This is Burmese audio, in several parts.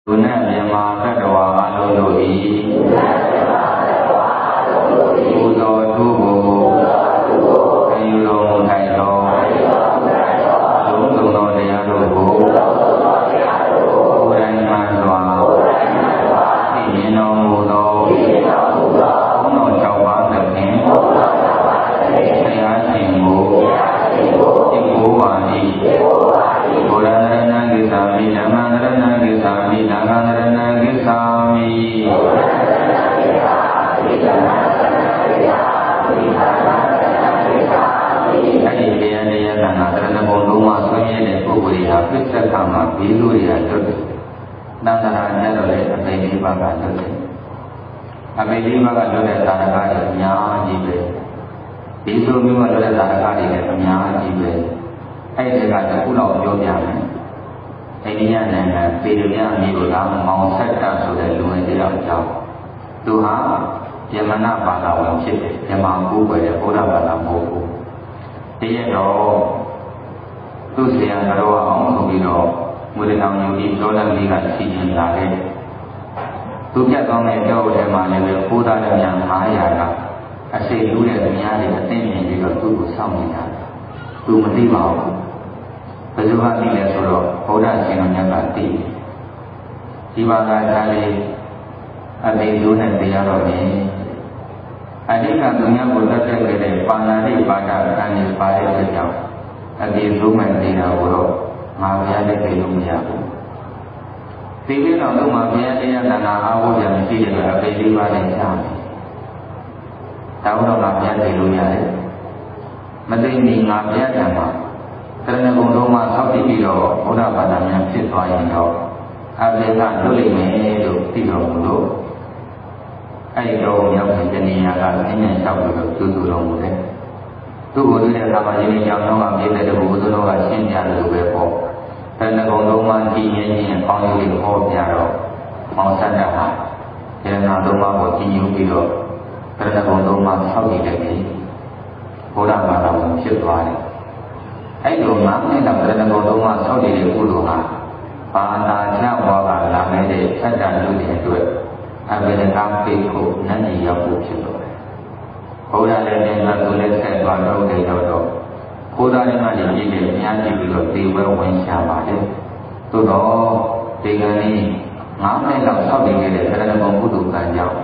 သူနဲ့မြန်မာသတ္တဝါအလုံးတို့၏ပူဇော်ထုကိုခံယူတော်မူထိုင်သောလုံးစုံသောတရားတို့ကိုကိုယ်တိုင်မှန်စွာသိမြင်တော်မူသောဘုန်းတော်၆ပါးသဖြင့်တရားရှင်ကိုသိကိုးပါ၏ဘုရားရဏံကိသာမိဓမ္မရဏံကိသာမိသံဃာရဏံကိသာမိအဲ့ဒီတရားတရားကနာတရဏဂုံလုံးမှာဆွေးရတဲ့ပုဂ္ဂိုလ်တွေဟာပြစ္ဆကမှာဘီလူတွေကတွတ်တယ်။သံဃာနဲ့တော့လေအပိဓိပါကတွတ်တယ်။အပိဓိပါကတွတ်တဲ့သာရကတွေအများကြီးပဲ။ဒီလိုမျိုးကတွတ်တဲ့သာရကတွေလည်းအများကြီးပဲ။အဲ့ဒီကတခုလောက်ပြောပြမယ်။အိန္ဒိယနိုင်ငံပေရမြမြို့ကမောင်ဆက်တာဆိုတဲ့လူငယ်တယောက်ကြောင့်သူဟာယမနာဘာသာဝင်ဖြစ်တယ်။ယမန်ကူးပဲဗုဒ္ဓဘာသာမဟုတ်ဘူး။ဒီရတော့သူ့ဆရာတော်အောင်ဆိုပြီးတော့မွေးတောင်ယူပြီးဒေါ်လာလေးကစီရင်လာတယ်။သူပြတ်ကောင်းတဲ့ကြောက်ထဲမှာလည်းဘုရားတော်များ900ကအစိတ်လူးတဲ့သူများတွေအသိဉာဏ်ပြီးတော့သူ့ကိုစောင့်နေတာ။သူမသိပါဘူး။ဘယ်သူကသိလဲဆိုတော့ဘုရားရှင်တော်မြတ်ကသိတယ်။ဒီဘာသာကြားလေးအသိဉာဏ်နဲ့တရားတော်မြင်အဓိကသူများကိုတက်တက်ခဲ့တဲ့ပါဏာတိပါဒကံနဲ့ပါတဲ့အတွက်ကြောင့်အတိဆုံးမဲ့နေတာကိုတော့ငါဘုရားလက်ပြေလို့မရဘူး။ဒီလိုတော့မှဘုရားတရားနာအာဝုဒ်ရမရှိတဲ့အတွက်အပိဓိပါနဲ့ရှားတယ်။ဒါတော့ငါဘုရားပြေလို့ရတယ်။မသိနေငါဘုရားထံမှာတရဏဂုံလုံးမှာဆောက်တည်ပြီးတော့ဘုရားဘာသာများဖြစ်သွားရင်တော့အပိဓိကလွတ်လိမ့်မယ်လို့သိတော်မူလို့အဲ့ဒီတော့ရောက်တဲ့တဏှာကနည်းနည်းလျှောက်ပြီးတော့ကျူးကျူးတော်မူတယ်။သူ့ကိုတွေ့တဲ့အခါမှာယင်းကြောင့်တော့မြေတဲ့ဘုရားတော်ကရှင်းပြတယ်လို့ပဲပေါ့။တဏှာကုံလုံးမှကြည်ငြိမ်ခြင်းပေါင်းရည်ဟောပြတော့မောင်ဆန္ဒဟာယန္နာလုံးမှကိုကြည်ညိုပြီးတော့တဏှာကုံလုံးမှဆောက်တည်တဲ့ပြီ။ဘုရားဘာသာဝင်ဖြစ်သွားတယ်။အဲ့လိုမှအဲ့တော့တဏှာကုံလုံးမှဆောက်တည်တဲ့ကုသိုလ်ဟာဘာသာချဝါကလာခဲ့တဲ့သတ္တလူတွေအတွက်အဘိဓမ္မာပိကိုနတ်ကြီးရောက်ဖို့ဖြစ်တော့တယ်။ဘုရားလည်းနဲ့ငါသူလည်းဆက်သွားတော့တယ်တော့ဘုရားလည်းမှလည်းကြည့်တယ်အများကြီးပြီးတော့ဒီဝဲဝင်ရှာပါတယ်။သို့တော့ဒီကနေ့9မိနစ်လောက်ဆောက်နေခဲ့တဲ့သရဏဂုံကုသိုလ်ကံကြောင့်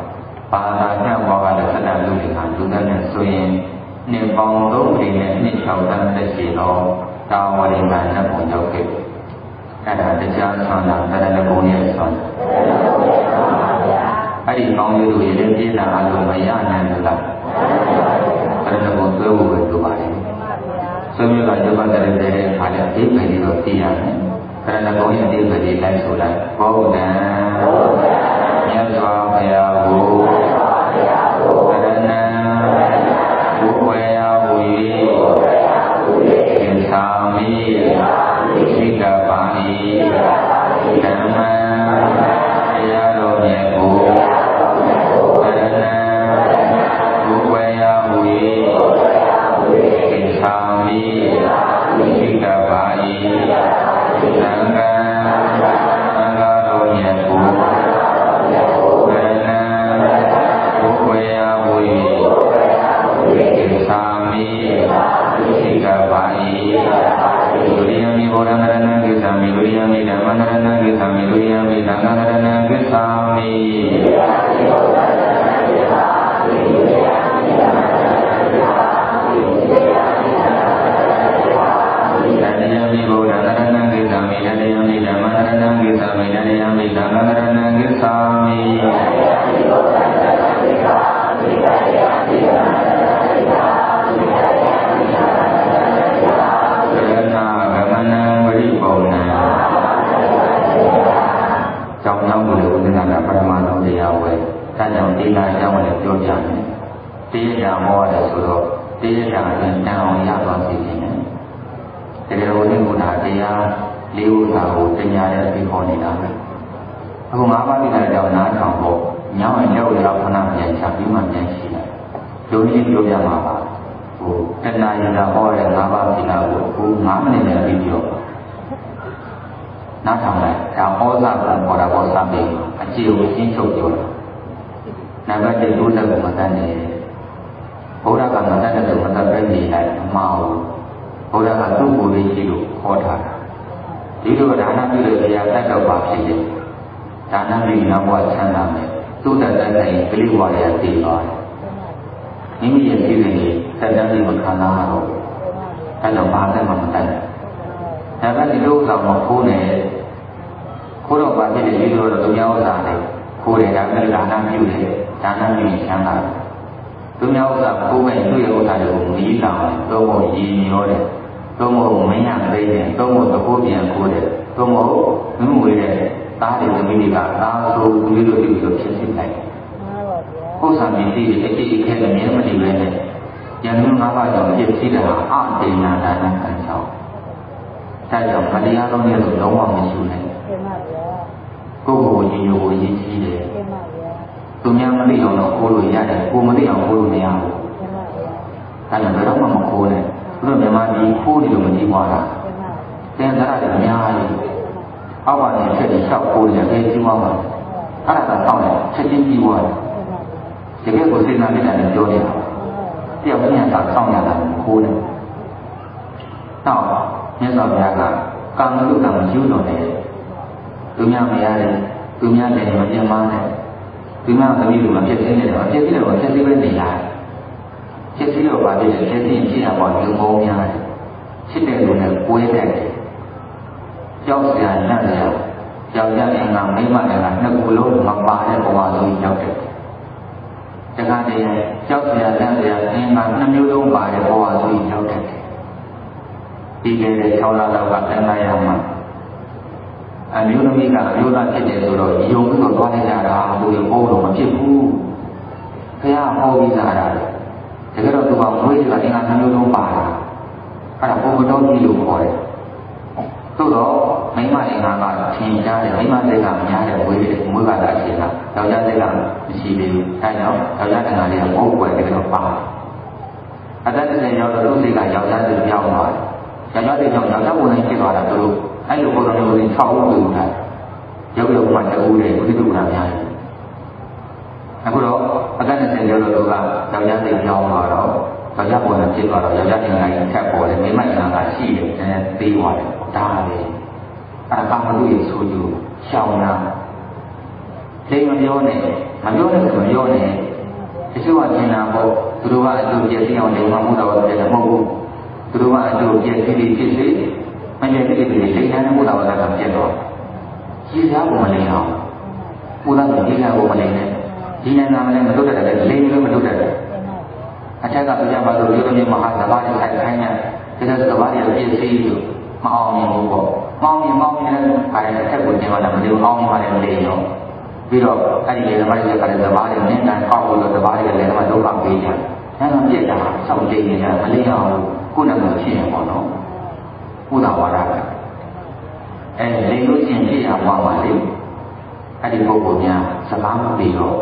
ဘာသာကျမ်းဝါကလည်းသတ္တလူတွေကလူသားနဲ့ဆိုရင်နှစ်ပေါင်း3ปีနဲ့နှစ်6တန်းသက်ရှိတော့တာဝရိကနတ်ဘုံရောက်ခဲ့တယ်။အဲ့ဒါတရားဆွမ်းတာသရဏဂုံရဲ့ဆွမ်းအဲ့ဒီကောင်းကျိုးတွေလည်းပြည့်လာလို့မရနိုင်ဘူးလား။အဲ့ဒါကိုသွဲဖို့ပဲလိုပါတယ်။ဆွေမျိုးကရုပ်ပတ်တဲ့အခါလည်းအသေးပဲလေးတော့သိရတယ်။အဲ့ဒါကောင်းရဲ့အသေးပဲလေးလိုက်ဆိုလိုက်ဘုဒ္ဓံမြတ်စွာဘုရားကိုသရဏံဘုဝေယဝီသံမိသိကပါဏိဓမ္မံတရားတော်မြတ်ကိုသရဏံဘုဝေယဝီသံမိသိကပါဏိသံဃံသံဃာတော်မြတ်ကိုသရဏံဘုဝေယဝီသံမိသိကပါဏိဒုရိယမိဘောဓနရဏံကိသမိဒုရိယမိဓမ္မနရဏံကိသမိဒုရိယမိသံဃာနရဏံကိသမိတတိယမိဘောဓနရဏံကိသမိတတိယမိဓမ္မနရဏံကိသမိတတိယမိသံဃာနရဏံကိသမိကျောင်းရောက်လို့ဦးဇင်းကပရမသုတရားဝယ်ဒါကြောင့်ဒီလာကျောင်းလည်းပြောပြတယ်တရားဟောတယ်ဆိုတော့တရားအရင်တန်အောင်ရသွားစီခြင်းနဲ့တရားဝင်ကတရားလေးဥသာကိုတရားရဲ့ပြီးဟောနေတာပဲအခု၅ပါးတရားကြောင့်နားထောင်ဖို့ညောင်းရင်ရောက်ရောက်ခဏပြန်ချပြီးမှပြန်ရှိတယ်လူကြီးပြောပြမှာပါဟိုတဏှာရတာဟောတဲ့၅ပါးတရားကို9မိနစ်နဲ့ပြီးတော့ နားထောင်လိုက်ဒါဩဇာကပေါ်တာပေါ်စားပြီးအကြည့်ကိုရှင်းချုပ်ပြောတာနံပါတ်1 30ကိုမတတ်နဲ့ဘုရားကမတတ်တဲ့သူမတတ်ပဲနေလိုက်အမှားဘူးဘုရားကသူ့ကိုယ်လေးရှိလို့ခေါ်ထားတာဒီလိုဒါနပြုတဲ့တရားတတ်တော့ပါဖြစ်တယ်ဒါနပြုနောက်ဘဝချမ်းသာမယ်သူ့တတ်တဲ့ကလေးဘဝရဲ့တည်သွားတယ်မိမိရဲ့ပြည်ရင်သက်တမ်းလေးမခံစားရတော့အဲ့တော့ဘာသက်မှမတတ်ဘူးဒါကဒီလိုဆောင်မခိုးနဲ့ခိုးတော့ပါဖြစ်တယ်ဒီလိုတော့သူများဥစ္စာနဲ့ခိုးတယ်ဒါနဲ့ဒါနပြုတယ်ဒါနပြုချမ်းသာတယ်သူများဥစ္စာခိုးမဲ့သူ့ရဲ့ဥစ္စာတွေကိုမီးလောင်တယ်တော့မဟုတ်ရည်ညောတယ်တော့မဟုတ်မင်းရသိတယ်တော့မဟုတ်သဘောပြန်ခိုးတယ်တော့မဟုတ်မင်းဝေးတဲ့သားတွေသမီးတွေကသားဆိုသူတို့ပြုလို့ဖြစ်ဖြစ်လိုက်ဥစ္စာမြင်သိတယ်အကြည့်အခဲနဲ့မြင်မသိပဲနဲ့ယန္တု၅ပါးကြောင့်ဖြစ်ဖြစ်တာအတေနာဒါနခံဆောင်ဒါကြောင့်မတရားလုံးရဲ့ဆိုလုံးဝမရှိနဲ့ကိုယ့်ကိုယ်ကြီးညိုကိုရည်ကြီးတယ်သူများမသိအောင်တော့ခိုးလို့ရတယ်ကိုယ်မသိအောင်ခိုးလို့မရဘူးဒါကြောင့်ဘယ်တော့မှမခိုးနဲ့သူတို့မြန်မာပြည်ခိုးတယ်လို့မကြည့်ပါလားသင်္သာရတွေအများကြီးအောက်ကနေဆက်ပြီးလျှောက်ခိုးတယ်ပဲကြည့်ပါမှာအဲ့ဒါကတော့ချက်ချင်းကြည့်သွားတယ်တကယ်ကိုစိတ်နာနေတာလည်းပြောနေတာတယောက်ချင်းကစောင့်ရတာခိုးတယ်တော့မြတ်စွာဘုရားကကာမတုကံမကျူးလွန်တယ်သူများမရတယ်သူများလည်းမပြတ်မနဲ့သူများသမီးတို့မဖြစ်သေးတယ်တော့ဖြစ်သေးတယ်တော့ဖြစ်သေးပဲနေရတယ်ဖြစ်သေးတော့ပါဖြစ်တယ်ဖြစ်သေးရင်ဖြစ်ရပါလူပေါင်းများတယ်ဖြစ်တဲ့လူနဲ့ကိုယ်တတ်တယ်ကြောက်စရာနတ်စရာကြောက်ကြအင်္ဂါမိမအင်္ဂါနှစ်ခုလုံးမပါတဲ့ဘဝလုံးရောက်တယ်တခါတည်းကြောက်စရာနတ်စရာအင်္ဂါနှစ်မျိုးလုံးပါတဲ့ဘဝလုံးရောက်တယ်ဒီကနေ့6လလောက်ကသင်္ခါရမှာအမျိုးသမီးကအမျိုးသားဖြစ်တယ်ဆိုတော့ယုံပြီးတော့သွားနေကြတာလူတွေဘုံတော့မဖြစ်ဘူးခရဟောပြီးသားတာတကယ်တော့သူကမွေးစရာအင်္ဂါမျိုးလုံးပါတာအဲ့ဒါဘုံမတော်ကြီးလို့ခေါ်တယ်သို့တော့မိမအင်္ဂါကထင်ရှားတယ်မိမစိတ်ကများတယ်မွေးတယ်မွေးကလာရှင်းတာယောက်ျားစိတ်ကမရှိသေးဘူးအဲကြောင့်ယောက်ျားအင်္ဂါလေးကဘုံကွယ်တယ်တော့ပါအသက်30ရောက်တော့သူ့စိတ်ကယောက်ျားစိတ်ပြောင်းသွားတယ်ယောက်ျားစိတ်ကြောင့်ယောက်ျားပုံစံဖြစ်သွားတာသူတို့အဲ့လိုပုံစံမျိုးတွေ6ဦးပြုတာရုပ်ရုပ်မှတူတယ်ဝိသုဒ္ဓနာများတယ်အခုတော့အသက်20ကျော်လို့ကယောက်ျားစိတ်ပြောင်းသွားတော့ယောက်ျားပုံစံဖြစ်သွားတော့ယောက်ျားအင်္ဂါကြီးထပ်ပေါ်တယ်မိမအင်္ဂါကရှိတယ်သေးသွားတယ်ဒါပဲအဲ့ဒါကမလို့ရဆိုကြရှောင်းတာလိမ်မပြောနဲ့မပြောနဲ့ဆိုမပြောနဲ့တချို့ကကျင်တာပေါ့သူတို့ကအကျိုးပြည့်စုံအောင်လိမ်မမှုတော့တယ်မဟုတ်ဘူးသူတို့ကအကျိုးပြည့်စုံဖြစ်စေမကျတဲ့ဒီလိမ်တဲ့ဘုရားဝါဒကပြတ်တော့ကြီးစားဖို့မလိမ်အောင်ဘုရားကကြီးစားဖို့မလိမ်နဲ့ဒီနိုင်ငံမှာလည်းမလုပ်တတ်တယ်လိမ်လည်းမလုပ်တတ်တယ်အထက်ကပြပါလို့ရုပ်မြင်မဟာသဘာဝဆိုင်ခိုင်းတဲ့ဒါကသဘာဝရဲ့ပြည့်စုံလို့မအောင်မြင်ဘူးပေါ့မောင်းရင်လည်းပါတယ်အထက်ကိုကျင်လာတယ်မလို့အောင်မြင်ပါတယ်လိမ်တော့ပြီးတော့အဲ့ဒီလေသမားတွေကလည်းသဘာဝရဲ့နင်းတန်ကောက်လို့သဘာဝရဲ့လည်းသမားဒုက္ခပေးကြတယ်ဒါကပြည့်တာစောင့်ကြည့်နေတာမလိမ်အောင်ကိုယ်နဲ့ကိုဖြစ်ရင်ပေါ့နော်ဘုရားဝါဒကလိမ်လို့ချင်းဖြစ်ရမှာပါလေအဲ့ဒီပုဂ္ဂိုလ်များစကားမပြီးတော့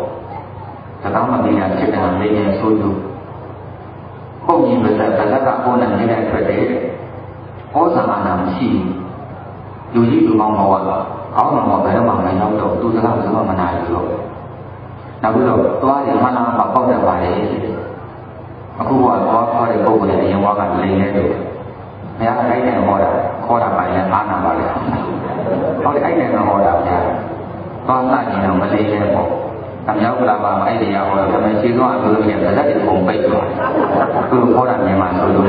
စကားမပြီးတာဖြစ်တယ်လိမ်ရင်ဆိုလို့ဟုတ်ကြီးပါသက်ကပေါ်နေနေတဲ့အတွက်တည်းဩဇာနာမရှိလူကြီးလူမောင်တော်ကကောင်းတော်ဘယ်တော့မှမရောက်တော့သူစကားဘယ်တော့မှမနာဘူးတော့နောက်ပြီးတော့သွားတယ်မနာမှာပေါက်တတ်ပါလေအခုကသွားခေါ်တဲ့ပုဂ္ဂိုလ်ရဲ့အရင်ဘဝကလိမ်နေတယ်ဘုရားအဲ့နဲ့ဟောတာခေါ်တာပါရင်အားနာပါလေဟုတ်တယ်အဲ့နဲ့ဟောတာဗျာသွားမှကျင်တော့မလိမ်နဲ့ပေါ့အမြောက်ကလာပါအဲ့ဒီရောက်တော့သမရှိသွားအလို့ပြန်လက်တွေပုံပိတ်သွားသူခေါ်တာမြန်မာဆိုလို့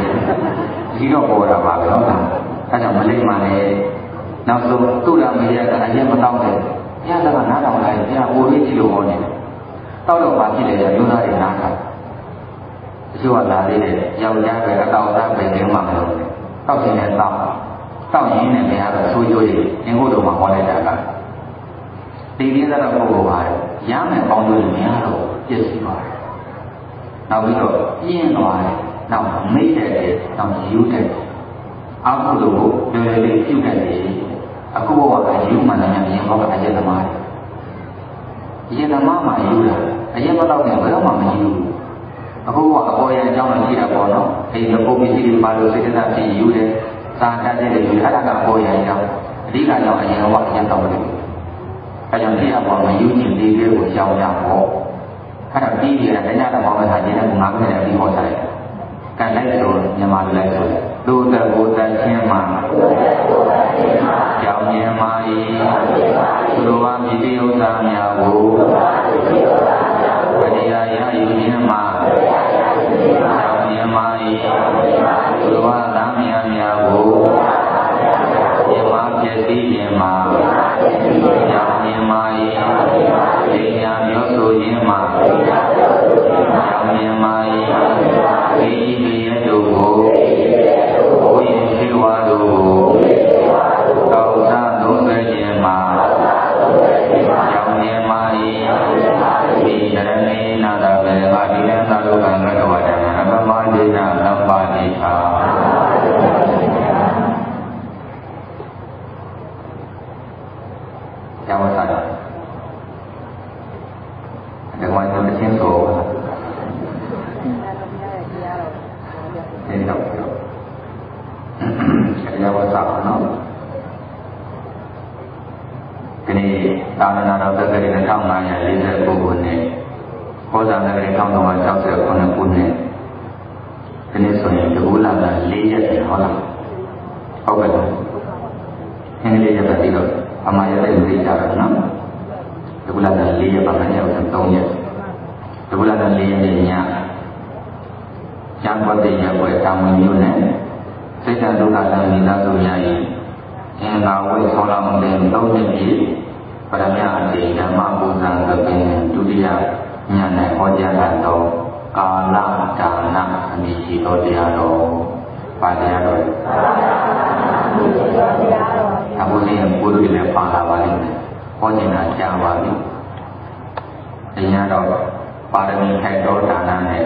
ဒီတော့ဟောတာပါပဲဟုတ်လားအဲကြောင့်မလိမ့်မှလည်းနောက်ဆုံးသူ့လာမေးရကအရင်မတောင်းတယ်ဘုရားကနားထောင်လိုက်ဘုရားကိုလေးကြည့်လို့ဟောနေတယ်တောက်တော့ပါဖြစ်တယ်မျိုးသားတွေနားထောင်တချို့ကလာသေးတယ်ယောက်ျားပဲအတောက်သားပဲနေမှမလို့တောက်နေတယ်တောက်ရင်းနဲ့ဘုရားကဆိုးကျိုးတွေအင်္ဂုတ္တမှာဟောလိုက်တာကဒီလေးသာတော့ပုဂ္ဂိုလ်ပါရမယ်ပေါင်းလို့မရတော့ပြည့်စုံပါတယ်နောက်ပြီးတော့ပြင်းသွားတယ်နောက်မိတ်တဲ့နောက်ယူတဲ့အာဟုလို့လွယ်လွယ်လေးပြုတ်တယ်အခုဘဝကယူမှလည်းအရင်ဘောကအယက်သမားအယက်သမားမှယူတာအယက်မတော့နဲ့ဘယ်တော့မှမယူအခုကအပေါ်ရအကြောင်းလည်းရှိတာပေါ့နော်အဲဒီပုဂ္ဂိုလ်ရှိတယ်ပါလို့စေတနာဖြစ်ယူတယ်စာတတ်တဲ့လူအဲ့ဒါကအပေါ်ရအကြောင်းအ ဒီကကြောင့်အရင်ဘဝအရင်တော်တယ်အဲကြောင့်ဒီဘဝမှာယူကျင်လေးလေးကိုရှောင်ရဖို့အဲ့ဒါပြီးပြီးတဲ့ညတော်မှာထားခြင်းနဲ့ငါးမိနစ်ပြီးဟောစားတယ်ကန်လိုက်ဆိုမြန်မာလိုလိုက်ဆိုလူတကူတချင်းမှာကြောင်မြင်မာ၏သူတော်ဘာမိတိဥစ္စာများကိုပရိယာရယူခြင်းမှာကြောင်မြင်မာ၏သူတော်ဘာသားများကိုယမပြည့်စည်ခြင်းမှာကြောင်မြင်မာ၏ဒီညာမျိုးဆိုခြင်းမှာကြောင်မြင်မာ၏ဒီဒီရတို့ကိုဘုရင်ရှိဝါတို့တောက်စားသုံးဆွဲခြင်းမှာကြောင်မြင်မာ၏ဒီတရဏေနာတဘေအာဒီနသလုကံကတဝတ္တနာအပမဒိနာသဗ္ဗတိသာကျောင်းစားတယ်ဒီမှာကျွန်တော်ချင်းဆိုဒီတော့ကျောင်းစားနော်ဒီနေ့သာသနာတော်သက်တည်း1549ခုနှစ်ဟောကြားတဲ့1369ခုနှစ်ဒီနေ့ဆိုရင်တကူလာတာ4ရက်ပြန်ဟောလာဟုတ်ကဲ့လားအင်္ဂလိပ်ရက်ပဲပြီးတော့အမှားရတဲ့သိကြတာနော်တကူလာတာ4ရက်ပါမယ်ရောက်3ရက်တကူလာတာ4ရက်ညရံပတ်တဲ့ရက်ွယ်တာဝန်မျိုးနဲ့စိတ်ဓာတ်ဒုက္ခလမ်းမိသားစုများ၏အင်္ဂါဝိဆောလောင်းတဲ့3နှစ်ပြည့်ပရမယအတိဓမ္မပူဇံသပင်ဒုတိယညနဲ့ဟောကြားတော်ကာလဒါနအမည်ရှိသောတရားတော်ပါတရားတော်အခုဒီဘုရားလည်းပါလာပါလိမ့်မယ်ဟောခြင်းကကြားပါပြီတရားတော်ပါရမီထိုက်တော်ဒါနနဲ့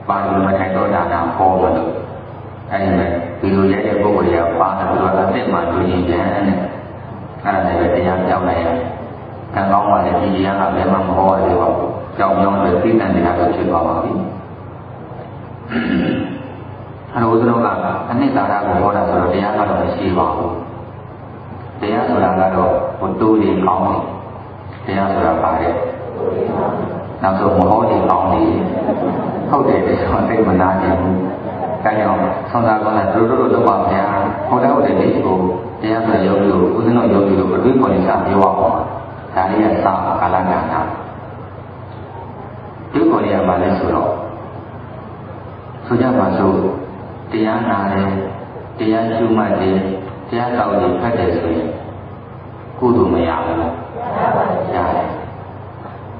ပါရမီထိုက်တော်ဒါနဟောမလို့အဲဒီမဲ့ဒီလိုရတဲ့ပုဂ္ဂိုလ်ကပါတယ်သူကအသက်မှလူကြီးကျန်တဲ့အဲ့ဒါလည်းတရားကြောင်းလိုက်ရကံကောင်းပါလေဒီတရားကလည်းမဟောရသေးပါဘူးကြောင်းကြောင်းတွေသိတဲ့တရားတွေဖြစ်သွားပါပြီအလိုစုတော့ကအနှစ်သာရကိုဟောတာဆိုတော့တရားကတော့မရှိပါဘူးတရားဆိုတာကတော့ဟိုတူတွေကောင်းတယ်တရားဆိုတာပါတယ်နောက်ဆုံးမဟောတွေကောင်းတယ်ဟုတ်တယ်ဒီဆိုသိမနာကြဘူးဒါကြောင့်ဆောင်းသားကောင်းတဲ့တို့လုပ်ပါဗျာဟောတဲ့ဒီကိုတရားဆိုရုပ်လို့ဦးဇင်းတော်ရုပ်လို့ပရိခေါ်နေစာပြောပါဦးဒါလေးကစာကာလကဏ္ဍဒီကိုရပါလဲဆိုတော့ဆိုကြပါစို့တရားနာတယ်တရားရှုမှတ်တယ်တရားတော်ကြီးဖတ်တယ်ဆိုရင်ကုသိုလ်မရဘူးလားရတယ်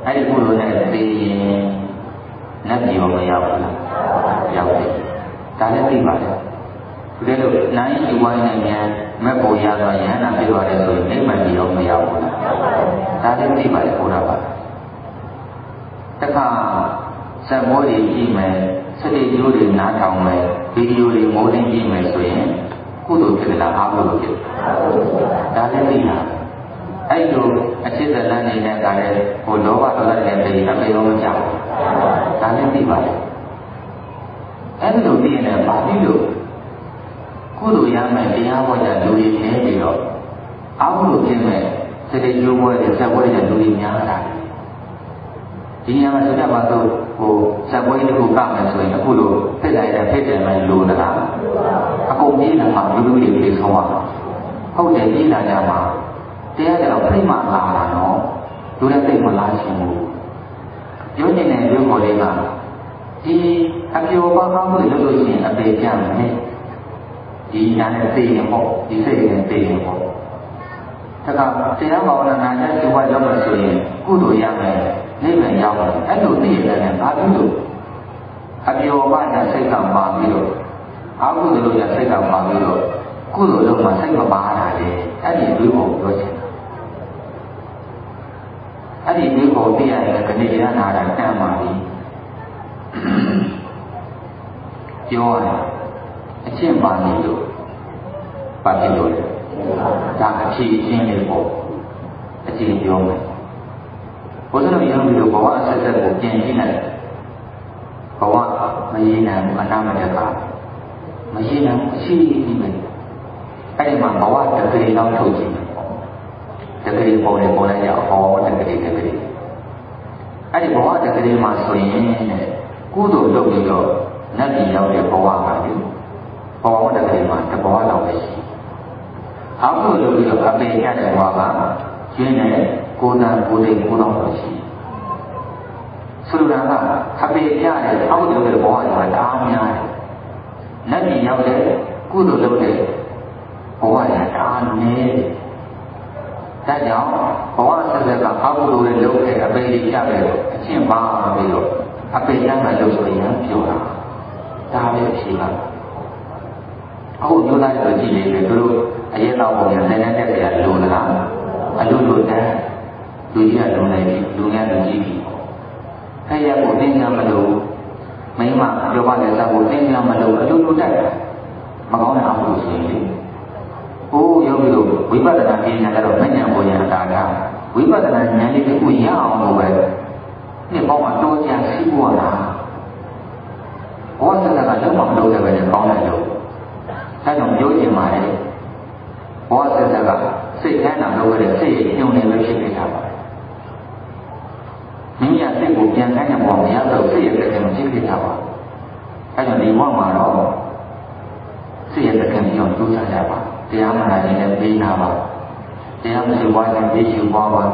အဲ့ဒီကုသိုလ်နဲ့သိရင်နတ်ပြည်ရောမရောက်ဘူးလားရောက်တယ်ဒါလည်းသိပါတယ်ဒီလိုနိုင်ဒီဝိုင်းနဲ့မြန်မက်ပေါ်ရသွားရဟန္တာဖြစ်သွားတယ်ဆိုရင်နိဗ္ဗာန်ပြည်ရောမရောက်ဘူးလားဒါလည်းသိပါတယ်ဘုရားပါတခါစက်မိုးတွေကြည့်မယ်စတိကျိုးတွေနားထောင်မယ်ဗီဒီယိုတွေမိုးတင်ကြည့်မယ်ဆိုရင်ကုသိုလ်ဖြစ်လာအကုသိုလ်ဖြစ်ဒါလည်းသိတာအဲ့လိုအချစ်သက်လန်းနေတဲ့ကလည်းဟိုလောဘဒေါသတွေနဲ့ပြည်အပေရောမကြောက်ဒါလည်းသိပါလေအဲ့လိုသိရင်လည်းဘာဖြစ်လို့ကုသိုလ်ရမယ်တရားဟောကြလူတွေနေပြီးတော့အကုသိုလ်ဖြစ်မဲ့စတိကျိုးပွဲတွေဆက်ပွဲတွေလူတွေများတာဒီနေရာမှာဆိုကြပါတော့ဟိုဇက်ပွဲတစ်ခုကမယ်ဆိုရင်အခုလိုဖြစ်လိုက်တဲ့ဖြစ်တယ်မယ်လို့တကားအကုန်ကြီးလာမှာလူလူတွေပြေဆုံးသွားဟုတ်တယ်ကြီးလာကြမှာတရားကြတော့ပြိမှလာတာနော်လူလည်းသိမလားရှင်ဘူးပြောနေတဲ့မျိုးပေါ်လေးကဒီအပြိုပေါကောင်းမှုလုပ်လို့ရှိရင်အသေးပြမယ်ဒီညာနဲ့သိရင်ပေါ့ဒီစိတ်နဲ့သိရင်ပေါ့တခါတရားဘာဝနာနာတဲ့ဒီဘဝရောက်လို့ဆိုရင်ကုသိုလ်ရမယ်နိဗ္ဗာန်ရောက်တယ်အဲ့လိုသိရတယ်ဘာဖြစ်လို့အပြိုပညာစိတ်ကပါပြီးတော့အာဟုသလိုရစိတ်ကပါပြီးတော့ကုသိုလ်လုံးမှာစိတ်မပါတာလေအဲ့ဒီတွေးဖို့ပြောချင်တာအဲ့ဒီတွေးဖို့သိရတယ်ခဏရနာတာတန်ပါပြီပြောရတယ်အချင်းပါနေလို့ပါဖြစ်လို့လေဒါအဖြေအချင်းလေးပေါ့အကြည့်ပြောမယ်ဘုရားတော်ရောက်ပြီးတော့ဘဝအဆက်ဆက်ကိုပြန်ကြည့်လိုက်ဘဝမရင်းနိုင်ဘူးအနာမတက်ကမရင်းနိုင်ဘူးရှိပြီးပဲအဲ့ဒီမှာဘဝတစ်ပေလောက်ထုတ်ကြည့် တကယ်ပေါ်လိုက်ရဟောတကယ်အဲ့ဒီဘဝတကယ်မှာဆိုရင်ကုသိုလ်လုပ်ပြီးတော့နတ်ပြည်ရောက်တဲ့ဘဝကလေဘဝတကယ်မှာတဘဝလောက်ပဲရှိအကုသိုလ်လုပ်ပြီးတော့အပေရတဲ့ဘဝကကျင်းတဲ့ကိုယ်တန်ကိုယ်သိကိုယ်တော်လို့ရှိဆိုလိုတာကအပေရတဲ့အကုသိုလ်လုပ်တဲ့ဘဝကတအားများတယ်နတ်ပြည်ရောက်တဲ့ကုသိုလ်လုပ်တဲ့ဘဝကတအားနည်းဒါကြောင့်ဘဝဆက်ဆက်ကအကုသိုလ်တွေလုပ်တဲ့အပေရရပဲအချင်းပါပြီးတော့အပေရမှာလုပ်ဆိုရင်ပြောတာဒါပဲအရှိကအခုမျိုးသားတွေကြည့်နေတယ်သူတို့အရေးတော်ပုံနဲ့နိုင်ငံတက်ကြလို့လားအလိုလိုတဲ့လူကြီးကလုံနေပြီလူငယ်လူကြီးပြီအဲ့ရကိုသိညာမလို့မိမပြောပါလေစားကိုသိညာမလို့အလိုလိုတက်မကောင်းတဲ့အမှုဆိုရင်လေဟိုယောဂီတို့ဝိပဿနာပညာကတော့မဉ္ဇဉ်ပုံညာအတာကဝိပဿနာဉာဏ်လေးကိုရအောင်လို့ပဲနှစ်ပေါင်းအတော်ကြာရှိဖို့လားဘောဆက်ကလုံးဝမလုပ်ရပဲနဲ့ကောင်းတယ်လို့ဒါကြောင့်ပြောချင်ပါတယ်ဘောဆက်ကစိတ်ထဲနာလို့ရတဲ့စိတ်ညှို့နေလို့ဖြစ်နေတာပါမိမိရဲ့စိတ်ကိုပြန်ခိုင်းတဲ့ပုံမရတော့စိတ်ရဲ့တကယ်ဖြစ်နေတာပါအဲကြောင့်ဒီဘဝမှာတော့စိတ်ရဲ့တကယ်မျိုးတူးစားကြပါတရားမှန်တယ်လည်းပြီးနာပါတရားမရှိဘွားရင်ပြီးယူဘွားပါ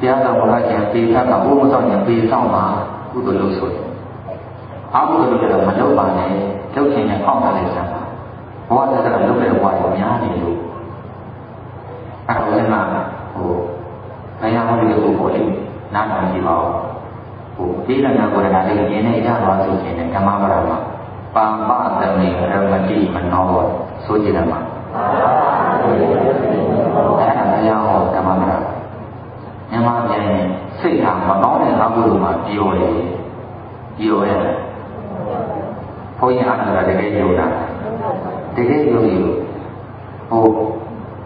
တရားတော်ဘုရားရှင်ပြီးသတ်ကဘုမဆောင်ရင်ပြီးဆောင်ပါကုသိုလ်လို့ဆိုတယ်အကုသိုလ်တွေတော့မလုပ်ပါနဲ့လုပ်ချင်တဲ့အောက်ထားလိုက်စမ်းပါဘဝတက်ကလုပ်တဲ့ဘဝကိုများနေလို့အဲ့ဒါလည်းဘယ်ဟာမှမလုပ်ဘူးလေနားထောင်ကြည့်ပါဦးဒီလနာကိုရတာလေးရင်းနေကြသွားဆိုရင်ဓမ္မပဒမှာပါပသမေရမတိမနောဆိုကြတယ်မှာအဲ့ဒါတရားဟောဓမ္မပဒမြန်မာပြန်ရင်စိတ်ဟာမကောင်းတဲ့အကုသိုလ်မှာပြောရတယ်ပြောရတယ်ဘုန်းကြီးအားထုတ်တာတကယ်ယုံတာတကယ်ယုံယူ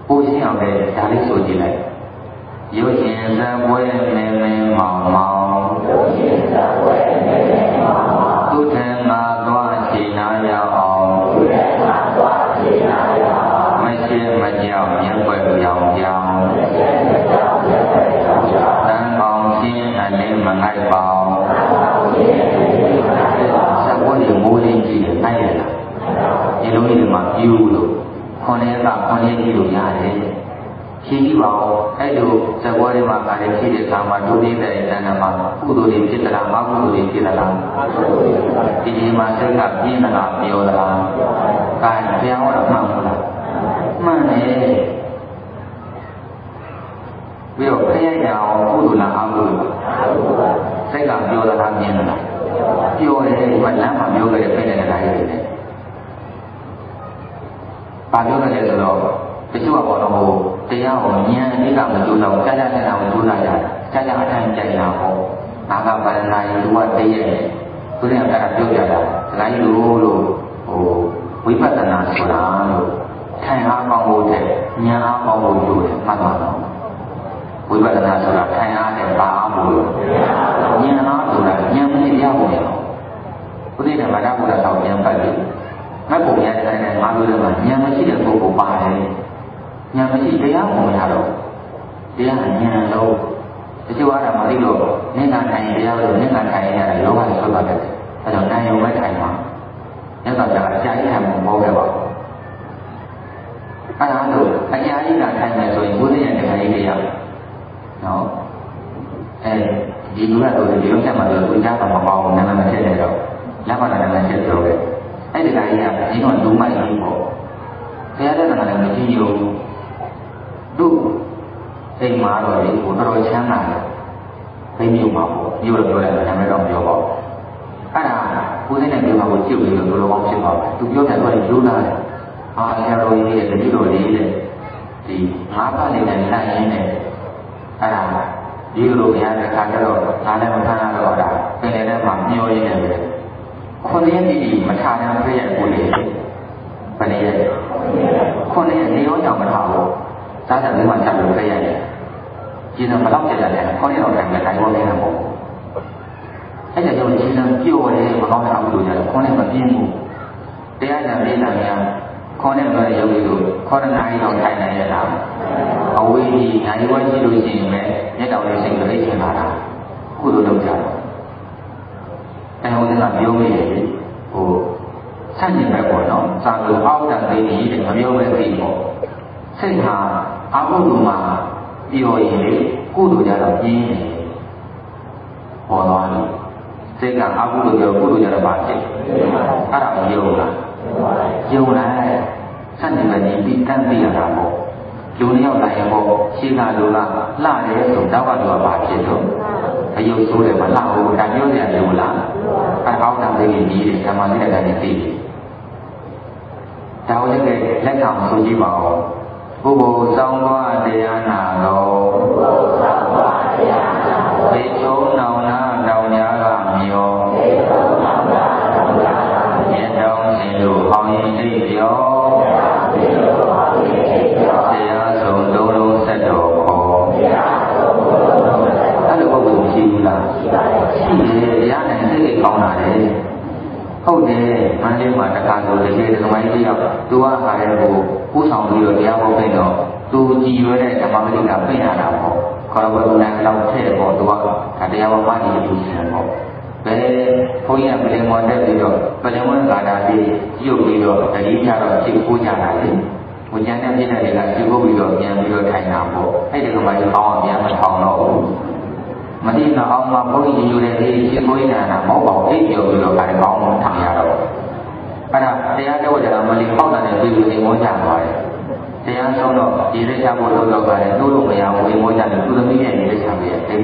ပိုရှင်းအောင်လည်းဒါလေးဆိုကြည့်လိုက်ရုပ်ရှင်သပွဲနေမင်းမောင်မောင်သူထံငါသွားရှင်းနာရအောင်မရှိမကြောက်မြတ်ွယ်ပြောင်ပြောင်တန်ပေါင်းရှင်းအလင်းမငိုက်ပေါင်းသပွဲတွေမိုးရင်းကြည့်တယ်နိုင်ရလားဒီလိုမျိုးမှာပြူလို့ခွန်လေးကခွန်လေးကြည့်လို့ရတယ်ရှိကြည့်ပါဦးအဲ့လိုသဘောတွေမှာကာရီဖြစ်တဲ့အခါမှာဒုတိယတဲ့ဉာဏ်မှာကုသိုလ်တွေဖြစ်သလားမကုသိုလ်တွေဖြစ်သလားဒီဒီမှာစိတ်ကပြင်းသလားပြောသလားကာယပြောင်းတော့မှန်ဘူးလားမှန်တယ်ပြီးတော့ခရရအောင်ကုသိုလ်လားအကုသိုလ်လားစိတ်ကပြောသလားမြင်သလားပြောတယ်ဒီမှာလမ်းမှာပြောကြတဲ့ဖိနေတဲ့ဓာတ်တွေနဲ့ဘာပြောကြလဲဆိုတော့တချို့ကတော့တရားကိုဉာဏ်အဓိကမကျိုးတော့ကြာကြာနေတာကိုကျိုးလာကြကြာကြာအတိုင်းကြိုက်တာဟောငါကပါရဏာယလူကတည်းရဲ့သူတွေကပြောကြတာလိုင်းလို့ဝိပဿနာဆိုတာလို့ထိုင်အားကောင်းဖို့တဲ့ဉာဏ်အားကောင်းဖို့လို့မှတ်ပါတော့ဝိပဿနာဆိုတာထိုင်အားနဲ့ပါအားဖို့လို့ဉာဏ်အားဆိုတာဉာဏ်နဲ့ရဖို့ရအောင်ဘုရားကဗလာဘုရားတော်ဉာဏ်ပတ်လို့ငါ့ပုံရတဲ့တိုင်းမှာငါတို့ကဉာဏ်မရှိတဲ့ပုဂ္ဂိုလ်ပါတယ်ဉာဏ်မရှိတရားကိုမရတော့တရားဉာဏ်လုံးတချို့အားမသိလို့နိဗ္ဗာန်ထိုင်တရားလို့နိဗ္ဗာန်ထိုင်ရတာလောကကြီးဆွတ်သွားတယ်အဲဒါနိုင်ရုံပဲထိုင်မှာမြတ်စွာဘုရားအကြာကြီးထိုင်မှာမဟုတ်ခဲ့ပါဘူးအဲဒါလို့အကြာကြီးကထိုင်မယ်ဆိုရင်ဘုရားရဲ့တရားကြီးတွေရနော်အဲဒီလူကတော့ဒီလိုချက်မှတော့သူကြားတော့မပေါဘူးနာမည်မချက်နေတော့လက်ပါတာလည်းချက်ပြောတယ်အဲ့ဒီကကြီးကဒီတော့လူမိုက်ကြီးပေါ့ဘုရားတဲ့ကလည်းမကြည့်ရုံသူ့အိမ်မှာတော့ဒီကိုတော်တော်ချမ်းသာတယ်ဘိမျိုးမှာပေါ့မျိုးတော့ပြောတယ်ဒါမှတော့ပြောပါဘူးအဲ့ဒါကိုယ်နဲ့ပြောတာကိုကြည့်ပြီးတော့တော်တော်ဖြစ်သွားတယ်သူပြောတယ်တော့ယူလာတယ်အာဆရာတော်ကြီးရဲ့တတိတော်လေးတဲ့ဒီငါးပါးလေးနဲ့လိုက်ရင်းနဲ့အဲ့ဒါဒီလိုဘုရားတဲ့ခါကျတော့ဒါလည်းမခံရတော့တာပင်လည်းမှမျောရင်းနေတယ်ခွန်ရင်းဒီမထားတဲ့ပြည့်ရဲ့ကိုလေးဘယ်နည်းခွန်ရင်းနေရောကြောင့်မထားဘူးစားတဲ့ဒီမှာချက်လို့ပြည့်ရတယ်ကျင်းတော့ဘလောက်ပြည့်ရတယ်ခွန်ရင်းတော့တိုင်းပဲတိုင်းပေါ်နေတာပေါ့အဲ့ဒါကြောင့်ကျင်းတော့ပြော့တယ်မကောင်းတဲ့အမှုတွေကြတော့ခွန်ရင်းမပြင်းဘူးတရားညာလေးလာများခွန်ရင်းတော့ရုပ်ရည်ကိုခေါ်တဲ့နိုင်တော့ထိုင်နိုင်ရတာ အဝေးကြီးညာရွာရှိလို့ရှိရင်လည်းမျက်တောင်လေးစိတ်ကိုအိတ်ချင်လာတာကုသိုလ်လုပ်ကြတာအဲဟိုကပြောမိတယ်ဟိုဆန့်ကျင်ဘက်ပေါ့နော်စာလို့အောက်တန်သေးကြီးတဲ့မပြောပဲသိပေါ့စိတ်ဟာအကုသိုလ်မှာပြောရင်လေကုသိုလ်ကြတော့ပြင်းတယ်ပေါ်သွားတယ်စိတ်ကအကုသိုလ်ပြောကုသိုလ်ကြတော့ပါဖြစ်အဲ့ဒါယုံလားယုံလိုက်ဆန့်ကျင်ဘက်ကြီးပြီးတန်းသိရတာပေါ့လူနှစ်ယောက်လိုက်ရင်ပေါ့ရှင်းတာလူကလှတယ်ဆိုတော့ကတော့ပါဖြစ်တော့အယုံဆိုးတယ်မလှဘူးဒါပြောကြတယ်မလားအဲ့အောက်တန်သေးကြီးကြီးတယ်ဓမ္မစိတ္တကနေသိတယ်ဒါဝိကလက်ခံဆိုကြည့်ပါဦးဘုဘစောင်းသွားတရားနာတော်ဘေချုံနောင်နာတောင်ညာကမျောမြတ်တော်ရှင်တို့ဟောင်းရင်သိပြောတရားဆုံးလုံးလုံးဆက်တော်ခေါ်အဲ့လိုပုဂ္ဂိုလ်ရှိဘူးလားရှိတယ်ရနိုင်စိတ်ကောင်းတာလေဟုတ်တယ်မန္တလေးမှာတခါဆိုတကယ်ဓမ္မကြီးတယောက်သူကခါတဲ့ကိုဥဆောင်ပြီးတော့တရားဟောပေးတော့သူကြည်ရွယ်တဲ့ဓမ္မပရိကပြင်ရတာပေါ့ခေါ်တော့ဘုရားလောက်ထည့်ပေါ့သူကဒါတရားဟောမှကြီးလို့ရှင်ပေါ့ဘယ်ဘုန်းကြီးကပြင်မောတက်ပြီးတော့ပြင်မောဂါတာလေးရုပ်ပြီးတော့တတိယတော့ရှင်းခိုးကြတာလေဝိညာဉ်နဲ့ပြည့်တဲ့တွေကရှင်းခိုးပြီးတော့ပြန်ပြီးတော့ထိုင်တာပေါ့အဲ့ဒီကမှကြီးကောင်းအောင်ပြန်မထောင်တော့ဘူးမတိတော့အောင်မှာဘုန်းကြီးယူတဲ့လေးရှင်းခိုးနေတာမဟုတ်ပါဘူးအိပ်ပြောပြီးတော့ခါကောင်းအောင်ထောင်ရတော့အဲ့ဒါတရားတော်ကြတာမလီပေါက်တာနဲ့ပြည်သူတွေငေါကြသွားတယ်တရားဆုံးတော့ဒီလက်ချဖို့လုပ်တော့ပါတယ်တို့လို့မရဘူးငေါကြတယ်သူသမီးရဲ့ဒီလက်ချပြရဲ့တကယ်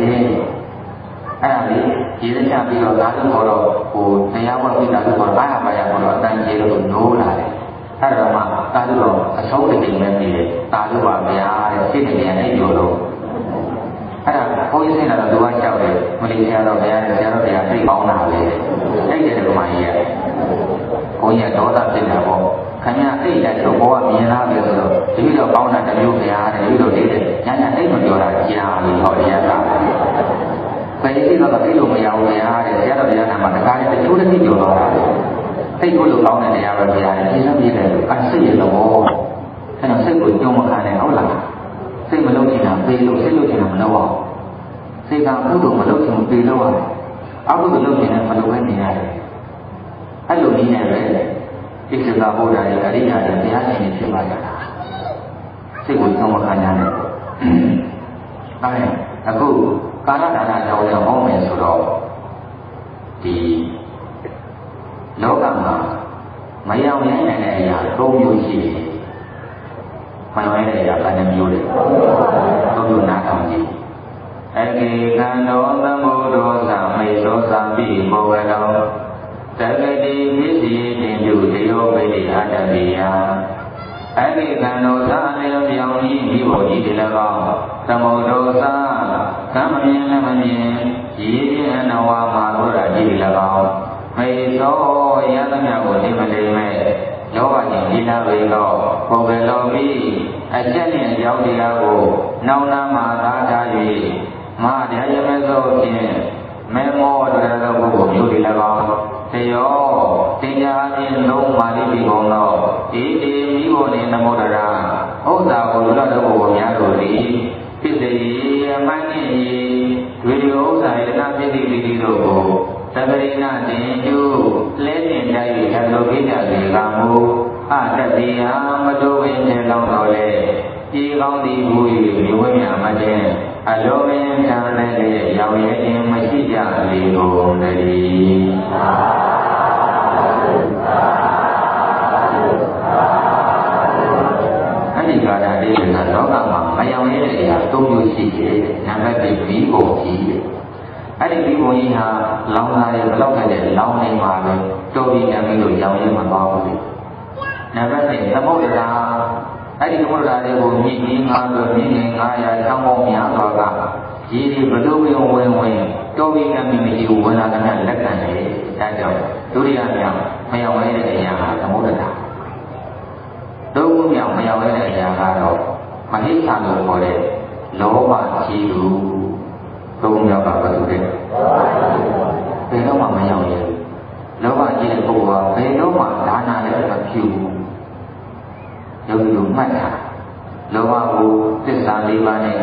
အဲ့ဒါလေဒီလက်ချပြီးတော့သားတို့ခေါ်တော့ဟိုတရားဝတ်ပြီးတာဆိုတော့အားရပါရခေါ်တော့အတန်ကြီးလို့နိုးလာတယ်အဲ့တော့မှသားတို့တော့အဆုံးအတိမ်ပဲပြီးတယ်သားတို့ပါဗျာတဲ့စိတ်နဲ့ပြန်အဲ့လိုလို့အဲ့ဒါဘုန်းကြီးစိတ်လာတော့သူကကြောက်တယ်မလီဆရာတော်ဗျာဆရာတော်ဗျာသိကောင်းတာလေအဲ့ဒီကမှကြီးရဲ့ဘုန်းကြီးဒေါသဖြစ်တာပေါ့ခင်ဗျာအိတ်လိုက်တော့ဘောကမြင်လာပြီဆိုတော့ဒီလိုတော့ကောင်းတာတမျိုးဗျာတဲ့ဒီလိုလေးတဲ့ညာညာအိတ်မပြောတာကြားလို့ဟောတရားကဘယ်လိုတော့သိလို့မရဘူးဗျာတဲ့ဆရာတော်ဗျာနာမှာတကားလေးတချို့တစ်ပြောတော့တာသိကိုလိုကောင်းတဲ့တရားပဲဗျာတဲ့ဒီလိုမျိုးတယ်အစိတ်ရတော့အဲ့တော့စိတ်ကိုကြုံမခံနဲ့ဟုတ်လားစိတ်မလုံးချင်တာပေးလို့စိတ်လို့ချင်တာမလုပ်အောင်စိတ်ကကုသိုလ်မလုပ်ချင်ဘူးပေးလို့ရတယ်အကုသိုလ်လုပ်ချင်တယ်မလုပ်ဘဲနေရတယ်အဲ့လိုနည်းနဲ့ပဲဣစ္ဆာဘုရားရဲ့အရိယာရဲ့တရားရှင်တွေဖြစ်ပါကြတာစိတ်ကိုကြုံမခံရနဲ့အခုကာလဒါနကြောင့်လည်းဟောမယ်ဆိုတော့ဒီလောကမှာမယောင်နိုင်တဲ့အရာ၃မျိုးရှိတယ်မယောင်နိုင်တဲ့အရာဘယ်နှမျိုးလဲ၃မျိုးနားထောင်ကြည့်အကေကံတော်သမုဒ္ဒောသမေသောသပိဘောဝလောတဂတိပစ္စည်းတင်ပြုတေယောပိတိအတ္တပိယအကေကံတော်သာအလျောပြောင်းကြီးမိဘကြီးတွေလည်းကောင်းသမုဒ္ဒောသကံမမြင်လည်းမမြင်ရည်ပြည့်အနဝမှာလို့တာကြီးတွေလည်းကောင်းမေသောယသမြကိုသိမသိမဲ့လောဘကြီးဒီနာဝေတော့ဘုံပဲလောပြီးအကျက်နဲ့အကြောင်းတရားကိုနောင်နာမှာသာထား၍မဟာတရားရမဲ့သောဖြင့်မေမောတရားသောပုဂ္ဂိုလ်မျိုးတွေလည်းကောင်းတယောတင်ညာဖြင့်လုံးမာလိပိကုန်သောဤတေမိဘုန်နမောတရာဥစ္စာကိုလူတော်ပုဂ္ဂိုလ်များတို့သည်ဖြစ်စေအမှန်နှင့်တွေဥစ္စာယနာဖြစ်သည့်တိတို့ကိုသဗ္ဗရိနာတင်ကျူလဲနှင့်တိုက်၍အလိုကိစ္စစေကမူအတ္တတိယမတိုးဝင်တဲ့လောင်းတော်လေဤကောင်းသည်မူ၍မြဝဲမြမတဲ့အလိုမင်းခံတဲ့ရောင်ရဲခြင်းမရှိကြလေကုန်တည်းအဲ့ဒီကာလလေးကလောကမှာမရောင်ရဲတဲ့အရာ၃မျိုးရှိတယ်နံပါတ်1ပြီးကုန်ကြီးတယ်အဲ့ဒီပြီးကုန်ကြီးဟာလောင်းသားတွေဘလောက်ခက်တဲ့လောင်းနေမှာပဲတိုးပြီးနံပြီးလို့ရောင်ရဲမှာသွားဘူးနံပါတ်2သမုဒ္ဒရာအဲ့ဒီသမုဒ္ဒရာတွေကိုမြင့်ကြီးငါတို့မြင့်ငယ်900ချောင်းပေါင်းများစွာကရည်ဒီဘလို့ဝင်တိုးပြီးနံပြီးမရှိဘူးဝင်လာတဲ့လက်ခံတယ်ဒါကြောင့်ဒုတိယမြောက်မရောင်ရဲတဲ့အရာဟာသမုဒ္ဒရာသုံးခုမြောက်မရောင်ရဲတဲ့အရာကတော့မဟိသလို့ခေါ်တဲ့လောဘကြီးသူသုံးမြောက်ကဘာလို့လဲဘယ်တော့မှမရောင်ရဲလောဘကြီးတဲ့ပုဂ္ဂိုလ်ကဘယ်တော့မှဒါနလည်းမပြုဘူးယောဂီတို့မှတ်တာလောဘကိုသစ္စာ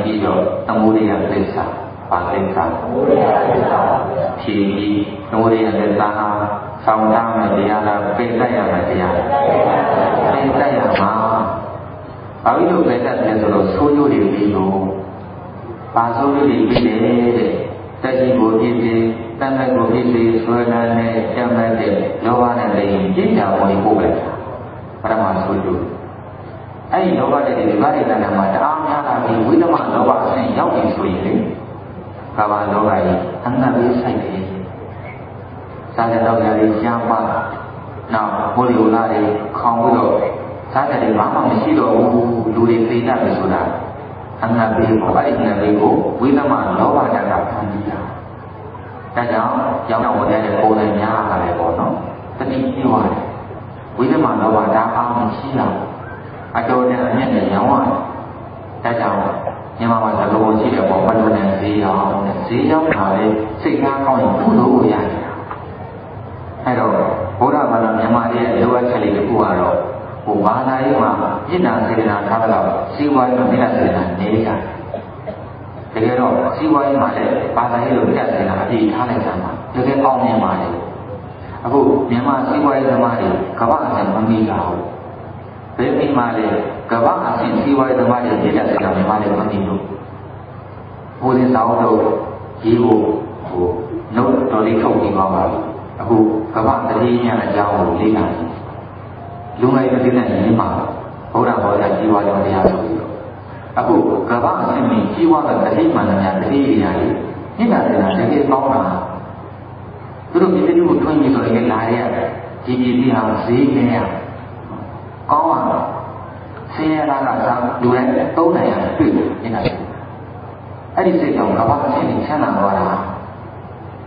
ပြီးတော့သမုဒိယသစ္စာပါသစ္စာဖြည့်ပြီးသမုဒိယသစ္စာဆောင်းသားမယ်တရားလားပိတ်လိုက်ရမယ်တရားလားပိတ်လိုက်ရမှာဘာလို့လို့ပိတ်တတ်တယ်ဆိုတော့ဆိုးကျိုးတွေပြီးလို့ပါဆိုးကျိုးတွေပြီးတယ်တဲ့တက်ရှိကိုဖြစ်စေတတ်မဲ့ကိုဖြစ်စေဆွဲလန်းနဲ့ကြမ်းမဲ့တဲ့လောဘနဲ့လည်းပြည့်ကြဝင်ပို့ပဲပရမဆိုးကျိုးအဲ့ဒီလောဘတဲ့ဒီဘာတွေတဏ္ဍာမှာတအားများလာပြီးဝိသမလောဘအဆင့်ရောက်ပြီဆိုရင်လေဘာဝလောဘကြီးအငတ်လေးဆိုင်တယ်စားတဲ့တော့လည်းရှားပါနောက်ဘိုးရီလာတွေခေါင်းပြီးတော့စားတဲ့ဘာမှမရှိတော့ဘူးလူတွေသိတတ်ပြီဆိုတာအငတ်လေးပေါ့အဲ့ဒီငတ်လေးကိုဝိသမလောဘတဏ္ဍာဖန်တီးတာဒါကြောင့်ရောင်းတော့ဝင်တဲ့ပုံစံများလာတယ်ပေါ့နော်တတိပြောရတယ်ဝိသမလောဘဒါအားမရှိတော့အတော်နဲ့အမြင့်နဲ့ရောင်းရတယ်ဒါကြောင့်မြန်မာမှာသဘောရှိတယ်ပေါ့ဘယ်လိုနဲ့ဈေးရောင်းတာလေစိတ်ကားကောင်းရင်ကုသိုလ်ကိုရတယ်အဲ့တော့ဘုရားဘာသာမြန်မာရဲ့လိုအပ်ချက်လေးတစ်ခုကတော့ဟိုဘာသာရေးမှာပြစ်ဒဏ်စေတနာထားတော့စီးပွားရေးမှာပြစ်ဒဏ်စေတနာနေကြတကယ်တော့စီးပွားရေးမှာလည်းဘာသာရေးလိုပြတ်စေတနာအပြည့်ထားလိုက်ကြမှာတကယ်ကောင်းမြင်ပါလေအခုမြန်မာစီးပွားရေးသမားတွေကမ္ဘာအဆင့်မမီတာဟုတ်ဘယ်မိမှလဲကမ္ဘာအဆင့်စီးပွားရေးသမားတွေပြစ်ဒဏ်စေတနာမြန်မာလည်းမမီလို့ဘုရင်ဆောင်တို့ရေးဖို့ဟိုနှုတ်တော်လေးထုတ်ပြီးသွားပါပြီအခုကမ္ဘာတတိယအကြောင်းကိုလေ့လာနေလူငယ်တွေနဲ့ညီမဘုရားဘောဓကြီးဝါရောတရားဆိုပြီးတော့အခုကမ္ဘာအဆင့်ကြီးကြီးဝါတဲ့တတိမှန်များတတိအရာကြီးညစ်တာတကယ်ကောင်းတာသူတို့ဒီလိုမျိုးထွန်းပြီးဆိုရင်လာရဒီပြည်ပြည်ဟာဈေးနေရကောင်းအောင်ဆင်းရဲတာကစားလူတိုင်းသုံးနိုင်ရတွေ့နေတာအဲ့ဒီစိတ်ကြောင့်ကမ္ဘာအဆင့်ချမ်းသာသွားတာ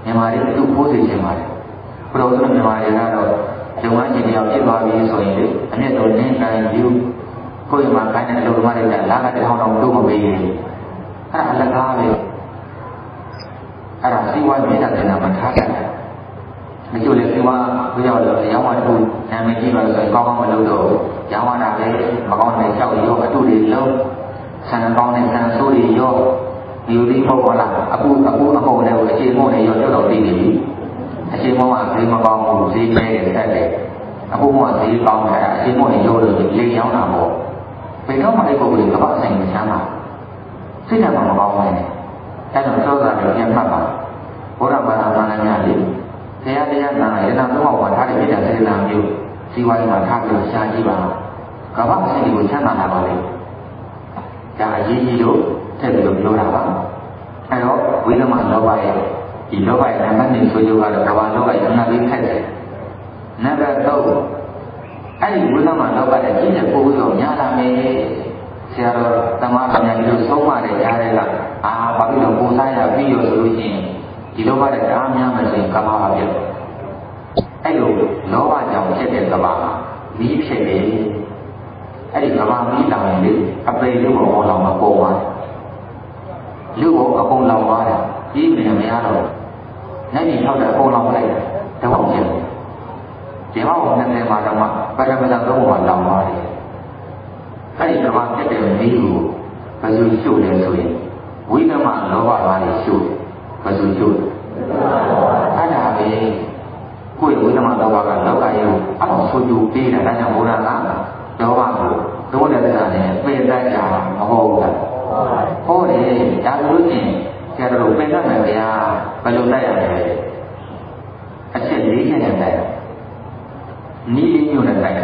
မြန်မာတွေသူ့ဖိုးစီခြင်းပါတယ်ဘုရားဆိုမြန်မာတွေကတော့လုပ်ငန်းရှင်တွေရောက်ဖြစ်သွားပြီဆိုရင်လေအမြတ်တော်နင်းနိုင်ယူကိုယ်မှာခိုင်းတဲ့အလုပ်သမားတွေကလာကတဲ့ဟောင်းတော်တို့မပေးရင်အဲ့ဒါအလကားပဲအဲ့ဒါစီဝါမြေတာတဲ့နာမထားကြတယ်မကျိုးလေစီဝါဘုရားတော်ရောင်းဝါတူနာမည်ကြီးပါဆိုရင်ကောင်းကောင်းမလုပ်တော့ရောင်းဝါတာပဲမကောင်းတဲ့ကြောက်ရောအတုတွေလုံးဆန်ကောင်းတဲ့ဆန်ဆိုးတွေရောဒီလိုလေးပေါ့လားအခုအကုန်လည်းအခြေမို့နဲ့ရောတော်တော်သိနေပြီအခြေမို့ကဈေးမကောင်းဘူးဈေးကျဲတယ်တက်တယ်အခုမှဈေးကောင်းတယ်အခြေမို့နဲ့ရောလို့လေရောင်းတာပေါ့ဘယ်တော့မှအဲ့ပုဂ္ဂိုလ်ကဘာဆိုင်မချမ်းသာစိတ်ဓာတ်မကောင်းဘူးနဲ့အဲ့တော့သောတာတွေပြန်မှတ်ပါဘုရားဘာသာဘာသာများလေတရားနာရနာတော့ဘာထားတဲ့ပြတဲ့စေတနာမျိုးစီဝါရေးမှာထားပြီးရှားကြည့်ပါကဘာဆိုင်ကိုချမ်းသာလာပါလေဒါအရေးကြီးလို့ထည့်ပြီးတော့ပြောတာပါအဲတော့ဝိသမလောဘရဲ့ဒီလောဘရဲ့နံပါတ်1ဆိုကြတော့ကဘာလောဘရဲ့အနာလေးခက်တယ်နံပါတ်3အဲ့ဒီဝိသမလောဘရဲ့ကြီးတဲ့ပိုးရောညာလာမယ်ဆရာတော်တမန်တော်များတို့ဆုံးမတဲ့ကြားတွေကဘာဖြစ်လို့ပုံစားရပြီးရောဆိုလို့ရှိရင်ဒီလောဘတဲ့အားများမယ်ဆိုရင်ကဘာပါပြအဲ့လိုလောဘကြောင့်ဖြစ်တဲ့ကဘာမီးဖြစ်တယ်အဲ့ဒီကဘာမီးလောင်ရင်လေအပေလို့ဘောလောင်မှာပေါ်သွားလူ့ကိုအကုန်လောင်သွားတယ်ကြီးမြင်မရတော့နိုင်နေထောက်တဲ့အကုန်လောင်လိုက်တယ်တဝက်ကျတယ်ဒီမှာကို20မှာတော့မှပရမတ္တသုံးပါလောင်သွားတယ်အဲ့ဒီကဘာဖြစ်တဲ့မီးကိုဘယ်လိုရှုပ်လဲဆိုရင်ဝိသမလောဘပါလေရှုပ်ဘယ်လိုရှုပ်အဲ့ဒါပဲကိုယ့်ဝိသမလောဘကလောကရဲ့အအောင်ဆိုကြပေးတာဒါကြောင့်ဘုရားကလောဘကိုသုံးတဲ့တရားနဲ့ပြေတတ်ကြမဟုတ်ဘူးလားဟုတ်တယ်ဒါလို့ချင်းဆရာတော်ပြင်တတ်မယ်ဗျာဘယ်လိုတတ်ရမလဲအချက်၄ချက်နဲ့တတ်ရနီးလေးမျိုးနဲ့တတ်ရ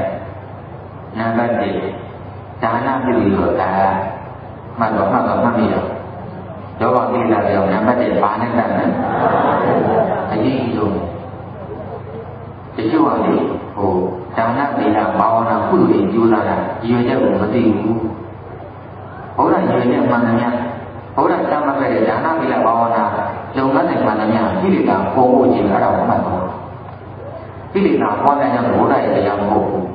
နံပါတ်1ဒါနပြုပြီးတော့ဒါမှတ်တော့မှတ်ပြီးတော့လောဘကိလေသာကြောင့်နံပါတ်1ဘာနဲ့တတ်လဲအရေးကြီးဆုံးတချို့ကလေဟိုဒါနသီလဘာဝနာကုသိုလ်တွေကျိုးလာတာရည်ရွယ်ချက်ကိုမသိဘူးဘုရားရည်ရွယ်ချက်မှန်တယ်များဘုရားတမ်းမှတ်ခဲ့တဲ့ဒါနသီလဘာဝနာလုပ်ငန်းတွေမှန်တယ်များကိလေသာပေါ်ဖို့ခြင်းအဲ့ဒါကိုမှတ်ပါကိလေသာပေါ်တဲ့ကြောင့်ဘုရားရဲ့တရားမဟုတ်ဘူး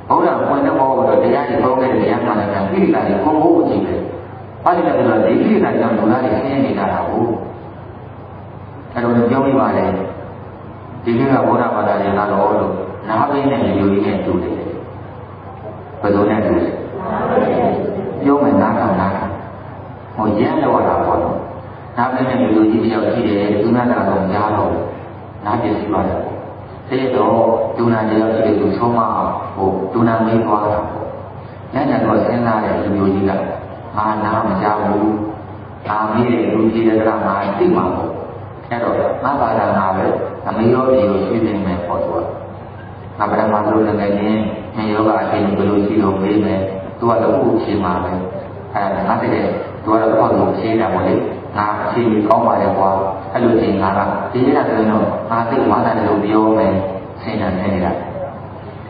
ဘုရားပွင့်တဲ့ဘောတော့တရားကြီးပေါ်ခဲ့တဲ့တရားမှန်တယ်များကိလေသာတွေပေါ်ဖို့ခြင်းပဲဘာလို့လဲဆိုတော့ဒီကိလေသာကြောင့်ဘုရားတွေဆင်းရဲနေတာဟုတ်အဲ့တော့ပြောပြပါလေဒီကဘုရားဘာသာရေးလာတော့လို့နားပေးတဲ့လူကြီးနဲ့တူတယ်ဘယ်လိုနဲ့တူလဲပြောမယ်နားထောင် တဲ့လူလူကြီးတယောက်ရှိတယ်ဒုနာတာကောင်ကြားတော့နားပြစီပါတယ်တဲ့တော့ဒုနာတယောက်ရှိတယ်လူဆုံးမဟိုဒုနာမေးသွားတာညညတော့စဉ်းစားတဲ့လူမျိုးကြီးကငါနားမကြောက်ဘူးငါမေးတဲ့လူကြီးတဲ့ကငါသိမှာပေါ့အဲ့တော့ငါဘာသာငါပဲအမေရောပြေကိုရှိနေမယ်ပေါ့သူကငါဗရမလို့လည်းလည်းမြေယောဂအချင်းဘယ်လိုရှိလို့မေးမယ်သူကလည်းအခုဖြေမှာပဲအဲ့ငါတကယ်သူကတော့ပေါ့လို့ဖြေတာပေါ့လေငါဖြေပြီးကောင်းပါလေကွာအဲ့လိုချိန်ငါကဒီနေ့ကဆိုရင်တော့ငါသိဝါသာတယ်လို့ပြောမယ်ဆင်းရဲနေတာ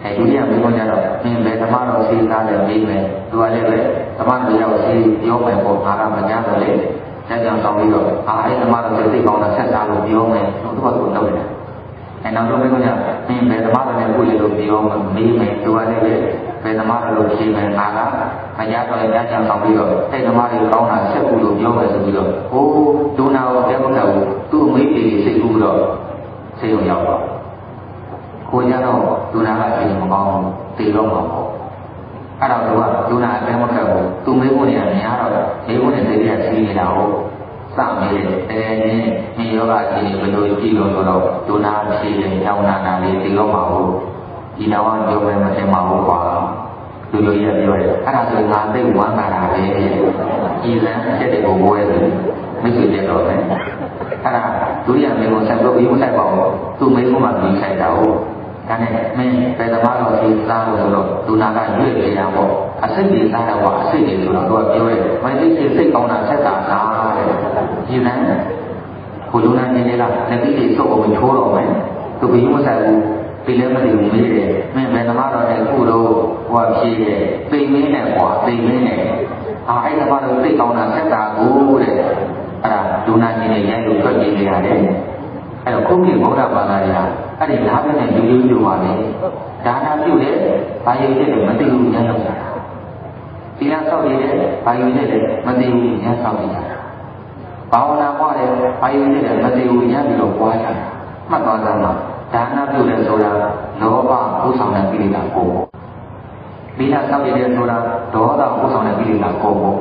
အဲဒုတိယမျိုးကြတော့မင်းဘယ်ဓမ္မတော်စီသားတယ်မေးမယ်သူကလည်းပဲဓမ္မတော်ရောက်စီပြောမယ်ပေါ့ငါကမကြားတော့လေဆက်ကြောင်ဆောင်ပြီးတော့အဲ့ဓမ္မတော်စိတ်ကောင်းတာဆက်စားလို့ပြောမယ်သူကသူလုပ်နေတာအဲနောက်ဆုံးမျိုးကမင်းဘယ်ဓမ္မတော်နဲ့ကိုယ်လို့ပြောမယ်မေးမယ်သူကလည်းပဲဘယ်ဓမ္မတော်လို့ဖြေမယ်ငါကမကြားတော့လည်းကြားကြောင်ဆောင်ပြီးတော့အဲ့ဓမ္မတွေကောင်းတာဆက်ကူလို့ပြောမယ်ဆိုပြီးတော့ဟိုဒုနာကိုပြောမလို့သူ့အမေကြီးစိတ်ကူးတော့စိတ်ရောက်တော့ကိုကြတော့ဒုနာကအိမ်မကောင်းတည်တော့မှာပေါ့အဲ့တော့သူကဒုနာအတင်းမကတ်ဘူးသူမေးဖို့နေရများတော့မေးဖို့နေစိတ်ရစီးနေတာဟုတ်စမေးတယ်မြေယောဂအချင်းဘယ်လိုကြည့်လို့ဆိုတော့ဒုနာဖြေရင်ကြောင်းနာနာလေးတည်တော့မှာဟုတ်ဒီတော့ပြောမယ်မထင်ပါဘူးကွာလူလိုကြီးကပြောတယ်အဲ့ဒါဆိုငါသိဝမ်းသာတာပဲဤလန်းချက်တွေကိုဘွဲတယ်မိတ်ဆွေတက်တော့မယ်အဲ့ဒါဒုတိယမေကိုဆက်လို့ပြီးမဆိုင်ပါဘူးသူ့မေကိုမှပြီးဆိုင်တာဟုတ်ဒါနဲ့မင်းဘယ်သမားတော်ကြီးစားလို့ဆိုတော့ဒုနာကရွေ့ကြရပေါ့အစိတ်တွေစားတော့ကအစိတ်တွေဆိုတော့သူကပြောတယ်မင်းစိတ်ကောင်းတာဆက်တာစားတဲ့ဒီလန်းကိုလူနာနေနေလားလက်ပြီးတွေစုပ်အောင်ချိုးတော့မယ်သူပြီးမဆိုင်ဘူးဒီလည်းမသိဘူးမေးတယ်မင်းဘယ်သမားတော်နဲ့ခုတော့ဟိုဖြေတယ်ပိမင်းနဲ့ကွာပိမင်းနဲ့အဲ့သမားတော်စိတ်ကောင်းတာဆက်တာကိုတဲ့အဲ့ဒါဒုနာကြီးနဲ့ရိုက်လို့ထွက်ပြေးနေရတယ်အဲ့တော့ခုခေတ်ဗုဒ္ဓဘာသာတွေကအဲ့ဒီလားပဲနဲ့လူလူလူပါလေဒါနာပြုတယ်ဘာယုံတဲ့မသိဘူးညံ့တော့တာဒီလားဆောက်ရတဲ့ဘာယုံတဲ့မသိဘူးညံ့ဆောက်နေတာဘာဝနာပွားတယ်ဘာယုံတဲ့မသိဘူးညံ့ပြီးတော့ပွားကြတာမှတ်သွားသမ်းပါဒါနာပြုတယ်ဆိုတာလောဘဥဆောင်တဲ့ကိလေသာကိုပေါ့မိနာဆောက်ရတဲ့ဆိုတာဒေါသဥဆောင်တဲ့ကိလေသာကိုပေါ့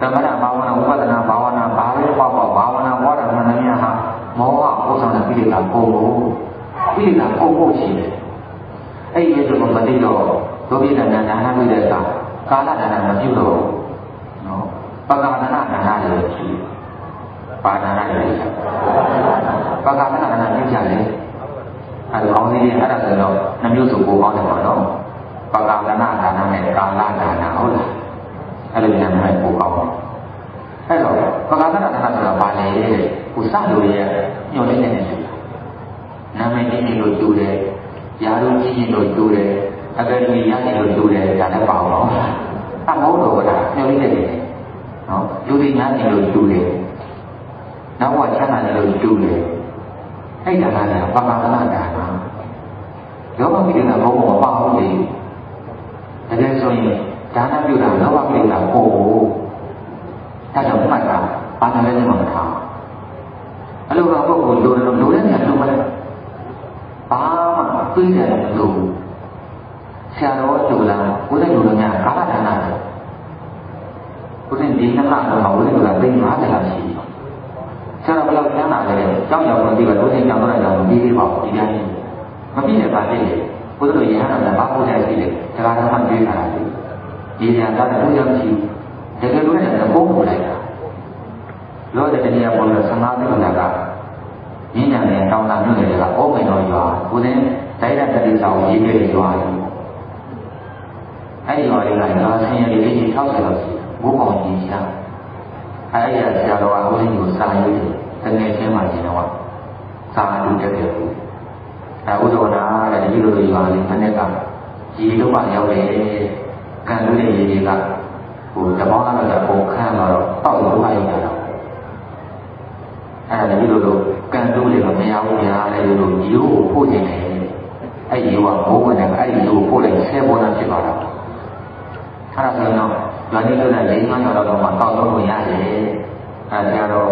သမဏဘာဝနာဥပဒနာဘာဝနာဘာပဲပေါ့ဘာဝနာပွားတာမှန်တယ်များဟာမောဟဥဆောင်တဲ့ကိလေသာကိုပေါ့ကိလေသာကိုပေါ့ရှိတယ်အဲ့ဒီလိုမသိတော့ဒုက္ခိတနာနာပြုတဲ့အခါကာလဒါနမပြုတော့နော်ပက္ခဒနာဒါနလည်းရှိပါဒနာလည်းရှိပက္ခဒနာဒါနပြုကြတယ်အဲ့ဒါကောင်းသေးတယ်အဲ့ဒါဆိုတော့နှမျိုးစုပိုကောင်းတယ်ပါနော်ပက္ခဒနာဒါနနဲ့ကာလဒါနဟုတ်လားအဲ့လိုညာမဲ့ပိုကောင်းတယ်အဲ့တော့ပက္ခဒနာဒါနဆိုတာဘာလဲကိုစလို့ရဲ့ညှို့နေတဲ့နေတူနာမည်ကြီးလို့တူတယ်ယာရုကြီးလို့တူတယ်အကယ်ဒမီရရှိလို့တူတယ်ဒါလည်းပါအောင်အမောတော့ကညှို့နေတဲ့နေနော်လူတွေများနေလို့တူတယ်နောက်ကချမ်းသာတယ်လို့တူတယ်အဲ့ဒါကလည်းပက္ခဒနာဒါနလောဘကိလေသာဘုံမပါဘူးလေတကယ်ဆိုရင်ဒါနပြုတာလောဘကိလေသာပို့ဖို့ဒါကြောင့်မှတ်တာဘာသာလည်းမထားအလိုတော်ပုဂ္ဂိုလ်လိုတဲ့နေရာလိုမလဲဘာမှသိတယ်လို့ဆရာတော်တူလာကိုယ်တိုင်လိုများကာလဒါနတယ်ကိုယ်တိုင်ဒီနှစ်လတော့ဝိသုဒ္ဓသိ50လောက်ရှိဆရာတော်ဘယ်လောက်ကျမ်းလာလဲကြောင်းရောက်တော့ဒီကတို့ချင်းကြောင်းတော့တော့ပြီးသေးပါဘူးဒီတိုင်းမပြည့်တဲ့ပါသေးတယ်ဘုရားတို့ရဟန်းတော်ကဘာပို့ကြရှိတယ်ဒါကမှတွေးတာလေဒီနေရာကလည်းဘုရားမရှိတကယ်လို့လည်းဘုံပို့လိုက်တာလောတဲ့တရားပေါ်လို့15သိန်းကညဉ့်ညံတဲ့တောင်းတာမြို့တွေကဩမိန်တော်ရွာကိုယ်တိုင်ဒိုင်ရတတိဆောင်ရေးခဲ့ရွာအဲ့ဒီရွာတွေကငါဆင်းရဲလေးကြီး60လောက်ရှိဘိုးကောင်ကြီးရှာအဲ့ဒီဆရာတော်ကဘုန်းကြီးကိုစာရေးတယ်တကယ်ချင်းမှကျင်တော့စာလူတက်တယ်ဥဒ္ဒနာတဲ့ဒီလိုရွာလေးမနေ့ကရေလုံးမှရောက်တယ်ကံလို့တဲ့ရေတွေကဟိုတပေါင်းကတော့ပုံခန်းတော့တောက်လို့အားရတာအဲ့ဒါလည်းဒီလိုကံလို့တွေကမရဘူးညာလေလို့ဒီလိုပို့နေတယ်အဲ့ဒီကမိုးဝင်တယ်အဲ့ဒီလိုပို့လိုက်10ပေါ်လာဖြစ်သွားတာအဲ့ဒါဆိုတော့ရွာလေးလို့လည်း၄-၅ ရောက်တော့မှတောက်လို့ရတယ်အဲ့ဒါတော့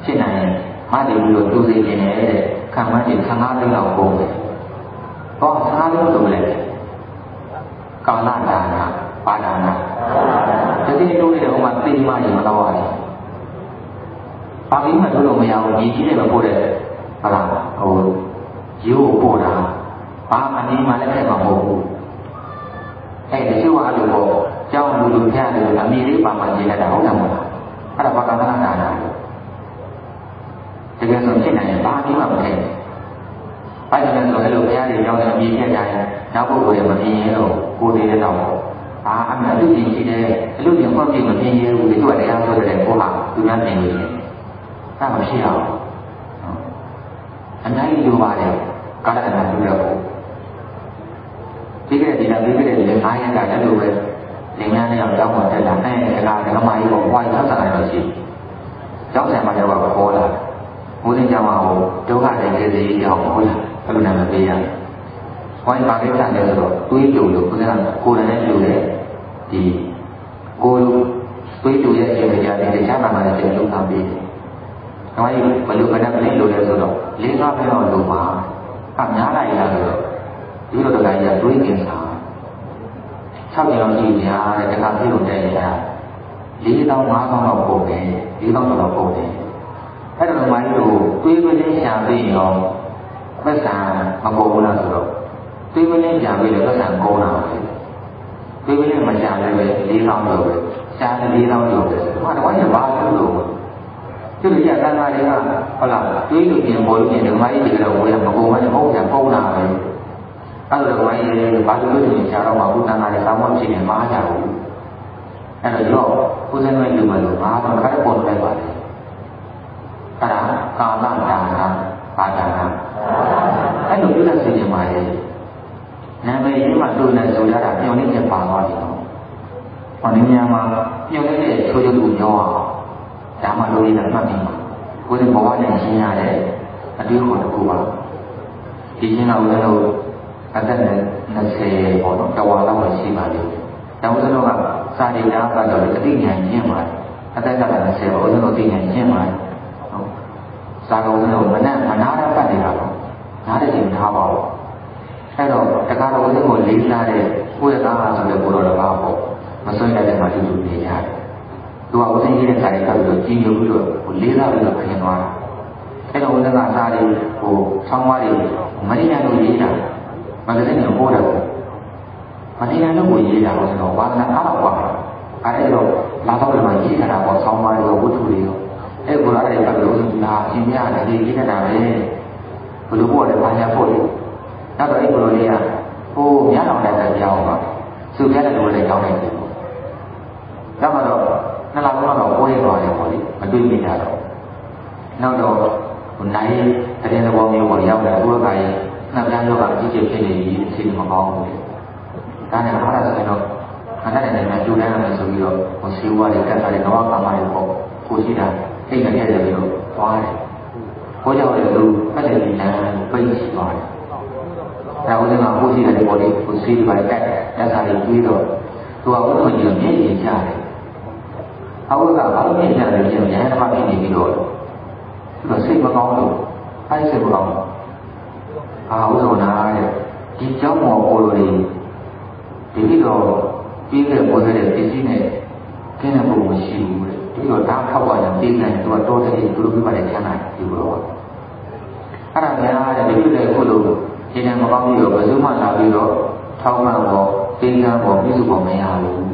ဖြစ်နိုင်ရင်မတည်ပြီးတော့သူစီနေတယ်ခံမှန်းကြီး15သိန်းလောက်ပုံတယ်ဟော15သိန်းဆိုလဲကာလဒါနပါဒနာတတိယတို့ရဲ့ဟိုမှာသိမှရင်မတော့ရတယ် ဘာပြီးမှတို့လို့မရဘူးဒီကြီးနဲ့မပို့တဲ့ဟာလားဟိုရိုးပို့တာဘာအနေမှလည်းခဲ့မှာမဟုတ်ဘူးအဲ့ဒီလိုအဲ့လိုပေါ့ကျောင်းလူလူဖျားတယ်အမိလေးပါမှကျင်းလိုက်တာဟုတ်တယ်မဟုတ်လားအဲ့ဒါဘာကမှန်းတာလားတကယ်ဆိုဖြစ်နိုင်ရင်ဘာပြီးမှမဖြစ်ဘာကြောင့်လဲဆိုတော့အဲ့လိုဖျားတွေကြောင်းတဲ့အမိဖြစ်တိုင်းနောက်ပုဂ္ဂိုလ်ရဲ့မမြင်ရင်တော့ကိုယ်သေးတဲ့တော့ဘာအမှန်တူကြည့်ရှိတယ်အလို့ပြန်ဖွင့်ပြမမြင်ရဘူးဒီလိုတရားဆိုတဲ့ကိုဟာသူများမြင်လို့ရတယ်အဲ့မရှိအောင်အများကြီးလိုပါတယ်ကာလကနာပြုတော့ပြီးခဲ့တဲ့ဒီနေ့ပြီးခဲ့တဲ့9ရက်ကလည်းလိုပဲလင်္ကာနဲ့ရောက်တော့တက်လာအဲ့ဒါကဓမ္မကြီးကိုဘွားရောက်စားတယ်လို့ရှိကျောင်းဆရာမကျောက်ကခေါ်လာဘုရင်ကျောင်းမှာဒုက္ခတွေကျေးဇူးကြီးအောင်ခေါ်လာအဲ့လိုနာမည်ပေးရတယ်ဘွားဘာကိစ္စလဲဆိုတော့တွေးကြုံလို့ဘုရားကိုယ်တိုင်နဲ့ကြုံတဲ့ဒီကိုယ်တွေးကြုံရဲ့အခြေအနေကြတဲ့တခြားမှာလည်းကျေလုံးဆောင်ပေးတယ်။ဒါမှမဟုတ်ဘယ်လိုကဏ္ဍလေးလိုလဲဆိုတော့၄-၅ပဲတော့လိုပါအများလိုက်ရဆိုတော့ဒီလိုတခါကြီးတွေးနေတာ၆ကျောင်းကြီးများတဲ့တခါပြည့်လို့တဲ့ရ4,000 5,000လောက်ပုံတယ်4,000လောက်ပုံတယ်အဲ့ဒါတော့မှလို့တွေးမင်းရှာပြီးတော့ပတ်စံမပုံဘူးလားဆိုတော့တွေးမင်းရှာပြီးတော့ပတ်စံကုန်တာပဲတွေးမင်းမရှာလည်းပဲ4,000လောက်ပဲရှာတယ်4,000လောက်ပဲဟာတော့ဘာဘာလို့ကျုပ်ရတန်ခါတွေကဟုတ်လားတွေးလို့ပြင်ပေါ်လို့ပြင်ဓမ္မကြီးတွေတော့ဝယ်မကုန်ဘူးမဟုတ်ပြန်ပုံတာပဲအဲ့လိုဓမ္မကြီးတွေဘာလို့လဲရှာတော့မှဘုရားနာရဲ့သာမန်ဖြစ်နေမှာကြဘူးအဲ့တော့ဘုရားနဲ့လူမလို့ငါတော့ခါတော့ပုံလိုက်ပါတယ်အဲ့ဒါကာလဒါနဘာဒါနအဲ့လိုပြုတဲ့စီရင်ပါရဲ့နာမည်ရင်းမှတို့နဲ့ဆိုရတာညှော်နေချက်ပါသွားပြီနော်ဟောဒီနေရာမှာညှော်နေတဲ့ချိုးချိုးသူညောအောင်ဒါမှလို့ရတာမှတ်ပြီးကိုယ်ဘဝနဲ့ရှင်းရတဲ့အတွေ့အကြုံတစ်ခုပါဒီရှင်းတော့လည်းအသက်20ပေါ့နော်တဝါလောက်ရှိပါလိမ့်မယ်။ဒါဥစ္စာကစာရိယာကတော့အသိဉာဏ်ရှင်းပါတယ်။အသက်ကလည်း20ပေါ့ဥစ္စာသိဉာဏ်ရှင်းပါတယ်။ဟုတ်။စာကောင်ကတော့မနာရပတ်နေတာပေါ့။နားတဲ့ချိန်ထားပါဘူး။အဲ့တော့တခါတော့ဥစ္စာကိုလေးစားတဲ့ကိုယ့်ရဲ့သားဟာဆိုတဲ့ကိုယ်တော်တစ်ပါးပေါ့။မစွန့်ရတဲ့မှာတူတူနေရတယ်။သူကဥစ္စာကြီးတဲ့ခါတွေကပြီးတော့ကြီးညိုပြီးတော့လေးစားပြီးတော့ခင်းသွားတာ။အဲ့တော့ဥစ္စာကစာတွေဆောင်းဝါးတွေမရင်းရလို့ရေးတာမဂ္ဂဇင်းကိုပို့တယ်မနေရလို့ကိုရေးတာဆိုတော့ဝါသနာအားတော့ပါအဲ့တော့လာတော့လည်းရေးထားတာပေါ့ဆောင်းပါးရောဝတ္ထုတွေရောအဲ့ကိုလာတဲ့ဘက်လို့လာအင်းများတယ်ရေးနေတာပဲဘယ်လိုပို့တယ်ဘာညာပို့တယ်နောက်တော့အဲ့ကိုလေးကဟိုမြတ်တော်တဲ့ကြောင်းပါသူပြတဲ့လိုလည်းကြောင်းနေတယ်ပေါ့နောက်တော့နှစ်လလောက်တော့ပို့ရသွားတယ်ပေါ့လေမတွေ့မိတာတော့နောက်တော့နိုင်တဲ့သဘောမျိုးပေါ့ရောက်တယ်ဘုရားကရဲ့နှစ်ပြန်တော့အကြီးကြီးဖြစ်နေပြီအစီအမကောင်းဘူး။ဒါနဲ့ဘာသာဆိုတော့ခန္ဓာနဲ့လည်းကျူတန်းရတယ်ဆိုပြီးတော့ဟိုစီဝါတွေကတ်တာတွေတော့ကာမတွေပေါ့ကိုရှိတာအိတ်နဲ့ရတယ်ပြီးတော့သွားတယ်။ကိုကြောင့်လည်းသူဖက်တယ်ဒီလမ်းပိတ်ရှိသွားတယ်။ဒါဦးဇင်းကကိုရှိတဲ့ပေါ်လေးကိုစီးပါတက်လက်စားတွေပြီးတော့သူကဘုရားကြီးမျက်ရည်ချတယ်။အဝိကဘာလို့မျက်ရည်ချလဲဆိုရင်ရဟန်းမဖြစ်နေပြီးတော့သူကစိတ်မကောင်းလို့အဲ့စိတ်မကောင်းဘူးအာဥဒ္ဒနာတဲ့ဒီကြောင့်မော်ကိုလိုတွေဒီလိုပြီးခဲ့ပေါ်တဲ့ပစ္စည်းနဲ့ကျင်းတဲ့ပုံမရှိဘူးတဲ့ဒီတော့ဒါထောက်ပါရင်ပြီးနိုင်သူကတော်တယ်သူတို့ပြပါတယ်ချမ်းသာဒီလိုတော့အဲ့ဒါများတဲ့ဒီလိုခုလိုဒီနေ့မကောင်းပြီးတော့ဘယ်သူမှလာပြီးတော့ထောက်မှန်တော့ပြီးကန်းပေါ်ပြည့်စုံပေါ်မရဘူး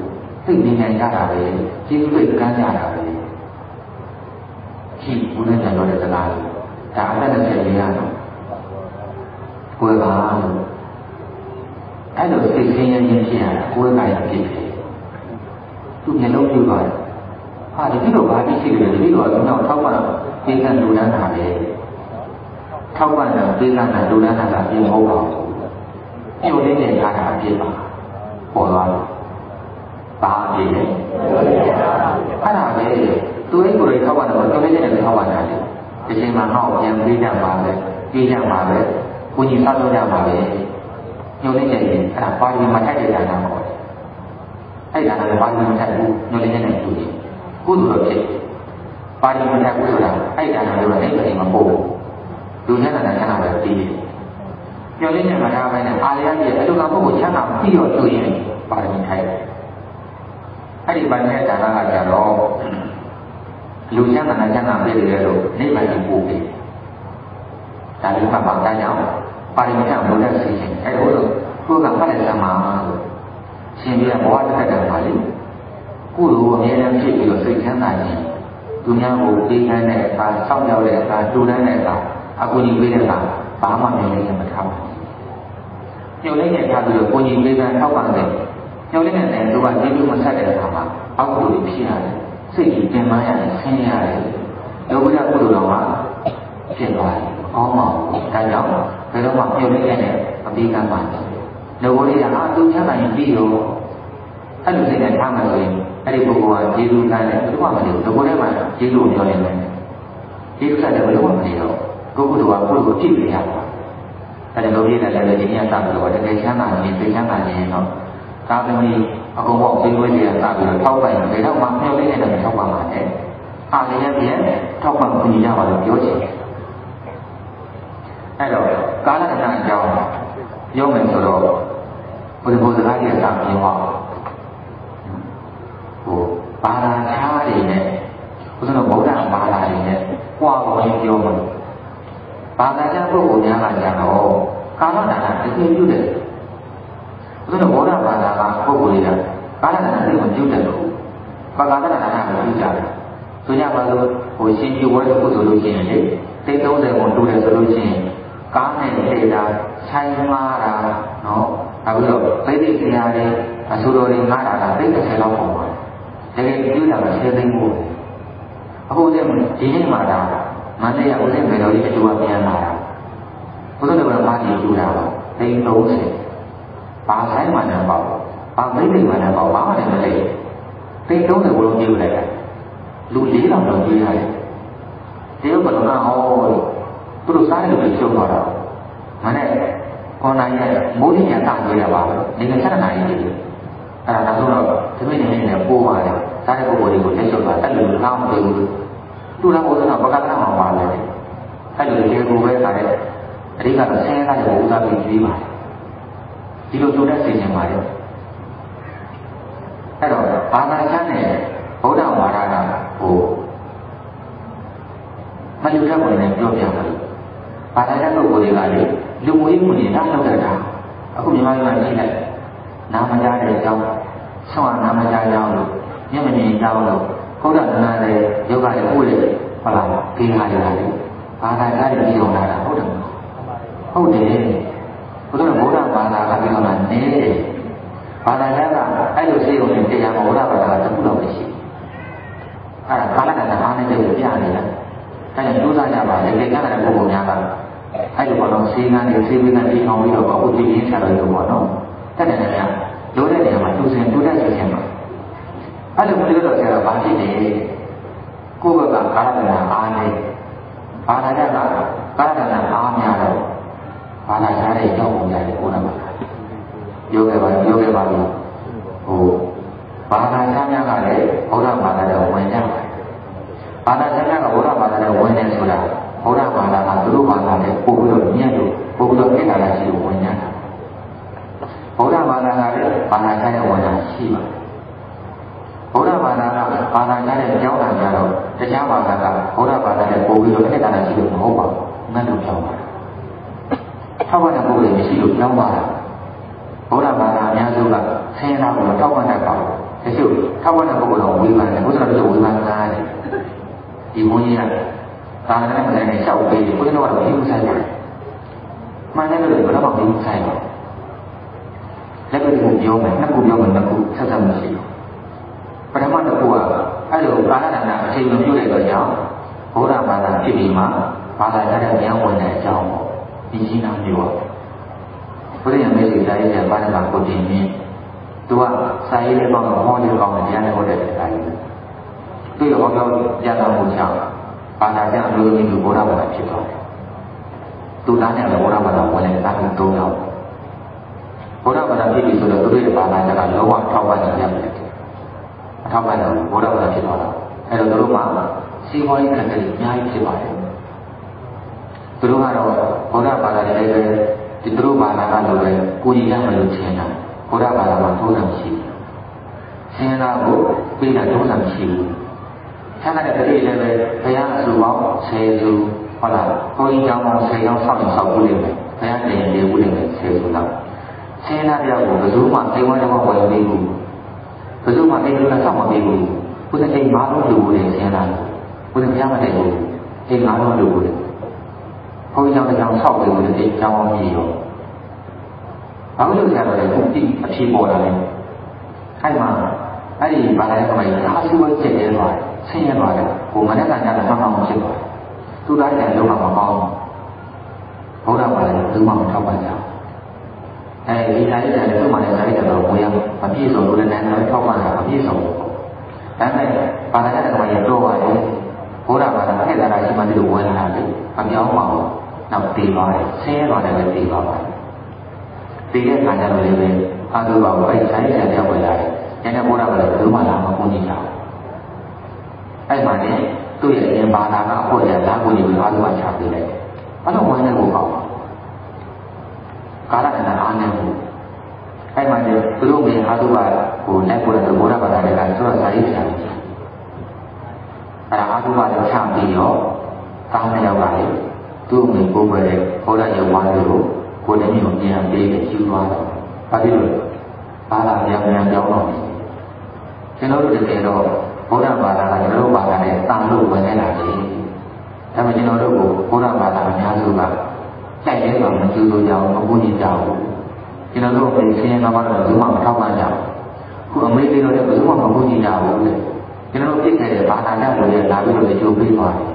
သိနေနိုင်ကြတာပဲကျေးဇူးတွေကမ်းကြတာပဲကြည့်ဦးနဲ့ကြတော့တဲ့စကားဒါအသက်20လေးရတော့ကိုယ်ပါလို့အဲ့လိုစိတ်ဆင်းရဲခြင်းဖြစ်ရတာကိုယ်ကရဖြစ်တယ်သူမျက်လုံးပြပါတယ်ဟာဒီလိုဘာဖြစ်ရှိတယ်ဒီလိုတော့ထောက်ပံ့ပေးကံလူတန်းတာပဲထောက်ပံ့တာပေးကံတာလူတန်းတာကပြင်မဟုတ်ပါဘူးပြုတ်လေးနဲ့ထားတာအဖြစ်ပါပေါ်သွားတယ်ဘာအဖြစ်လဲအဲ့ဒါပဲသူအိတ်ကိုယ်ထောက်ပံ့တော့ပြုတ်လေးနဲ့ထောက်ပံ့တာလေဒီချိန်မှာတော့ပြန်ပေးကြပါပဲပေးကြပါပဲကိုကြီးစားလို့ရပါပဲညှို့လေးနေရင်အဲ့ဒါပါဠိမှာထိုက်တဲ့ဒါနပေါ့အဲ့ဒါလည်းပါဠိမှာထိုက်ဘူးညှို့လေးနဲ့တူတယ်ကုသိုလ်တော့ဖြစ်ပါဠိမှာထိုက်ဘူးဆိုတာအဲ့ဒါလည်းအဲ့ဒီမှာပို့လူချမ်းသာချမ်းသာပဲပြီးတယ်ညှို့လေးနဲ့မထားဘဲနဲ့အာရယရဲ့အလိုကပုဂ္ဂိုလ်ချမ်းသာပြီးတော့တွေ့ရင်ပါဠိထိုက်တယ်အဲ့ဒီပါဠိနဲ့ဒါနကကြတော့ လူချမ်းသာချမ်းသာပြည့်တယ်လို့နိဗ္ဗာန်ကိုပို့ပြီဒါလည်းမှတ်ပါဒါကြောင့်ပါရမီကဘုရားစီရင်အဲ့ဒါလို့ကိုယ်ကမှတ်တဲ့သမာလို့ရှင်ပြဘဝတစ်ခါတည်းပါလေကုသိုလ်အမြဲတမ်းဖြစ်ပြီးတော့စိတ်ချမ်းသာခြင်းသူများကိုပေးခိုင်းတဲ့အခါစောင့်ရောက်တဲ့အခါတူတန်းတဲ့အခါအကူကြီးပေးတဲ့အခါဘာမှမမြင်နိုင်မထားဘူးညှို့လိုက်တဲ့အခါပြီးတော့ကိုကြီးပေးတဲ့ထောက်ပံ့တဲ့ညှို့လိုက်တဲ့သူကကျေးဇူးမဆက်တဲ့အခါမှာအောက်ကိုဖြစ်ရတယ်စိတ်ကြီးပင်ပန်းရတယ်ဆင်းရဲရတယ်လောကကုသိုလ်တော်ကဖြစ်သွားတယ်အောင်းမှာဒါကြောင့်ဘယ်တော့မှညှို့လိုက်တဲ့အပြီးကမ်းပါလောကလေးကသူချမ်းသာရင်ပြီးရောအဲ့လိုစိတ်နဲ့ထားမှဆိုရင်အဲ့ဒီပုဂ္ဂိုလ်ကကျေးဇူးတိုင်းတယ်ဘယ်တော့မှမလုပ်ဘူးလောကထဲမှာကျေးဇူးကိုပြောနေတယ်ကျေးဇူးဆက်တယ်ဘယ်တော့မှမလုပ်တော့ကိုယ်ကုသိုလ်ကကိုယ်ကိုကြည့်နေရတာအဲ့ဒါလိုပြည့်တယ်လည်းဒီနေ့စပြီးတော့တကယ်ချမ်းသာခြင်းသိချမ်းသာခြင်းတော့သာသမီအကုန်လုံးပြေးဝဲတွေကစပြီးတော့ထောက်ပံ့တယ်ဒါတော့မှမျှော်လင့်နေတဲ့ထောက်ပံ့ပါတယ်အားလည်းပြန်ထောက်ပံ့ကူညီကြပါလို့ပြောချင်တယ်အဲ့တော့ကာလကဏ္ဍအကြောင်းပြောမယ်ဆိုတော့ဘုရားစကားကြီးအစားပြောပါဘာသာခြားတွေနဲ့ဘုရားဗုဒ္ဓဘာသာတွေနဲ့ကြွားဝင်ပြောမှာဘာသာခြားပုဂ္ဂိုလ်များကကြတော့ကာလကဏ္ဍတကယ်ပြုတယ်ဘုရားဗုဒ္ဓဘာသာကပုဂ္ဂိုလ်တွေကကာလကဏ္ဍကိုပြုတယ်လို့ဘာသာကဏ္ဍကိုပြုကြတယ်ဆိုကြပါလို့ရှင်ပြုဝဲတစ်ခုဆိုလို့ရှိရင်လေသိ30ကိုတူတယ်ဆိုလို့ရှိရင်ကားနဲ့လေတာဆိုင်မားတာနော်အခုတော့ပိဋိဆရာတွေအဆိုတော်တွေငားတာကသိ30လောက်ပုံပါတယ်တကယ်ပြုတာက10သိန်းမို့အခုတည်းဒီနေ့မှဒါမန္တလေးကဦးစင်းမေတော်ကြီးအကျိုးကပြန်လာတာဘုရားတော်ကမာကြီးကျူတာပါသိန်း30ဘာဆိုင်မှလည်းပေါ့ဘာမိတ်တိတ်မှလည်းပေါ့ဘာမှလည်းမသိသိန်း30ကိုလုံးကျူလိုက်တာလူ4လောက်တော့ကျူရတယ်ဒီလိုကတော့ဟောသူတို့စားတယ်လို့ပြောသွားတာမနဲ့ခေါင်းနိုင်ရဲ့မိုးရင်းရတာကြည့်ရပါဘူးဒီက7နာရီကြီးအဲ့ဒါတော့သမီးနေနေပိုးပါတယ်စားတဲ့ပုဂ္ဂိုလ်တွေကိုလက်လျှော့သွားတက်လို့ကောင်းမသိဘူးသူ့လည်းဘုရားကပကသမှာပါလေအဲ့လိုလေကိုပဲခါတဲ့အဓိကတော့ဆင်းရဲတဲ့ဘုရားကိုကြည့်ပါတယ်ဒီလိုကြိုးတတ်စေချင်ပါတယ်အဲ့တော့ဘာသာချမ်းနဲ့ဗုဒ္ဓဝါဒကမလူတဲ့ဝင်နဲ့ပြောပြတယ်ဘာသာတဲ့ပုဂ္ဂိုလ်တွေကလေလူမွေးမှုတွေနောက်လောက်တာအခုမြန်မာပြည်မှာကြည့်လိုက်နာမကြားတဲ့အကြောင်းဆောင်းနာမကြားကြောင်းလို့မျက်မမြင်ကြောင်းလို့ဘုရားနာတဲ့ယောဂရဲ့ကိုယ်လေဟုတ်လားခေဟာရတာလေဘာသာကြားတွေပြောလာတာဟုတ်တယ်ဟုတ်တယ်ဘုရားဘာသာကပြောလာနေတယ်ဘာသာကြားကအဲ့လိုစိတ်ုံနဲ့တရားဘုရားဘာသာကတခုတော့မရှိအဲ့ဒါဘာသာကအားနဲ့တည်းပြနေတာအဲ့ဒါကြိုးစားကြပါလေလေကတဲ့ပုဂ္ဂိုလ်များကအဲ့လိုပေါ့နော်စေကန်းတွေစေဝိကန်းတွေထောင်ပြီးတော့အခုဒီရင်းချလို့လို့ပေါ့နော်တက်တယ်ဗျာလိုတဲ့နေရာမှာတူစင်တူတဲ့စီစဉ်ပါအဲ့လိုပြောတော့ဆရာကဘာဖြစ်လဲကိုယ့်ဘက်ကကာလကဏ္ဍအားနေဘာသာကြကကာလကဏ္ဍအားများတော့ဘာသာကြားတဲ့ကြောက်ပုံရတယ်ကိုယ်ကပြောခဲ့ပါလို့ဘာသာကြားများကလည်းဘုရားဘာသာတော်ဝင်ကြတယ်ဘာသာကြားကဘုရားဘာသာတော်ဝင်နေဆိုတာဘုရားဘာသာကသူတို့ဘာသာနဲ့ပို့ပြီးတော့ညံ့လို့ပို့ပြီးတော့ပြစ်တာလည်းရှိလို့ဝင်ကြတာဘုရားဘာသာကလည်းဘာသာကြားရဲ့ဝင်တာရှိပါတယ်ဘုရားဘာသာကဘာသာကြားရဲ့ကြောင်းတာကြတော့တရားဘာသာကဘုရားဘာသာနဲ့ပို့ပြီးတော့ပြစ်တာလည်းရှိလို့မဟုတ်ပါဘူးငတ်လို့ပြောပါတယ်ထောက်ပံ့တဲ့ပုဂ္ဂိုလ်မရှိလို့ပြောင်းပါတာဘုရားဘာသာအများစုကဆင်းရဲတော့ထောက်ပံ့တတ်ပါဘူးတချို့ထောက်ပံ့တဲ့ပုဂ္ဂိုလ်တော်ဝေဖန်တယ်ဘုရားတို့ဝေဖန်တာတယ်ဒီဘုန်းကြီးကသာသနာ့မလည်းနဲ့ရှောက်ပေးတယ်ဘုရားတော်ကဘယ်လိုဆိုင်လဲမှန်တယ်လို့ဘယ်တော့မှမယူဆိုင်ဘူးလက်ကိုပြောမယ်နှစ်ခုပြောမယ်နှစ်ခုဆက်ဆက်မရှိဘူးပထမတစ်ခုကအဲ့လိုကာလနာအချိန်မပြုလိုက်တော့ကြောင့်ဘုရားဘာသာဖြစ်ပြီးမှဘာသာကြားတဲ့ဉာဏ်ဝင်တဲ့အကြောင်းပေါ့ဒီရှင်းတာမျိုးပါဘုရားရဲ့မေတ္တာရေးတဲ့ဘာသာကိုတည်မြင်သူကစာရေးလေးပေါင်းတော့ဟောလေးပေါင်းတယ်တရားနဲ့ဟောတဲ့တရားကြီးသူ့ရဲ့ဟောပြောရတာမှုကြောင့်ဘာသာကြားလို့ဒီလိုဘုရားဘာသာဖြစ်သွားတယ်သူသားနဲ့ဘုရားဘာသာဝင်တဲ့သားကြီး၃ယောက်ဘုရားဘာသာဖြစ်ပြီဆိုတော့သူတို့ရဲ့ဘာသာကြားကလောဘထောက်ပံ့နေရတယ်အထောက်ပံ့တော့ဘုရားဘာသာဖြစ်သွားတာအဲ့တော့သူတို့ကစီးပွားရေးကံတွေအများကြီးဖြစ်ပါတယ်သူတို့ကတော့ဘုရားဘာသာတွေလည်းဒီသူတို့ဘာသာကလိုပဲကိုကြီးရမလို့ထင်တာဘုရားဘာသာမှာထိုးတာမရှိဘူးဆင်းရဲကိုပေးတာထိုးတာမရှိဘူးဆ ခဏတည်းတည်းလည်းပဲဘုရားအစုပေါင်း10စုဟုတ်လားဘုန်းကြီးကျောင်းပေါင်း10ကျောင်းဆောက်ရင်ဆောက်ဘူးလိမ့်မယ်ဘုရားတင်နေဘူးလိမ့်မယ်10စုလောက်ဆင်းနာတရားကိုဘယ်သူမှသိဝမ်းတော့ဝင်ပြီးဘူးဘယ်သူမှသိလို့လည်းဆောက်မပြီးဘူးဘုရားအိမ်ငါးလုံးလူတွေဆင်းလာဘုရားဘုရားမတည်ဘူးအိမ်ငါးလုံးလူတွေဘုန်းကြီးကျောင်းတစ်ကျောင်းဆောက်ပြီးလို့အိမ်ကျောင်းပေါင်းကြီးရောဘာလို့လဲဆိုတော့ဒီအဖြစ်ပေါ်လာတယ်အဲ့မှာအဲ့ဒီဘာသာရေးကမှအားစုဝဲကျက်ရဲသွားတယ်ဆင်းရဲသွားတယ်ဟိုမနေ့ကညလည်းမှတ်မှမဖြစ်သွားတယ်သူသားတဲ့လုံးဝမပေါင်းဘုရားဘာသာရေးသူမှမထောက်ပံ့ကြအဲဒီတိုင်းလည်းသူ့မှာလည်းဒါလည်းတော့ဝင်ရမပြည့်စုံလို့လည်းနိုင်ငံထောက်ပံ့တာမပြည့်စုံဘူးဒါပေမဲ့ဘာသာရေးကမှတော့ပါတယ်ဘုရားဘာသာအဲ့ဒါကရှိမှဒီလိုဝင်လာတယ်အပြောင်းပါဘူးနောက်တည်ပါတယ်ဆင်းရဲသွားတယ်လည်းတည်ပါပါတယ်တည်တဲ့ခါကျတော့လည်းအာသုဘကိုအဲ့ဒီတိုင်းလည်းရောက်လာတယ်။ကျန်တဲ့ဘုရားကလည်းဘယ်လိုမှလာမကူညီကြဘူး။အဲ့မှာねသူ့ရဲ့အင်ဘာသာကအဖို့ရလာကူညီပြီးအာသုဘချပေးလိုက်တယ်။အဲ့တော့ဝိုင်းနေဖို့ပေါ့။ကာလကဏ္ဍအားနေဘူး။အဲ့မှာねသူတို့မြေအာသုဘကိုလက်ကိုလည်းဘုရားဘာသာတွေကဆိုတော့ဇာတိဆရာကြီး။အဲ့ဒါအာသုဘကိုချပြီးတော့ကားနဲ့ရောက်လာတယ်။သူ့မြေပိုးပွဲတဲ့ဘုရားရဲ့ဝါလို့ကိုယ်တည်းမျိုးပြန်ပေးပြီးယူသွားတယ်။ဘာဖြစ်လို့ဘာသာပြန်ကြောင်းတော့ကျွန်တော်တို့တကယ်တော့ဘုရားဘာသာကကျွန်တော်တို့ဘာသာနဲ့တန်လို့ဝင်နေတာလေဒါပေမဲ့ကျွန်တော်တို့ကိုဘုရားဘာသာအများစုကကြိုက်တယ်ဆိုမကျူးလို့ကြအောင်မကူညီကြဘူးကျွန်တော်တို့ပြင်ဆင်ရမှာတော့ဘယ်သူမှမထောက်ပံ့ကြဘူးခုအမေရိကန်တို့လည်းဘယ်သူမှမကူညီကြဘူးလေကျွန်တော်တို့ပြစ်ခဲ့တဲ့ဘာသာနဲ့လို့လည်းလာပြီးတော့ကြိုးပေးသွားတယ်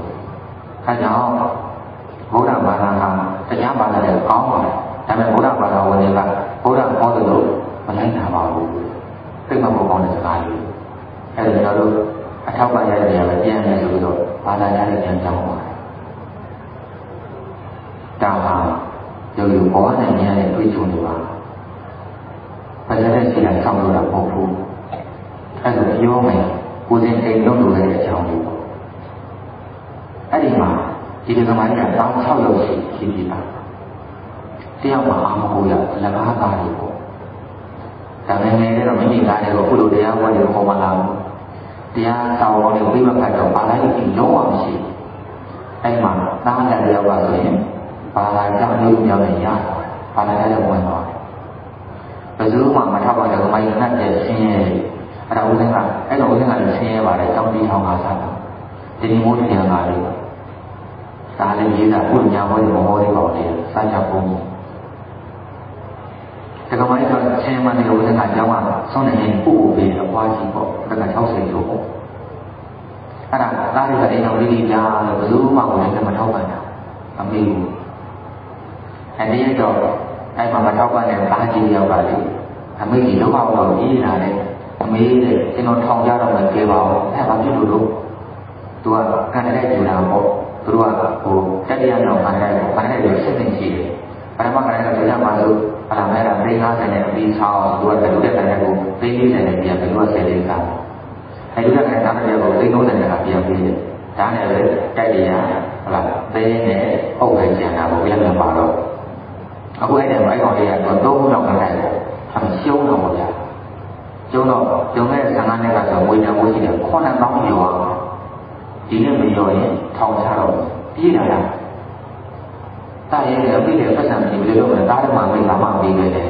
အဲကြောင့်ဘုရားဘာသာကတရားဘာသာနဲ့ကောင်းပါတယ်ဒါပေမဲ့ဘုရားဘာသာဝင်တွေကဘုရားဟောတယ်လို့မလိုက်တာပါဘူးသိမှမဟုတ်ကောင်းတဲ့စကားလေးအဲဒီကျွန်တော်တို့အထောက်ပံ့ရတဲ့နေရာမှာပြန်နေဆိုပြီးတော့ဘာသာကြားနဲ့ပြန်ကြောင်းပါတယ်ဒါဟာရုပ်ဘောနဲ့ဉာဏ်နဲ့တွေ့ဆုံနေပါဘာသာနဲ့စီလာဆောင်လို့တာမဟုတ်ဘူးအဲဒါပြောမယ်ကိုယ်စင်အိမ်လုံးလိုတဲ့အကြောင်းလေးပေါ့အဲ့ဒီမှာဒီကမိုင်းကတောင်း6ရောက်ရှိပြီပါတယောက်မှအာမဟုတ်ရလက်ကားသားတွေပေါ့ဒါပေမဲ့လည်းတော့မိမိသားတွေကိုခုလိုတရားဝတ်တွေခေါ်မလာဘူးတရားတော်တော်တွေပြီးမှဖတ်တော့ဘာသာရေးလုံးဝမရှိအဲ့မှာသားတဲ့တရားပါဆိုရင်ဘာသာကြောင့်လို့ပြောရင်ရဘာသာရေးဝင်သွားတယ်ဘယ်သူမှမထောက်ပါတဲ့မိုင်းနဲ့တဲ့ဆင်းရဲအဲ့ဒါဦးစင်းကအဲ့တော့ဦးစင်းကလည်းဆင်းရဲပါတယ်တောင်းပြီးထောင်းပါစားတာဒီဒီမိုးတရားပါလေဒါလည်းရေးတာခုညာဘွဲမဟောသေးပါဘူးလေစာချပုံတကယ်မှလည်းဆင်းရဲမှလည်းဦးစင်းကကျောင်းကဆောင်းနေရင်ပို့ပေးအပွားကြီးပေါ့ဒါက60ကျော်ပေါ့အဲ့ဒါသားတွေကအိမ်တော်လေးကြားလို့ဘယ်သူမှလည်းမထောက်ပါနဲ့အမေဘူးအဲ့ဒီတော့အဲ့မှာမထောက်ပါနဲ့သားကြီးရောက်ပါလေအမေကြီးလောက်အောင်တော့ကြီးလာတယ်အမေတဲ့ကျွန်တော်ထောင်ကြတော့မပြေပါဘူးအဲ့ဘာဖြစ်လို့သူကကန်တဲ့ကျူတာပေါ့သူကဟိုတတိယနောက်ကန်တဲ့ကန်တဲ့စစ်စစ်ရှိတယ်ပထမကန်တဲ့ကျူတာမှလို့အလားမဲ့တာ350နဲ့အပြီးဆောင်သူကတူတဲ့ကန်တဲ့ကို340နဲ့ပြန်ပြီးတော့10လေးစားအဲ့ဒီကန်တဲ့ကန်တဲ့ကို330နဲ့ပြန်ပြီးတယ်ဒါနဲ့ပဲတိုက်ရဟုတ်လားသိနဲ့အုပ်ပဲကျန်တာကိုပြန်ပြန်ပါတော့အခုအဲ့တဲ့မိုက်ကောင်လေးကတော့3ခုလောက်ကန်တဲ့အရှုံးတော့ဗျာကျုံတော့ကျုံတဲ့ဆန္ဒနဲ့ကဆိုဝေဒနာဝိရှိတယ်9000ကျော်ဒီနေ့မကျော်ရင်ထောင်ချတော့ပြေးလာတာတာရဲအမိတဲ့ပတ်စံပြီးလို့လည်းတားတယ်မှာမိလာမှပြီးခဲ့တယ်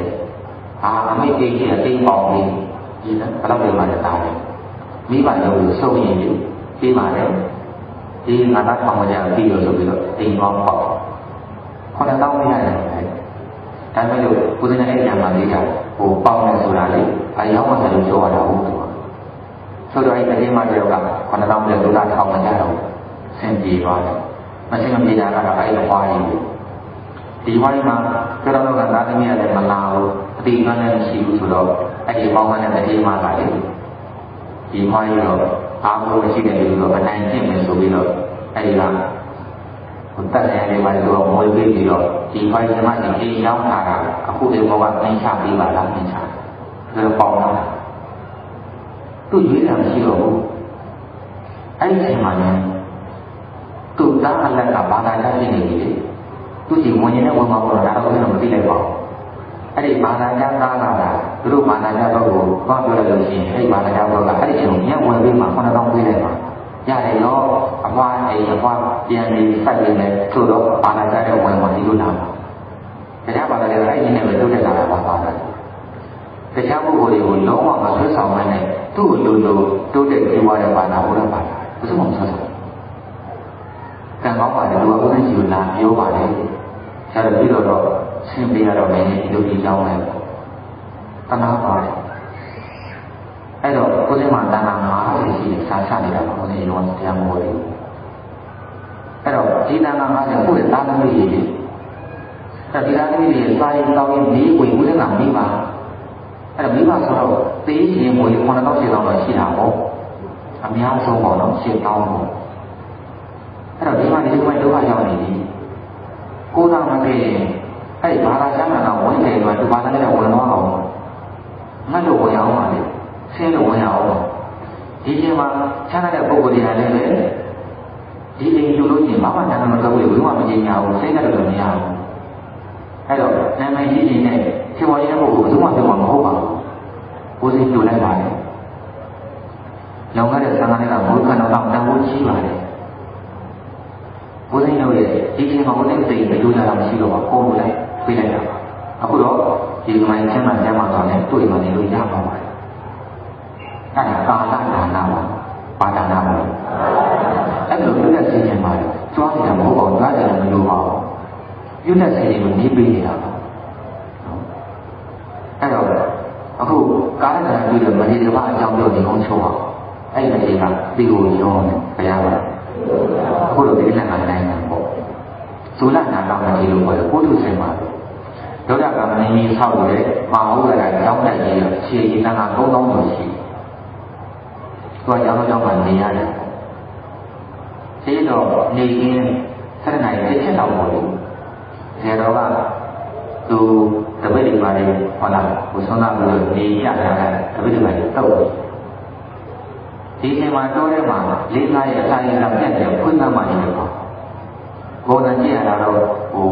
အမိတိတ်ကြီးအသိပေါင်းပြီးဒီဘယ်လောက်လဲမှလည်းတားတယ်မိဘရောစုံရင်ပြီးပါလေဒီငါသားထောင်မကြပြီးလို့ဆိုပြီးတော့တိမ်ပေါင်းပေါ့9000မရတယ်ဒါပေမဲ့လို့ကိုယ်စနေအဲ့ကြံမှာလေးတာဟိုပေါင်းနေဆိုတာလေအယောင်းမှလည်းပြောရတာဟုတ်တယ်ဆိုတော့အဲ့ဒီမှာတယောက်က9000ပြည့်ဒုက္ခထောင်မကြတော့ဆင်ပြေသွားတယ်မဆင်မပြေတာကတော့အဲ့ဒီဝါးကြီးဒီဝါးကြီးမှာကျောင်းတော်ကသာသမီးလည်းမလာဘူးအတိအကျနဲ့မရှိဘူးဆိုတော့အဲ့ဒီပေါင်းမှနဲ့တတိယမှာလာတယ်ဒီဝါးကြီးတော့အားလုံးရှိတယ်လို့တော့အနိုင်ကျင့်မယ်ဆိုပြီးတော့အဲ့ဒီကတက်တယ်လေးပါလို့မွေးပြီးပြီးတော့ဒီဖိုင်ဓမ္မကြီးကြောင်းလာတာအခုဒီဘောကသင်္ချပြီးပါလားသင်္ချဒါတော့ပေါင်းလာသူ့ရွေးတာမရှိတော့ဘူးအဲ့ဒီအချိန်မှာလည်းသူ့သားအလက်ကဘာသာကြားဖြစ်နေပြီလေသူ့ကြီးဝင်ရင်လည်းဝင်မှာပေါ့ဒါတော့လည်းမသိလိုက်ပါဘူးအဲ့ဒီဘာသာကြားသားလာတာသူတို့ဘာသာကြားတော့ကိုဘာပြောရလို့ရှိရင်အဲ့ဒီဘာသာကြားတော့ကအဲ့ဒီအချိန်ကိုညံ့ဝင်ပြီးမှ9000ပေးလိုက်ပါ ရတယ်ရောအဖွားအိမ်အဖွားပြန်ပြီးစိုက်နေတယ်ဆိုတော့ဘာသာကြတဲ့ဝင်မှာဒီလိုလာတရားဘာသာတွေအဲ့ဒီနဲ့ပဲလုပ်နေတာပါပါလားတရားပုဂ္ဂိုလ်တွေကိုလုံးဝမဆွဲဆောင်နိုင်တဲ့သူ့ကိုလိုလိုတိုးတက်ပြီးွားတဲ့ဘာသာဘုရားဘာသာဘယ်သူမှမဆွဲဆောင်ကံကောင်းပါတယ်လူကဘုရားကြီးကိုလာပြောပါတယ်ဆရာတို့ပြီးတော့ဆင်းပေးရတော့မယ်ဒီလိုကြီးကြောင်းလိုက်တနာပါတယ်အဲ့တော့ကိုယ်စမှာတဏ္ဍာ50ရှိတယ်စာချနေတာပါကိုယ်စရောတရားမိုးတယ်အဲ့တော့ဒီတဏ္ဍာ50ကိုယ့်ရဲ့သာသမီတွေဒီသားသမီးတွေစာရေးတောင်းရင်ဒီကိုယ်ကိုယ်ကမိပါအဲ့တော့မိဘဆိုတော့သေးရင်ကိုယ်9000 8000တော့ရှိတာပေါ့အများဆုံးပေါ့နော်8000ပေါ့အဲ့တော့ဒီမှာဒီလိုဒုက္ခရောက်နေပြီကိုယ်တော်မသိရင်အဲ့ဘာသာကျမ်းစာဝင်တယ်ကဒီဘာသာနဲ့ဝင်သွားအောင်ငါ့လိုဝင်အောင်ပါလေဆင်းလို့ဝင်အောင်ဒီချိန်မှာချမ်းသာတဲ့ပုဂ္ဂိုလ်တွေကလည်းဒီအိမ်ယူလို့ရှိရင်ဘာမှချမ်းသာမလုပ်ဘူးဘယ်မှမကျင်ညာဘူးစိတ်နဲ့လည်းမရဘူးအဲ့တော့နာမည်ကြီးကြီးနဲ့ခေဝါရဲ့ပုဂ္ဂိုလ်ဘယ်သူမှမဟုတ်ပါဘူးကိုယ်စိတ်ယူလိုက်ပါလေလောင်ရတဲ့သံဃာတွေကဘုရားတော်တန်ဖိုးကြီးပါလေဘုရားတို့ရဲ့ဒီချိန်မှာဘုရားစိတ်မယူလာတာမရှိတော့ပါကိုယ်ကိုလည်းပြေးလိုက်တာအခုတော့ဒီမိုင်းချမ်းသာကျမ်းမာသွားတယ်တွေ့မှနေလို့ရပါပါတယ်အဲ့ဒါကာလဒါနပါဘာဒါနပါအဲ့လိုပြုတဲ့စီစဉ်ပါလေကြွားနေတာမဟုတ်ပါဘူးကြွားတယ်မလို့ပါဘူးပြုတဲ့စီစဉ်ကိုနေပေးနေတာပါအဲ့တော့အခုကာလဒါနပြုတဲ့မဒီတစ်ပါးအကြောင်းပြောနေအောင်ချိုးပါအဲ့ဒီကဒီကိုရောနေဘုရားပါအခုလိုဒီလက်ခံနိုင်တာပေါ့သုလနာကမကြီးလို့ပြောတယ်ကိုထုစင်ပါဒုဒ္ဒကမင်းကြီးဆောက်လို့မဟာဥဒ္ဒရာကျောင်းတက်ကြီးရခြေကြီးတန်းက3000ကျော်ရှိသူကကျောင်းတော်မှာနေရတယ်။ဒီတော့နေရင်းဆက်နိုင်တဲ့ချက်တော့ပေါ့လေ။ဆရာတော်ကသူတပည့်တွေပါလေဟုတ်လားကိုဆုံးသားလို့နေရတာတပည့်တွေပါလေတောက်တယ်။ဒီချိန်မှာတော့တဲ့မှာလေးငါးရဲ့အစာရည်ကပြတ်တယ်ခွင့်သားမှနေတယ်ပေါ့။ကိုယ်တိုင်ကြည့်ရတာတော့ဟို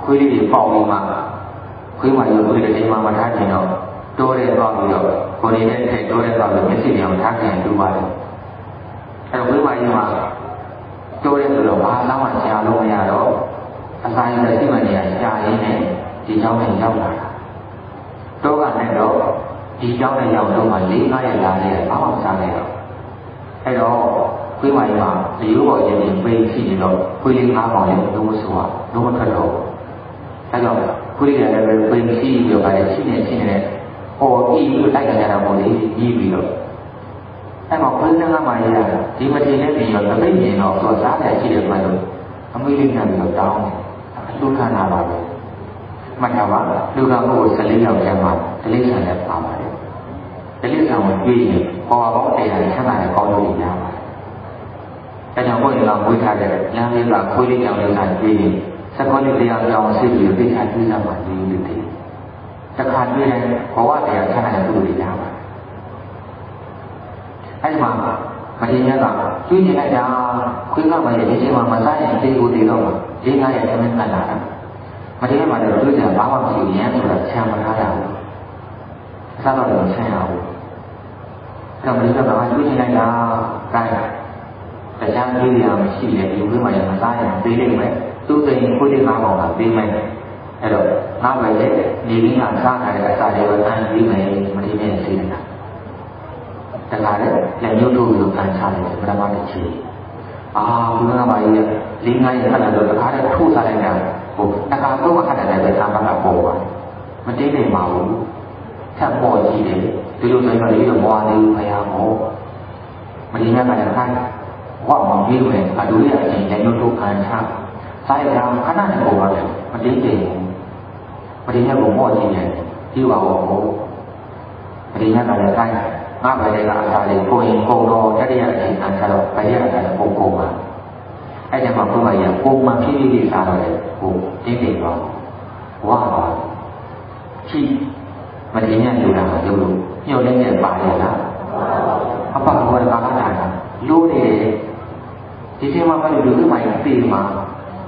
ခွေးလေးတွေပေါက်ပြီးမှခွေးမှရုပ်ခွေးတွေအိမ်မှာမထားချင်တော့တိုးရဲတော့ပြီးတော့ကိုယ်နေတဲ့ထဲတိုးရဲတော့မျက်စိပြောင်ထားခင်တူပါတယ်အဲ့တော့ဝိမာကြီးမှာတိုးရဲဆိုတော့ဘာသာမှရှားလို့မရတော့အစာရည်စိတ်မှန်ကြီးရှားရင်းနဲ့ဒီเจ้าနဲ့ရောက်လာတာတော့ကနဲ့တော့ဒီเจ้าနဲ့ရောက်တော့မှ၄-၅ရက်လာနေတယ်ဘာမှမစားနိုင်တော့အဲ့တော့ဝိမာကြီးမှာဒီလိုပေါ်ရင်ပိန်ရှိနေတော့ခွေးလေး၅ပေါင်လေးလုံးဝဆိုတော့လုံးဝထွက်တော့အဲ့တော့ခွေးလေးလည်းပိန်ရှိပြီးတော့လည်းရှိနေပေါ်ပြီးလို့တိုက်ကြတာပေါ့လေကြီးပြီးတော့အဲ့မှာဘုရားကမှရဒီမထေနဲ့ပြီးတော့တပိတ်မြင်တော့သူစားတယ်ရှိတယ်မှလို့အမွေးလေးနဲ့ပြီးတော့တောင်းတယ်လူခန္ဓာပါပဲမှတ်ထားပါလူကဘုရား14ယောက်ကျမ်းမှာဒလိဆန်နဲ့ပါပါတယ်ဒလိဆန်ကိုတွေ့ရင်ပေါ်ပါပေါင်းတရားချမ်းသာတဲ့ကောင်းလို့ရပါတယ်အဲကြောင့်ဘုရားကဝေထားတဲ့ဉာဏ်လေးကခွေးလေးကြောင့်လည်းဆိုင်တွေ့ရင်စကောလေးတရားကြောင်းစိတ်ကြီးသိချာကြည့်ရမှာဒီလိုတည်းတခါတွေ့ရင်ဘဝတရားချမ်းသာတဲ့သူတွေရပါအဲဒီမှာမထေရကကျွေးနေလိုက်တာခွေးကမှရဲ့ဒီချိန်မှာမစားရင်တေကိုတေတော့၄-၅ရက်သမင်းခံလာတာမထေရမှလည်းကျွေးကြဘာမှမရှိရင်ဆိုတာဆံမထားတာဘူးအစားတော့ဆံရအောင်အဲ့တော့မထေရကကျွေးနေလိုက်တာကိုင်းတရားကြည့်ရမရှိရင်ဒီခွေးမှရဲ့မစားရင်ပေးလိုက်မယ်သူ့စိတ်ခွေးတွေ၅ပေါင်ကပေးမယ်အဲ့တော့ငါပဲလေနေပြီးငါစားထားတဲ့အစာတွေကိုအမ်းပြီးမယ်မထေရနဲ့သိနေတာတခါလေလက်ညှိုးတို့လိုခံစားတယ်ပထမတစ်ချိန်ဘုရားဘာကြီးလဲ၄-၅ရက်ခဏတော့တခါတည်းထိုးစားလိုက်တာဟိုတခါတော့ခဏတည်းပဲသာမကပေါ်သွားမတင်းနေပါဘူးထပ်ပေါ်ကြည့်တယ်ဒီလိုဆိုရင်လည်းဒီလိုမဝသေးဘူးဖယားမောမထေရကလည်းခိုင်းဝတ်မောင်ပြီးမယ်အတူရအချင်းလက်ညှိုးတို့ခံစားစားရတာခဏနဲ့ပေါ်သွားတယ်မတင်းတယ်မထေရကမောကြည့်တယ်ဒီပါဘောမထေရကလည်းခိုင်းငါပဲလေကအစားလေးကိုရင်ပုံတော့တတိယအချိန်အခါတော့ဘယ်ရတာလဲပုံပုံပါအဲ့ဒီမှာဘုရားကြီးပုံမှန်ဖြည်းဖြည်းလေးစားတော့တယ်ဟိုတင်းတင်းတော့ဝါပါချိမတင်ရလူတာကလို့ညှို့နေတဲ့ပါရလားအပဘောကကားတာလို့နေတယ်ဒီချိန်မှာဘာလို့လူတွေမှတေးမှာ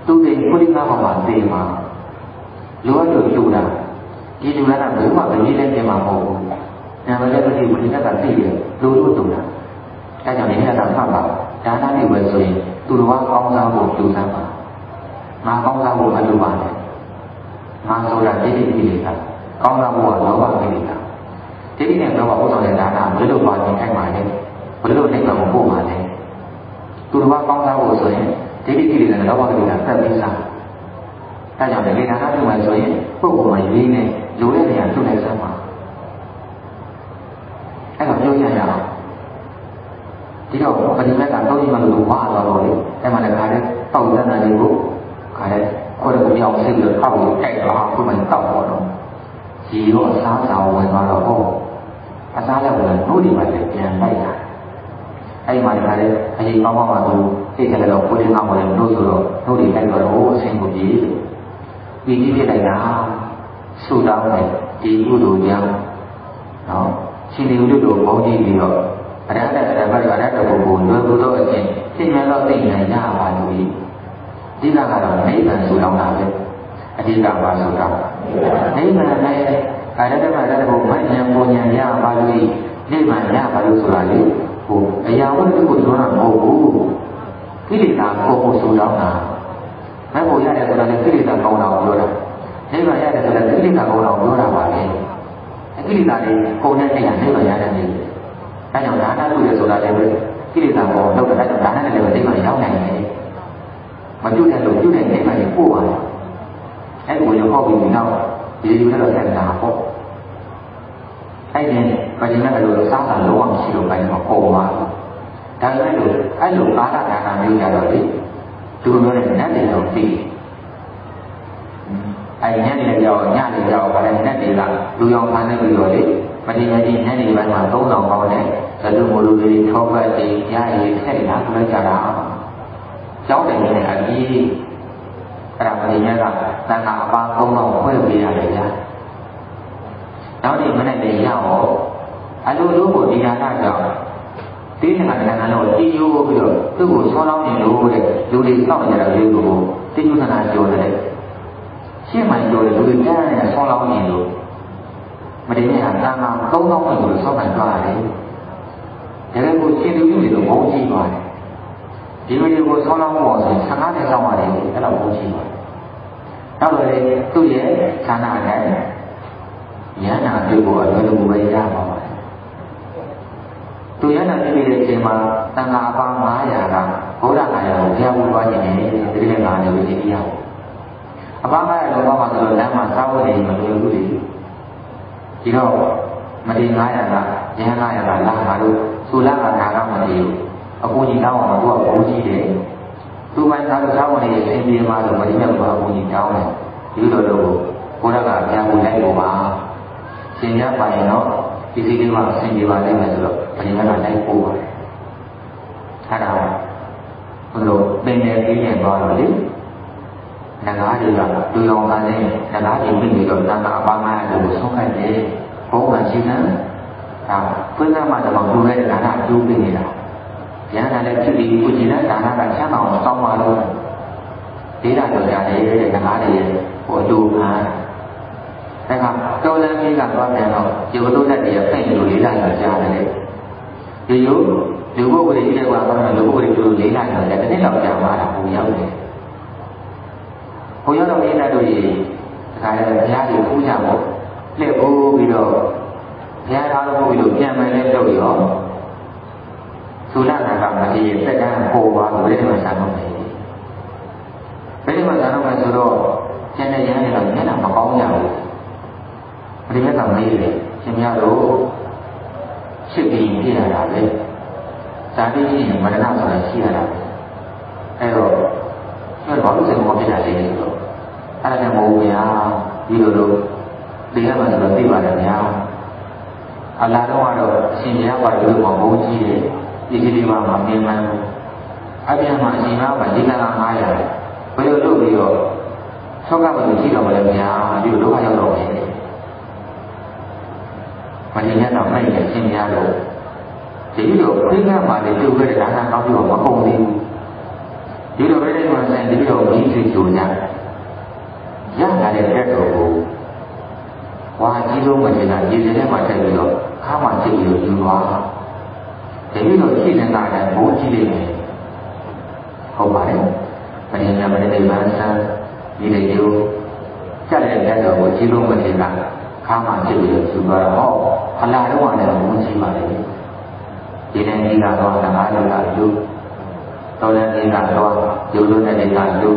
သူတွေခုလိငါမှာတေးမှာလိုအပ်လို့လူတာဒီလူတာကဘယ်မှမနေလဲနေမှာမဟုတ်ဘူးနာမည်လည်းမသိဘူးဒီကသိတယ်လူလို့တူတာ အဲကြောင့်ဒီနေ့ကမှတ်ပါဒါနပြုပဲဆိုရင်သူတော်ကောင်းစားဖို့ကြိုးစားပါငါကောင်းစားဖို့မလိုပါနဲ့ငါဆိုတာဒိဋ္ဌိကိလေသာကောင်းစားဖို့ကလောဘကိလေသာဒိဋ္ဌိနဲ့လောဘဥစ္စာနဲ့ဒါနဘယ်လိုပါခြင်းထိုက်ပါလဲဘယ်လိုနိဗ္ဗာန်ကိုပို့ပါလဲသူတော်ကောင်းစားဖို့ဆိုရင်ဒိဋ္ဌိကိလေသာနဲ့လောဘကိလေသာဆက်ပြီးစားဒါကြောင့်ဒီဒါနပြုမယ်ဆိုရင်ပုဂ္ဂိုလ်မှာရေးနေလိုတဲ့နေရာပြုလိုက်စမ်းပါအဲ့တော့ပြောရအောင်ဒီတော့ပฏิမဲ့ကတော့ဒီမှာလို့ဝါသွားတော့လေအဲ့မှာလည်းခါတဲ့တောက်တဲ့နာလေးကိုခါတဲ့ခေါ်တဲ့ပြောင်းစိတ်လို့တောက်လို့ကြိုက်တော့ခုမှတောက်တော့ဒီတော့အစားစာဝင်သွားတော့ဟောအစားလည်းဝင်တို့ဒီမှာလည်းပြန်လိုက်တာအဲ့မှာခါတဲ့အရင်ကောင်းကောင်းမှသူစိတ်ကလေးတော့ကိုယ်လေးကောင်းတယ်လို့ဆိုတော့တို့ဒီလိုက်တော့ဟိုအဆင်ကိုပြေးပြီးကြည့်လိုက်တာဆူတောင်းတယ်ဒီကုသိုလ်ကြောင့်နော်ရှင်ဒီဥဒ္ဓကိုဘုန်းကြီးပြီးတော့အရဟတဓမ္မတွေအရဟတဘုံကိုလွယ်ကူသောအခြင်းသိမြင်တော့သိနိုင်ကြပါလို့ဒီအဓိကကတော့နိဗ္ဗာန်ဆိုတော့တာပဲအဓိကပါဆိုတာနိဗ္ဗာန်နဲ့အရဟတဓမ္မဘုံမဉ္ဇဉ်ပုံဉ္ဇဉ်ရပါလို့နိဗ္ဗာန်ရပါလို့ဆိုတာလေဟိုအရာဝတ္ထုကိုပြောတာမဟုတ်ဘူးကိလေသာကိုဆိုတော့တာမဲ့ဖို့ရတယ်ဆိုတာလေကိလေသာကောင်းတာကိုပြောတာနိဗ္ဗာန်ရတယ်ဆိုတာကိလေသာကောင်းတာကိုပြောတာပါလေကိလေသာတွေပုံနဲ့သိရနိဗ္ဗာန်ရတဲ့နေ့အဲကြောင့်ဒါနပြုရဆိုတာလည်းကိလေသာကိုလောက်တဲ့ဒါနနဲ့လည်းနိဗ္ဗာန်ရောက်နိုင်တယ်မပြုတဲ့လို့ပြုတဲ့နိဗ္ဗာန်ကိုပို့ပါတယ်အဲ့ဒီကိုရောက်ပြီးနောက်ဒီလိုလည်းဆက်တာပေါ့အဲ့ဒီပฏิမဲ့လို့စားတာလုံးဝမရှိလို့ပိုင်းမှာပေါ်ပါဒါလည်းလို့အဲ့လိုကာလဒါနမျိုးကြတော့လေသူတို့လည်းနတ်တွေတော့သိအဲ့ညနေကြောင်ညနေကြောင်ဗါလဲနတ်တွေကလူရောင်ဖမ်းနေပြီးတော့လေပฏิမဲ့ညနေပိုင်းမှာ3000ပေါင်းနဲ့သလူမလူတွေထောပတ်တွေရရည်ဆက်လာပြလိုက်ကြတာကျောင်းတယ်နဲ့အကြီးအဲ့ဒါပฏิမဲ့ကသံဃာအပါ3000ခွဲပေးရတယ်ဗျာနောက်ဒီမနေ့တည်းရအောင်အလိုလိုကိုဒီဒါနကြောင့်ဒီငါကလည်းတော့ကြည်ယိုးပြီးတော့သူ့ကိုဆောင်းလောင်းနေလို့တဲ့လူတွေစောင့်ကြတာလေးကိုတိကျနာပြောတယ်ရှင်းမှန်ပြောတယ်လူတွေကြားနေဆောင်းလောင်းနေလို့မတည်နေတာသံဃာ3000ခွဲကိုစောင့်နိုင်သွားတယ်ဒါလည်းကိုရှင်းလူတွေလို့ဘုံကြည့်ပါတယ်ဒီလိုတွေကိုဆောင်းလောင်းဖို့ဆိုရင်15နဲ့စောင့်ရတယ်အဲ့လိုဘုံကြည့်ပါတယ်နောက်တော့လေသူ့ရဲ့ဌာနနဲ့ဉာဏ်နာပြုဖို့အလိုလိုပဲရပါပါတယ်သူဉာဏ်နာပြုတဲ့အချိန်မှာသံဃာအပါ900ကဘုရားကာယကိုကြားဖို့သွားခြင်းနဲ့ဒီလိုငါနေလို့ဒီတရားကိုအပါ900လောကမှာဆိုတော့လမ်းမှာစားဖို့နေမလွယ်ဘူးလေဒီတော့မတိ900ကဉာဏ်900ကလာမှာလို့ဆိုလာကနာကမတည်ဘူးအကူကြီးတောင်းအောင်သူကဘုန်းကြီးတယ်သူမှသာလို့စားဖို့နေအင်းပြေမှာလို့မတိမဲ့ဘာအကူကြီးတောင်းတယ်ဒီလိုတော့ဘုရားကပြန်ဖို့လိုက်ဖို့ပါရှင်ရပါရင်တော့ဒီစီလေးမှာအဆင်ပြေပါလိမ့်မယ်ဆိုတော့ဘယ်မှာလိုက်ပို့ပါအဲ့ဒါဘုလို့ပင်တယ်ပြီးရင်သွားတော့လေနဂါးတွေကလူရောင်သားနဲ့နဂါးတွေပြီးပြီးတော့တန်ခါအပါး900ကိုဆုံးခိုင်းတယ်ဘုံကရှိတယ်ဒါဖွင့်သားမှတော့လူရဲ့ဒါနအကျိုးပေးနေတာဉာဏ်နဲ့လည်းဖြစ်ပြီးကိုကြည်တဲ့ဒါနကချမ်းသာအောင်စောင်းပါလို့ဒေတာတော်ကြတယ်တဲ့နဂါးတွေဟိုလူခံအဲ့ကတော်လန်းကြီးကသွားပြန်တော့ဒီလိုတက်တည်းဖိတ်လို့လေးလိုက်ကြားတယ်ဒီလိုလူဘုရားကြီးတွေကသွားတယ်လူဘုရားကြီးတို့လေးလိုက်တယ်တစ်နေ့လောက်ကြာမှလာဘူးရောက်တယ်ဘုရားတော်မြတ်တို့ကြီးဒါကြတဲ့ဘုရားကြီးပူဇော်ဖို့လက်ပိုးပြီးတော့ဘုရားတော်ကိုပြီးတော့ပြန်မယ်လဲလုပ်ရောသုလနာကမကြီးရဲ့စက္ကန့်ပေါ်ပါလို့ဒီမှာစာတော့မယ်ဘယ်မှာစာတော့မယ်ဆိုတော့ကျန်တဲ့ရန်တွေတော့မျက်နှာမကောင်းကြဘူးဒီဘက်ကမေးတယ်ရှင်များတို့ရှစ်ပြီးပြရတာပဲဇာတိကြီးမရဏဆိုတာရှိရတာပဲအဲ့တော့ကျွန်တော်ဘာလို့စိတ်မောပြတာလဲဆိုတော့အဲ့ဒါနဲ့မဟုတ်ဘူးဗျာဒီလိုလိုသိရမှဆိုတော့သိပါတယ်ဗျာအလားတော့ကတော့အရှင်ဘုရားကတော့ဒီလိုမဟုတ်ကြီးတယ်ဒီဒီလေးမှာမမြင်မှန်းဘူးအပြင်မှာအရှင်ဘုရားကဒီကလာ900ဘယ်လိုလုပ်ပြီးတော့ဆောက်ကမလို့ရှိတော့မလဲဗျာဒီလိုဒုက္ခရောက်တော့မယ်မင်းနဲ့တော့နိုင်တယ်ရှင်းရလို့ဒီလိုဖိကမှာလေပြုတ်ခဲ့တဲ့ဒါနကောင်းပြီးတော့မကုန်သေးဘူးဒီလိုပဲတဲ့မှာဆိုင်ဒီလိုကြီးစီကြိုညာရလာတဲ့တက်တော်ကိုဝါကြီးလုံးမတင်တာဒီထဲမှာထည့်ပြီးတော့ခါမှကြည့်ပြီးယူသွားတ ပြီးတော့ရှိနေတာကဘိုးကြီးလေးပဲဟုတ်ပါတယ်ပရိညာမဏိဗန္စံဒီလေယူကြက်တဲ့လက်တော်ကိုကြီးလုံးမထေကခါမှဖြစ်ပြီးသူသွားတော့ဟောအလာတော့ကလည်းဘုန်းကြီးပါလေဒီနေ့ကြီးကတော့ငါးလူကလူတော်လည်းကြီးကတော့ယူလို့တဲ့ကြီးကလူ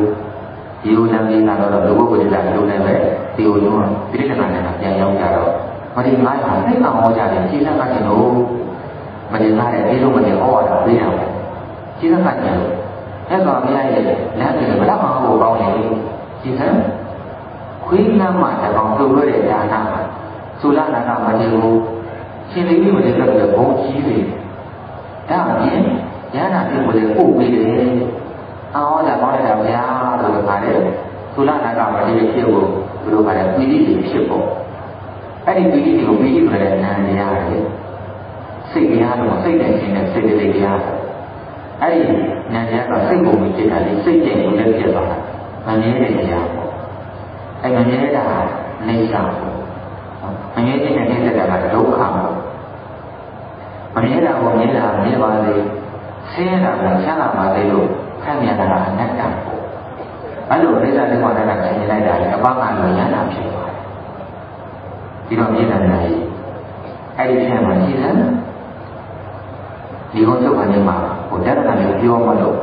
ဒီလိုလည်းကြီးကတော့လူဘုရားကလူလည်းပဲဒီလိုမျိုးပြိဋ္ဌာန်နဲ့ပြန်ရောက်ကြတော့မဒီငါးဟာသိအောင်ဟောကြတယ်ကြီးလက်ကကျွန်တော်မဒီငါးတဲ့ဒီလိုမဒီဟောတာပြရအောင်ကြီးလက်ကကျွန်တော်အဲ့တော့မရရဲ့လမ်းတွေဘယ်တော့မှဟောကောင်းနေကြီးစံခွေးလမ်းမှာတကောင်ပြုတ်လို့တဲ့ညာနာသုလနာကမဒီဘူးရှင်လေးကြီးမဒီတော့ဘုံကြီးတွေဒါအပြင်ဉာဏ်နာပြုတ်လို့ပို့ပြီးတယ်အော်ဒါကောင်းတယ်ဗျာလို့ခါတယ်သုလနာကမဒီဖြစ်ဖို့သူတို့ကလည်းပီတိတွေဖြစ်ဖို့အဲ့ဒီပီတိတွေကိုပီတိဆိုတဲ့ဉာဏ်တရားတွေစိတ်တရားတော့စိတ်နဲ့ရှင်တဲ့စိတ်တွေတရားအဲ့ဒီဉာဏ်တရားကစိတ်ပုံပြီးဖြစ်တာလေစိတ်ကျင့်ကိုလည်းဖြစ်သွားတာမမြဲတဲ့တရားပေါ့အဲ့မမြဲတာနေစာပေါ့မမြဲတဲ့နေတာကဒုက္ခပေါ့မမြဲတာကိုမြဲတာမြဲပါလေဆင်းရဲတာကဆန်းလာပါလေလို့ခံရတာကအနတ္တပေါ့အဲ့လိုနေစာတဲ့ဘာသာကသင်လိုက်တာလေအပန်းကလည်းဉာဏ်နာဖြစ်သွားတယ်ဒီတော့မြဲတာလည်းအဲ့ဒီထဲမှာရှိတယ်ဒီကုန်းချုပ်ကနေမှာဟိုတရဏလေးပြောမလို့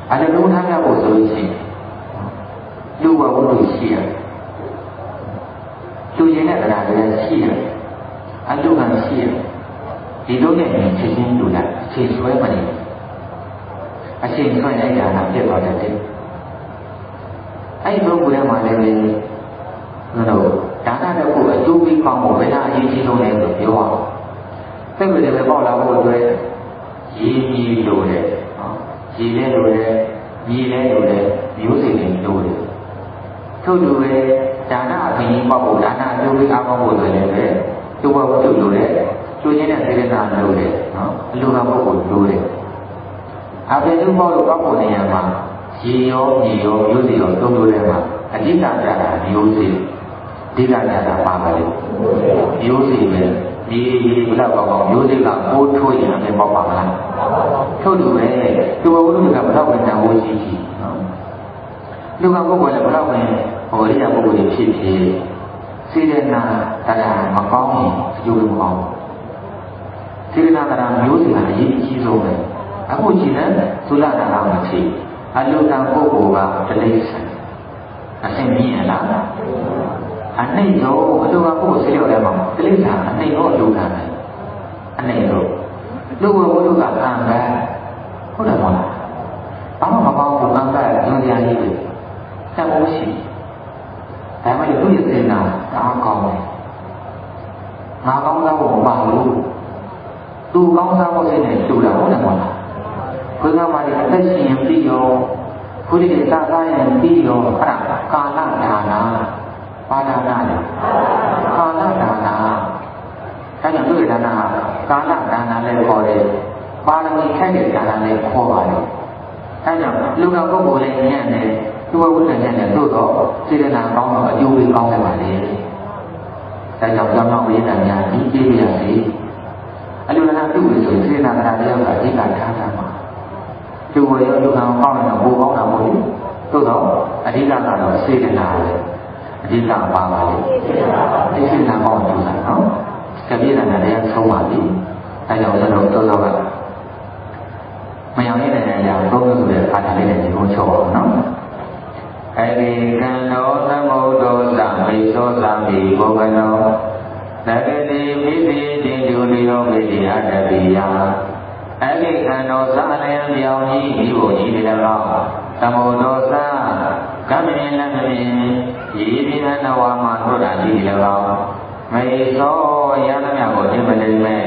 အဲ့ဒါလုံးထားရဖို့ဆိုလို့ရှိရင်လူဘဝတို့ရှိရလူရင်းတဲ့တရားတွေရှိရအတုကရှိရဒီလိုနဲ့ချက်ချင်းလူလာအခြေဆွဲမနေအချိန်ဆွဲလိုက်တာကဖြစ်သွားတယ်အဲ့ဒီပုဂ္ဂိုလ်မှာလည်းတို့ဒါနတစ်ခုအကျိုးပေးကောင်းဖို့ဘယ်လားအရေးကြီးဆုံးလဲဆိုပြောအောင်စိတ်တွေလည်းပေါက်လာဖို့အတွက်ရည်ကြီးလိုတယ်နော်ရည်လည်းလိုတယ်ညီလည်းလိုတယ်မျိုးစိတ်တွေလိုတယ်ထို့တူပဲဒါနအပြင်ပေါက်ဖို့ဒါနအကျိုးပေးအားကောင်းဖို့ဆိုရင်လည်းကျိုးဘဝကျိုးလိုတယ်ကျိုးချင်းတဲ့စေတနာလိုတယ်နော်အလိုကပုဂ္ဂိုလ်လိုတယ်အပြင်ကျိုးပေါက်လို့ပေါက်ဖို့နေရာမှာရည်ရောညီရောမျိုးစိတ်ရောသုံးလို့တဲ့မှာအဓိကကြတာမျိုးစိတ်အဓိကကြတာပါပါလေမျိုးစိတ်ပဲဒီဘလောက်ကောင်းမျိုးစိတ်ကပိုးထိုးရင်လည်းပေါက်ပါမလားထုတ်တူပဲသူဘဝလူကဘလောက်ပဲတန်ဖိုးရှိရှိနော်လူကပုဂ္ဂိုလ်လည်းဘလောက်ပဲဟောရိယပုဂ္ဂိုလ်ဖြစ်ဖြစ်စေတနာတရားမကောင်းရင်အကျိုးမကောင်းစေတနာတရားမျိုးစိတ်ကအရေးကြီးဆုံးပဲအခုကြည့်တယ်သုလနာကမဖြစ်အလုတံပုဂ္ဂိုလ်ကတလိဆန်အဆင်မြင်လားအနှိမ့်တော့အလိုကပုဂ္ဂိုလ်ဆေးရောက်တယ်မှာတလိဆန်အနှိမ့်တော့လူခံတယ်အနှိမ့်တော့လူဘဝလူကကံပဲဟုတ်တယ်မဟုတ်လားဘာမှမကောင်းဘူးကံကညွန်တရားကြီးပဲဆက်ဖို့ရှိဒါမှလည်းသူ့ရဲ့စေနာအားကောင်းတယ်ငါကောင်းသားဖို့မပါဘူးသူကောင်းသားဖို့စိတ်နဲ့တူတာဟုတ်တယ်မဟုတ်လားခွေးကမှလည်းအသက်ရှင်ရင်ပြီးရောခုဒီသာသာရင်ပြီးရောအဲ့ဒါကာလဒါနာပါဒနာလေကာလဒါနာအဲ့ဒါသူ့ရဲ့ဒါနာကာလဒါနာလည်းခေါ်တယ်ပါရမီခိုက်တဲ့ဒါနာလည်းခေါ်ပါတယ်အဲ့ကြောင့်လူကပုဂ္ဂိုလ်လည်းညံ့တယ်သူ့ဝိတ္တညံ့တယ်သို့တော့စေတနာကောင်းတော့အကျိုးပေးကောင်းတယ်ပါလေဒါကြောင့်ကြောင်းကြောင်းဝိညာဉ်များဒီကြည့်ရစီအလူနာပြုလို့ဆိုစေတနာတရားတွေကအဓိကထားတာပါသူ့ဝိရောလူကကောင်းတယ်တော့ဘိုးကောင်းတာမဟုတ်ဘူးသို့တော့အဓိကကတော့စေတနာပဲအဓိကပါပါလေဒီစေတနာကောင်းတယ်နော်ကပြည့်တဲ့တရားဆုံးပါပြီအဲကြောင့်ကျွန်တော်တို့ကမယောင်နေတဲ့နေရာကိုသုံးလို့ဆိုတဲ့အခါတိုင်းလေးနဲ့ဒီလိုချုပ်အောင်နော်အဲဒီကံတော်သမုဒ္ဒောသမိသောသမိဘောကနောသကတိမိတိတင်ကျူလျောမိတိအတ္တပိယအဲဒီကံတော်သအလျံမြောင်ကြီးဒီဘုံကြီးတွေတော့သမုဒ္ဒောသကမ္မင်းလည်းမင်းရည်ပြင်းနဝမှာတို့တာကြီးတွေတော့မေသောယန္တမြကိုသိမနေမဲ့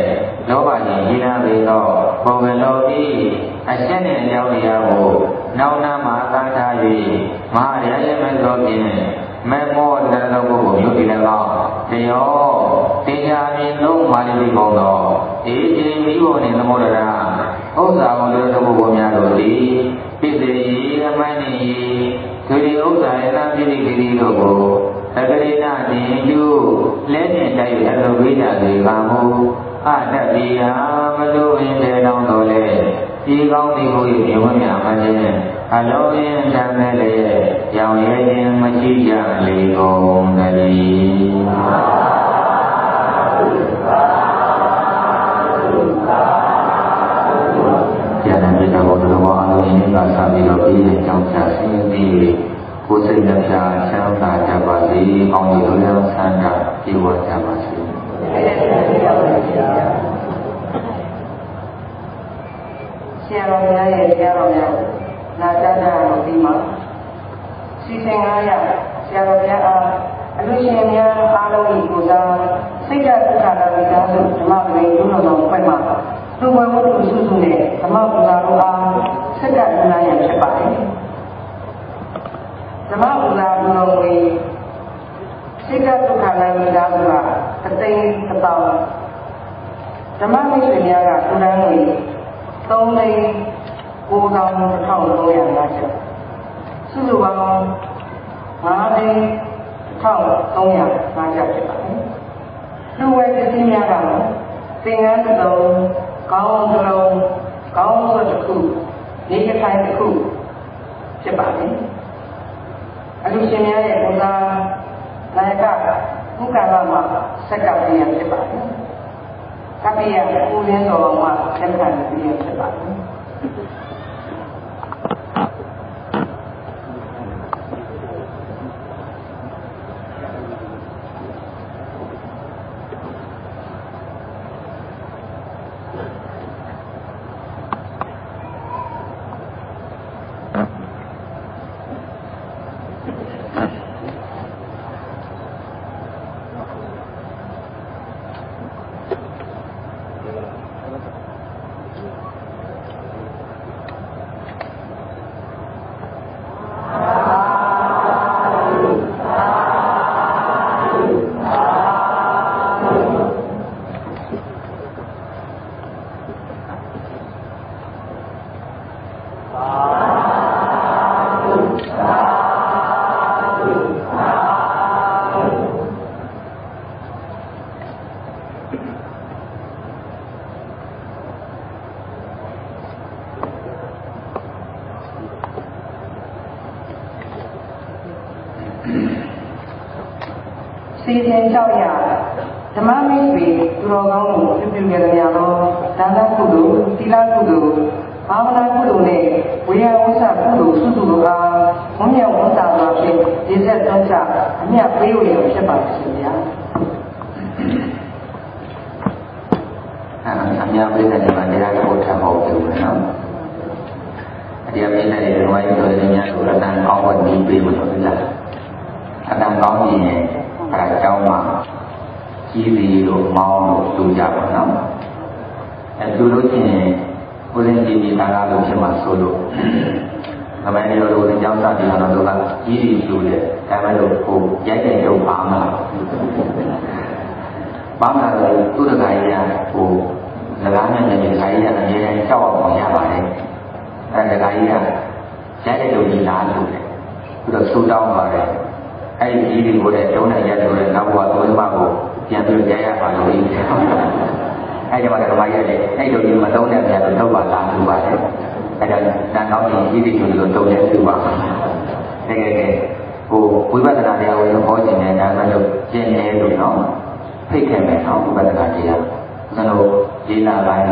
လောဘကြီးရည်နာပြီးတော့ဘုံကလောတိအရှက်နဲ့အကြောင်းတရားကိုနောက်နာမှာသတ်ထား၍မဟာရယမသောဖြင့်မေမောတရတော်ကိုမြို့တည်လည်းကောင်းတယောတရားမြင်လုံးမာလိပိကုန်သောအေဂျင်မိဘနှင့်သမုဒ္ဒရာဥစ္စာဝန်တို့ဘုရားများတို့သည်ပိစေယအမိုင်းနှင့်ဒုတိဥစ္စာယနာပိဋိကိရိတို့ကိုသကရိဏတင်ကျူလက်နှင့်တိုက်ရအလုပ်ပေးကြစေပါမူ တက်ပြီးဟာမလို့ရင်တဲ့တောင်းတော်လေဒီကောင်းဒီကိုရမြင်များမခြင်းအလုံးရင်တမ်းမဲ့လေရောင်ရဲခြင်းမရှိကြလေကုန်သတည်းကျန်တဲ့မြေတော်ဘုရားအလုံးရင်ကစားပြီးတော့ပြီးတဲ့ကြောင့်ချဆင်းပြီးကိုယ်စိတ်နှပြချမ်းသာကြပါစေ။ကောင်းကျိုးများဆန္ဒပြေဝကြပါစေ။ဆရာတော်များရဲ့ဆရာတော်များနာကြားကြလို့ဒီမှာစီစဉ်900ဆရာတော်များအားအလူရှင်များအားလုံးကိုကိုစားစိတ်ဓာတ်ဒုက္ခနာမိသားစုဓမ္မပရိယုံတော်ဖွဲ့မှာလူဝဲဝတ္ထုစုစုနဲ့ဓမ္မပူဇာတို့အားစက္ကန့်900ရဖြစ်ပါတယ်။ဓမ္မပူဇာဘုတော်ဝေစိတ်ကဒုက္ခနာမိသားစုကအသိန်း1000ဓမ္မမိတ်ဆွေများကကုဏန်းဝေ3,9,1350စုစုပေါင်း5,1350ဖြစ်ပါတယ်။လူဝဲပစ္စည်းများကသင်္ကန်းတစ်လုံးကောင်းတစ်လုံးကောင်းစွပ်တစ်ခုနေကထိုင်တစ်ခုဖြစ်ပါတယ်။အလူရှင်များရဲ့ဘုရားနာယကဘုက္ကလမှာစက္ကန့်ပြရဖြစ်ပါတယ်။ကပ္ပိယဦးလင်းတော်မှာလက်ခံပြရဖြစ်ပါတယ်။စီစဉ်ကြောက်ရဓမ္မမိတ်ဆွေသူတော်ကောင်းကိုပြုပြုခဲ့တဲ့များသောဒါနကုသိုလ်သီလကုသိုလ်ဘာဝနာကုသိုလ်နဲ့ဝေယဝဆကုသိုလ်စုစုတို့အားဝမ်းမြောက်ဝမ်းသာစွာဖြင့်ဒီဆက်သုံးချအမြတ်ပေးဝေဖြစ်ပါစေဗျာအမြတ်ပေးတဲ့နေရာတရားကိုထပ်ဖို့ပြုမယ်နော်အတရားပေးတဲ့နေရာမှာဆိုရင်များတို့အတန်ကောင်းဝတ်ပြီးပေးလို့လားအတန်ကောင်းရင်အဲအကြောင်းမှာကြီးစီတို့မောင်းတို့တူကြပါနော်အဲတူလို့ရှိရင်ကိုယ်စင်ကြီးဒီနာလို့ဖြစ်မှာဆိုလို့အမေတို့တို့အကြောင်းစပြီးတော့တို့ကကြီးစီတူတယ်ဒါမှမဟုတ်ကိုရိုက်တဲ့ရုပ်ပါမလားဘာမှလည်းသူ့တကားကြီးကကိုစကားနဲ့လည်းဒီခါကြီးကအမြဲတမ်းကြောက်အောင်ရပါတယ်အဲတကားကြီးကရိုက်တဲ့ရုပ်ကြီးလားလို့တယ်ပြီးတော့ဆူတောင်းပါတယ်အဲ့ဒီကြီးတွေကိုလည်းတုံးနဲ့ရက်လို့လည်းနောက်ဘဝသုံးပါးကိုပြန်ပြီးရရပါလို့အဲ့ဒီမှာဓမ္မကြီးလည်းအဲ့လိုကြီးမသုံးတဲ့ပြန်တော့ပါလားလို့ပါတယ်အဲ့ဒါတန်ကောင်းကြီးကြီးတွေကိုတုံးနဲ့သူ့ပါတကယ်ကိုဝိပဿနာတရားကိုဟောခြင်းနဲ့ဒါမှမဟုတ်ကျင့်နေလို့နော်ဖိတ်ခဲ့မယ်နော်ဝိပဿနာတရားကျွန်တော်လေးလာပိုင်း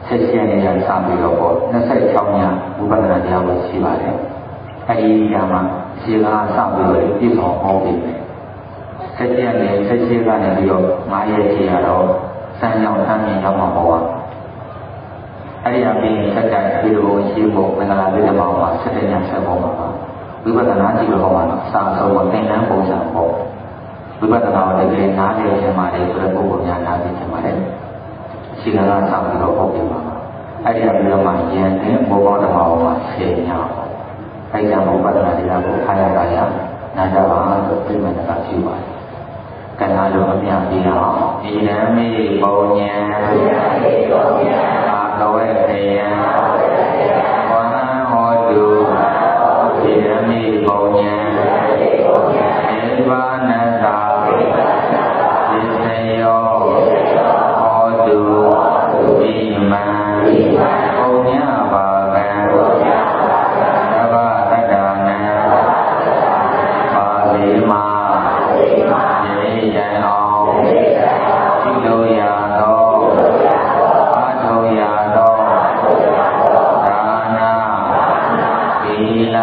ဆက်ရှင်းနေရစပြီးတော့ပေါ့26ညဝိပဿနာတရားကိုရှိပါတယ်အဲ့ဒီညမှာခြေကားစပြီးတော့ပြည့်စုံဟောပြီးတယ်ဆက်ရှင်းနေဆက်ရှင်းကနေပြီးတော့9ရက်ခြေရတော့စံကြောင်းဆန်းမြင်ရောက်မှာပေါ့အဲ့ဒီအပြင်စက္ကန့်ဒီလိုရှိဖို့မင်္ဂလာလေးတစ်ပေါင်းမှာ7ညဆက်ပေါ်မှာပါဝိပဿနာကြည့်လို့ဟောမှာစာဆုံးသင်တန်းပုံစံပေါ့ဝိပဿနာကိုတကယ်နားလည်ခြင်းပါတယ်ဆိုတဲ့ပုဂ္ဂိုလ်များနားလည်ခြင်းပါတယ်ခြေကားစပြီးတော့ဟောပြပါအဲ့ဒီအပြင်မှာယဉ်တဲ့ဘောဂဓမ္မပေါ်မှာ10ညအဲ့ဒီမှာဝိပဿနာတရားကိုအားရတာရနာကြပါလို့ပြိမတ္တကရှိပါတယ်ကံအားလုံးအမြတ်ပြီးတော့ဒီနမိပုံညာအာကဝေခေယံဝဟံဟောတုဒီနမိပုံညာနိဗ္ဗာနတာဒီစေယောဟောတု လ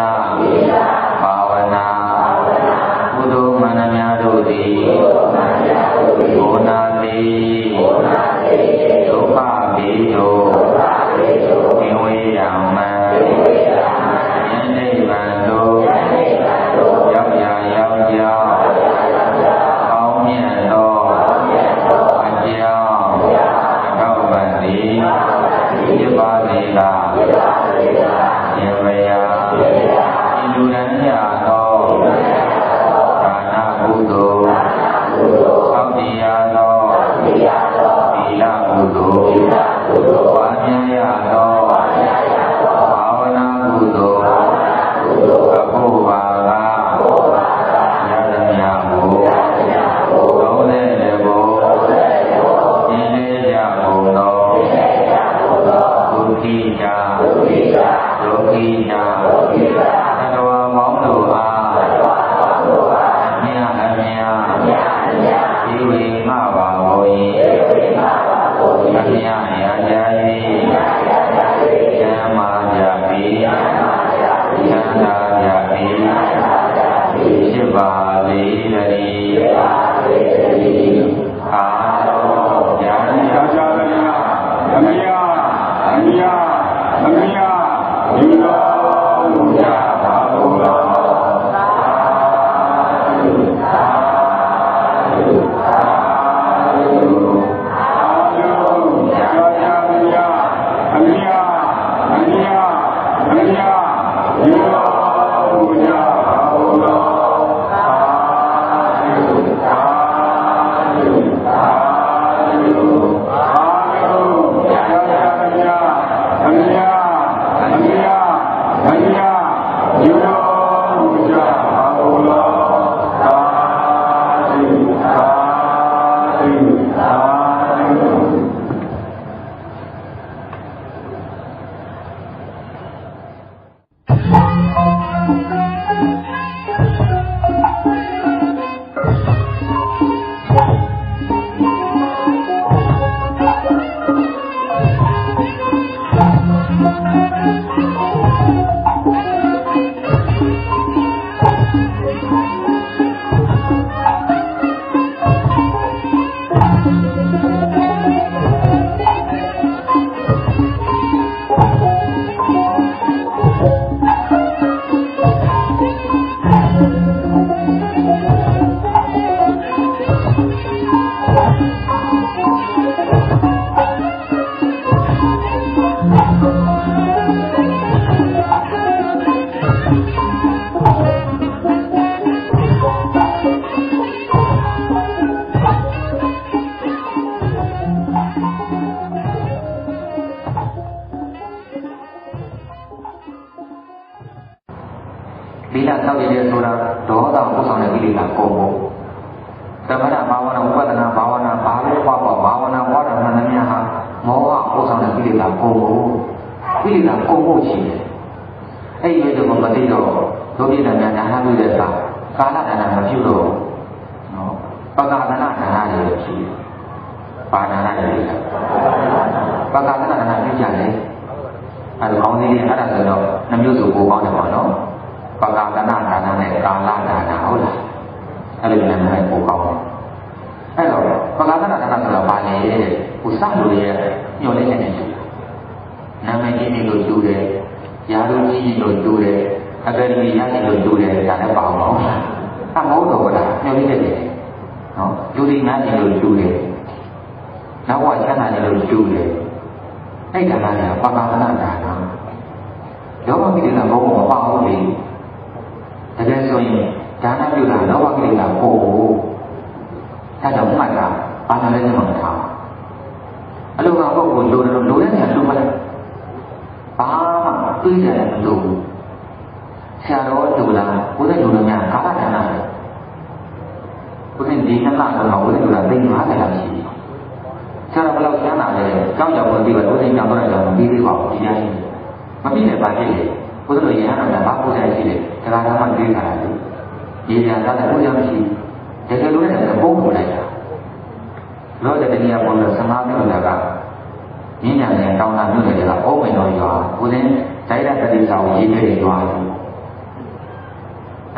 ဘာဝနာကုသိုလ်မှန်သမျှတို့သည်ဘုနာတိဒုက္ခဘေးတို့ဝိဝေယမံယန္တိဗံတို့ရောက်ရာရောက်ကြောင်းကောင်းမြတ်သောအကြောင်းရောက်ပါသည်ဖြစ်ပါစေသာယေဝယဤလူရန်ရသောဒါနကုသိုလ်သောက်တရားသောသီလကုသိုလ်ပါဉာဏ်ရသောဘာဝနာကုသိုလ်အဖို့ပါကယတမြတ်ကိုသုံးတဲ့ဘုရင်းလေးကြကုန်သောဒုက္ခိတာဒုက္ခိတာသတ္တဝါပေါင်းတို့အားအမြတ်ဒီဝိမပါဘော၏အမြတ်ရာဇာ၏ဓမ္မာကြပြီယန္တာကြပြီဖြစ်ပါလေတည်းအာယံရာဇာရအမြတ်ယူတော်မူကြပါဘုရား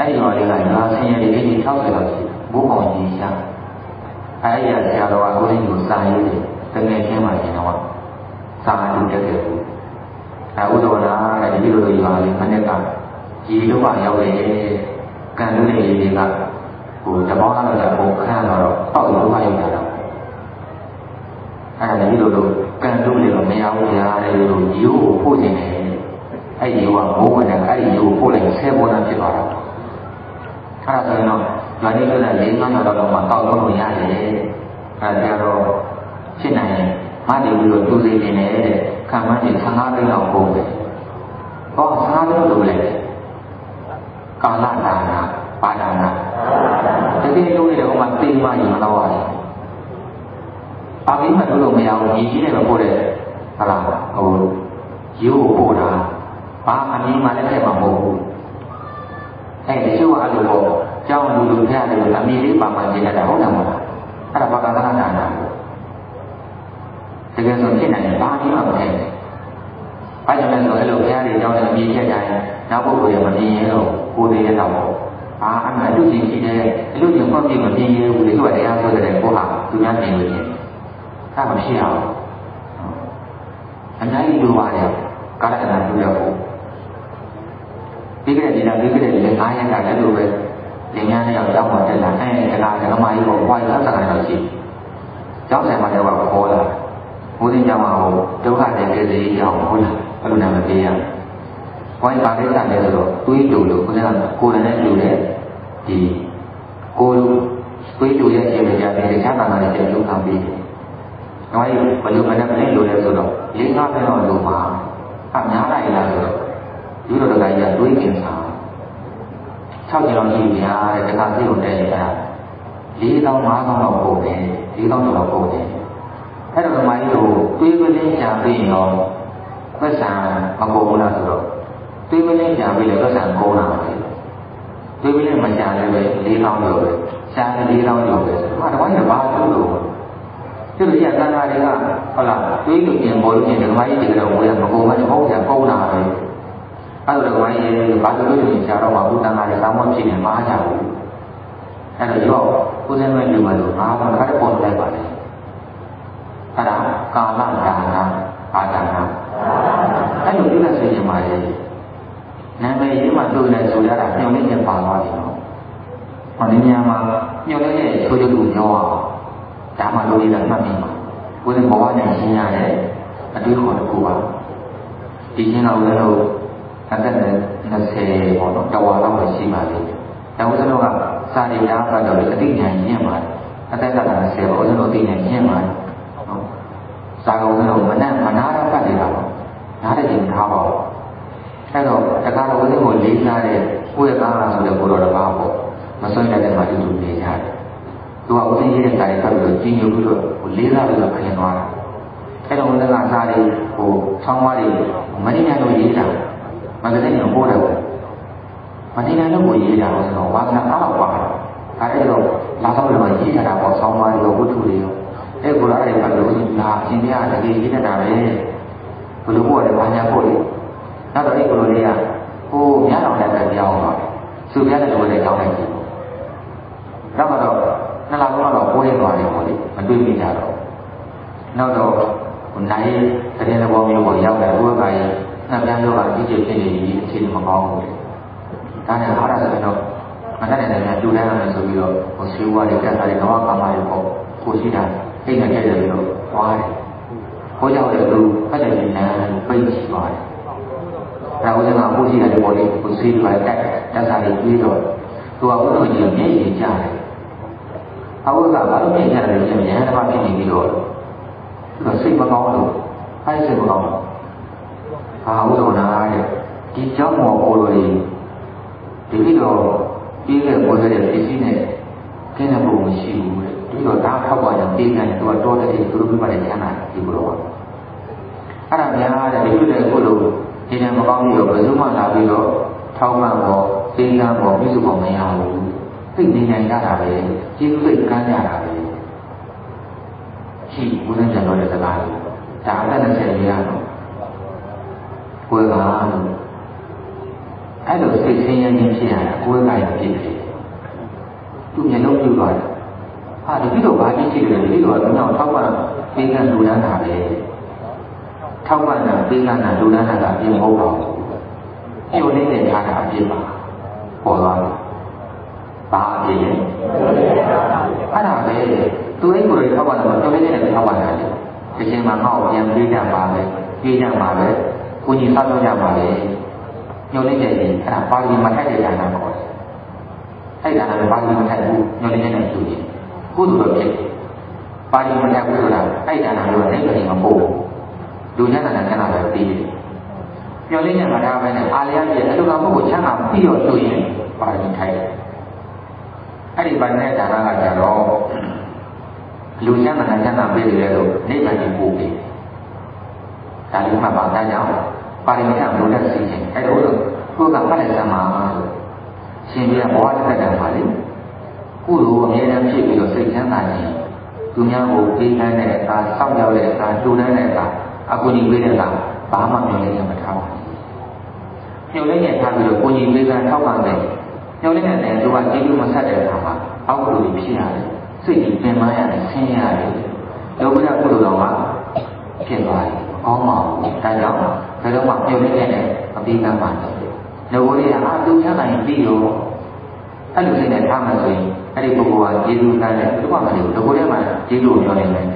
အဲ့ဒီတော့လေကလာဆင်းရဲတဲ့ဒီ60လောက်ရှိဘိုးကောင်ကြီးရှာအဲ့ဒီဆရာတော်ကကိုရင်းကိုစာရေးတယ်တကယ်ချင်းမှရှင်တော့စာတူတက်တယ်ဘူးဥဒ္ဒောနာတဲ့ဒီလိုလိုရွာလေးမနေ့ကရေလုံးကရောက်လေကံလူတွေတွေကဟိုတပေါင်းလောက်ပုံခန့်တော့တောက်လုံးကရောက်တာတော့အဲ့ဒါဒီလိုလိုကံလူတွေကမရဘူးဗျာတဲ့လိုရိုးကိုပို့နေတယ်အဲ့ဒီကမိုးဝင်တယ်အဲ့ဒီရိုးကိုပို့လိုက်10ပေါ်တာဖြစ်သွားတာအဲ့ဒါဆိုရင်တော့ဗာတိကလည်း၄-၅ ရောက်တော့မှတောက်လုံးလို့ရတယ်အဲ့ဒါကြတော့ဖြစ်နိုင်တယ်မတည်ပြီးတော့သူစိတ်နေတယ်ခံမှန်းနေ15သိန်းလောက်ပို့တယ်ဟော15သိန်းလို့လေကာလဒါနာပါဒနာတကယ်လို့လေဟိုမှာသိမှရင်မတော့ရတယ်အဘိမတို့လို့မရဘူးညီကြီးနဲ့မပို့တဲ့ဟာလားဟိုရိုးပို့တာဘာအမည်မှလည်းတဲ့မှာမဟုတ်ဘူးအဲ့ဒီကျိုးအဲ့လိုပေါ့ကျောင်းလူဖျားတယ်အမည်လေးပါမှကျင်တဲ့ဟုတ်တယ်မဟုတ်လားအဲ့ဒါဘာကာလဒါနာတကယ်ဆိုဖြစ်နိုင်တယ်ဘာမှမဖြစ်ဘူး။ဘာကြောင့်လဲဆိုတော့အဲ့လိုဘုရားတွေကြောင်းတဲ့အမြင်ချက်ကြရင်နောက်ပုဂ္ဂိုလ်ရမမြင်ရင်တော့ကိုယ်တည်းရတော့အဲ့မှာအလူချင်းရှိတယ်အလူချင်းမှတ်ပြီးမမြင်ရဘူးလေသူကတရားဆိုတဲ့ကိုဟာသူများမြင်လို့ချင်းအဲ့မဖြစ်အောင်အများကြီးလိုပါတယ်ကာလကနာပြုရဖို့ပြီးခဲ့တဲ့ဒီနေ့9ရက်ကလည်းလိုပဲလင်္ကာနဲ့ရောက်ကြောင်းမှာတက်လာအဲ့ဒါကဓမ္မကြီးကိုဝိုင်းသက်ဆိုင်တော့ရှိကျောင်းဆိုင်မှာတော့ခေါ်လာဘုရင်ကြောင့်ဒုက္ခတဲ့ပြည်စည်းကြောင့်ဟုတ်လားအဲ့လိုနာမပြေးရဝိုင်းပါကိစ္စလည်းဆိုတော့တွေးတူလို့ကိုယ်ကကိုယ်နဲ့တူတဲ့ဒီကိုယ်တွေးတူရဲ့အခြေအနေကြတဲ့တခြားဘာသာတွေကျလုံခံပြီးတယ်။ဒါကြီးဘယ်လိုမှလည်းမလဲလို့လဲဆိုတော့၄-၅ ပဲတော့လို့မှာအများလိုက်လားဆိုတော့ဒီလိုတခါကြီးတွေးကျင်စား6 ကျင်လောက်ရှိများတဲ့တခါစီကိုတက်နေတာ4,000 5,000လောက်ပို့တယ်4,000လောက်ပို့တယ်အဲ့တော့မိုင်းတို့တွေးပလင်းကြံပြီးရောပတ်စံမကုန်ဘူးလားဆိုတော့တွေးပလင်းကြံပြီးလည်းပတ်စံကုန်လာတယ်တွေးပလင်းမကြံလည်းပဲ4,000ကျော်ပဲရှားလည်း4,000ကျော်ပဲဆိုတော့ဘာမှဘာလို့ကျလို့ရတန်တာတွေကဟုတ်လားတွေးလို့ပြင်ပေါ်လို့ပြင်ဓမ္မကြီးတွေကတော့ဝေးမကုန်ဘူးဟုတ်တယ်ကုန်လာပဲအဲ့တော့ဓမ္မကြီးဘာလို့လို့ရှားတော့မှဘုတန်တာတွေတောင်းမှဖြစ်နေမှားကြဘူးအဲ့တော့ရောကိုယ်စဲမဲ့လူမှလို့ငါကလည်းပေါ်လိုက်ပါလေအဲ့ဒါကာလဒါနာအာဒါနာအဲ့လိုပြည့်စုံရင်ပါလေနာမည်ကြီးမှသူ့နဲ့ဆိုရတာညှို့နေနေပါသွားတယ်နော်ဟောဒီနေရာမှာညှို့နေတဲ့ချိုးချိုးကိုပြောအောင်ဒါမှလို့ရတာမှတ်မိပါကိုယ်နဲ့ဘဝနဲ့ရှင်းရတဲ့အတွေ့အခေါ်တစ်ခုပါဒီရှင်းတော်လည်းတော့အသက်20ပေါ့နော်တဝါလောက်ပဲရှိပါလိမ့်မယ်ဒါဥစ္စာတော့ကစာရည်များကတော့အတိညာဉ်ရင့်ပါတယ်အသက်က20ပေါ့ဥစ္စာတော့အတိညာဉ်ရင့်ပါတယ်စာကုံတော့မနာရပတ်နေတာပေါ့နားတဲ့ရင်ထားပါဘူးအဲ့တော့တက္ကရာဝိဇ္ဇကိုလေးစားတဲ့ကိုယ့်ရဲ့ကားဆိုတဲ့ဘုရားတစ်ပါးပေါ့မစွန့်ရတဲ့မှာတူတူနေကြတယ်သူကဥစဉ်ရေးတဲ့ကာရီဖတ်ပြီးတော့ကြီးညိုပြီးတော့လေးစားပြီးတော့ပြင်သွားတာအဲ့တော့ဘုရားကစားတယ်ဆောင်းဝါးတွေမတိညာလို့ရေးတာမဂ္ဂဇင်းကိုပို့တယ်မတိညာလို့ကိုရေးတာဆိုတော့ဝါသနာအားတော့ပါတာအဲ့တော့လာတော့လည်းရေးထားတာပေါ့ဆောင်းဝါးတွေဝတ္ထုတွေရောအဲ့ကိုလာတဲ့ဘက်လို့လာအရှင်ပြတကယ်ရေးနေတာပဲဘယ်လိုပို့ရတယ်ဘာညာပို့လဲနောက်တော့အဲ့ကိုလိုလေးကဟိုညတော်လည်းပဲပြောင်းသွားသူပြတဲ့လိုလေးတောင်းလိုက်ကြည့်နောက်တော့နှစ်လလောက်တော့ပိုးရသွားတယ်ပေါ့လေမတွေ့မိကြတော့နောက်တော့နိုင်တဲ့တဲ့ဘောမျိုးကိုရောက်တယ်ဘုရားကရဲ့နှပြယောဂအကြီးကြီးဖြစ်နေပြီးအခြေအနေမကောင်းဘူးဒါနဲ့အားရဆိုတော့မတတ်တဲ့နေရာတူတိုင်းရမယ်ဆိုပြီးတော့ဟိုဆေးဝါးတွေတက်တာတွေတော့ကာမတွေပေါ့ကိုရှိတာအိမ်နဲ့ကြက်တယ်ပြီးတော့သွားတယ်။ဟိုကြောင့်လည်းသူဖတ်တယ်နေပိတ်ရှိသွားတယ်။ဒါဥစ္စာကကိုရှိတဲ့ပေါ်လေးကိုဆေးတွေတက်စားတွေပြီးတော့သူကဘုရားကြီးမျက်ရည်ကျတယ်။အဝိဇ္ဇာဘာလို့မျက်ရည်ကျတယ်လဲဆိုရင်ဉာဏ်ဓမ္မဖြစ်နေပြီးတော့သူစိတ်မကောင်းလို့အဲ့စိတ်မကောင်းလို့အာဥဒ္ဒနာတဲ့ဒီကြောင့်မောကိုလိုတွေဒီလိုပြီးခဲ့ပေါ်တဲ့ပစ္စည်းနဲ့ကျင်းတဲ့ပုံမရှိဘူးတဲ့ဒီတော့ဒါထောက်ပါကြတေးတယ်သူကတော်တဲ့သူတို့ပြပါလေချမ်းသာဒီလိုတော့အဲ့ဒါများတဲ့ဒီလိုတဲ့ကိုလိုဒီနေ့မကောင်းပြီးတော့ဘယ်သူမှလာပြီးတော့ထောက်မှန်ပေါ်တေးကန်းပေါ်ပြည့်စုံပေါ်မရဘူးသိနေနိုင်ကြတာပဲကျေးဇူးစိတ်ကမ်းကြတာပဲရှိဘုရားကျန်တော်တဲ့စကားလေးဒါအသက်20လေးရတော့ကိုယ်ကအဲ့ အဲ့လိုစိတ်ဆင်းရဲခြင်းဖြစ်ရတာကိုယ်ကလည်းဖြစ်တယ်သူမျက်လုံးပြူသွားတယ်ဟာဒီလိုဘာကြီးရှိတယ်ဒီလိုကတော့ထောက်ပံ့ပေးကလူလန်းတာပဲထောက်ပံ့တာပေးကလူလန်းတာကအပြင်းမဟုတ်ပါဘူးညှို့နေတဲ့ထားတာအပြင်းပါပေါ်သွားတယ်ဘာအပြင်းလဲအဲ့ဒါပဲသူအိမ်ကိုယ်ထောက်ပံ့တော့တော်လေးနဲ့ထောက်ပံ့တာလေဒီချိန်မှာငါ့ကိုပြန်ပေးကြပါပဲပေးကြပါပဲကိုကြီးစားတော့ကြပါလေညှို့နေတဲ့ရင်အဲ့ဒါပါဠိမထိုက်တဲ့ဉာဏ်နဲ့ခေါ်တယ်အဲ့ဒါလည်းပါဠိမထိုက်ဘူးညှို့နေတဲ့သူကြီးကုသိုလ်တော့ဖြစ်ပါဠိမထိုက်ဘူးဆိုတာအဲ့ဒါလည်းတော့လည်းမပို့လူဉာဏ်နဲ့ဉာဏ်နဲ့ပြီးတယ်ညှို့နေတဲ့မှာဒါပဲနဲ့အာလျာပြည့်အဲ့လိုကပုဂ္ဂိုလ်ချမ်းသာပြီးတော့ဆိုရင်ပါဠိထိုက်တယ်အဲ့ဒီပါဠိနဲ့ဒါနကကြတော့လူချမ်းသာချမ်းသာပေးတယ်လို့နိဗ္ဗာန်ကိုပို့ပြီးဒါလေးမှပါတာကြောင့်ပါဠိမထဘုရားစီခြင်းအဲ့လိုကိုယ်ကမှတ်လိုက်စမ်းပါလို့ရှင်ပြဘဝတစ်သက်တည်းပါလေကုသိုလ်အမြဲတမ်းဖြစ်ပြီးတော့စိတ်ချမ်းသာခြင်းသူများကိုပေးခိုင်းတဲ့အခါစောင့်ရောက်တဲ့အခါလှူဒန်းတဲ့အခါအကူအညီပေးတဲ့အခါဘာမှမျှော်လင့်ရမထားပါဘူးမျှော်လင့်ရထားပြီးတော့ကိုကြီးပေးကထောက်ပံ့တယ်မျှော်လင့်တဲ့သူကကျေးဇူးမဆက်တဲ့အခါမှာအောက်ကိုဖြစ်ရတယ်စိတ်ကြီးပင်ပန်းရတယ်ဆင်းရဲရတယ်လောကဓာတ်ကုသိုလ်တော်မှာဖြစ်သွားတယ်ကောင်းပါဘူးဒါကြောင့်ဘယ်တော့မှပြုတ်နေတဲ့အပြီးကမှလောကလေးကသူချမ်းသာရင်ပြီးရောအဲ့လိုစိတ်နဲ့ထားမှဆိုရင်အဲ့ဒီပုဂ္ဂိုလ်ကကျေးဇူးကမ်းတယ်ဘယ်တော့မှမနေဘူးလောကထဲမှာကျေးဇူးကိုပြောနေတယ်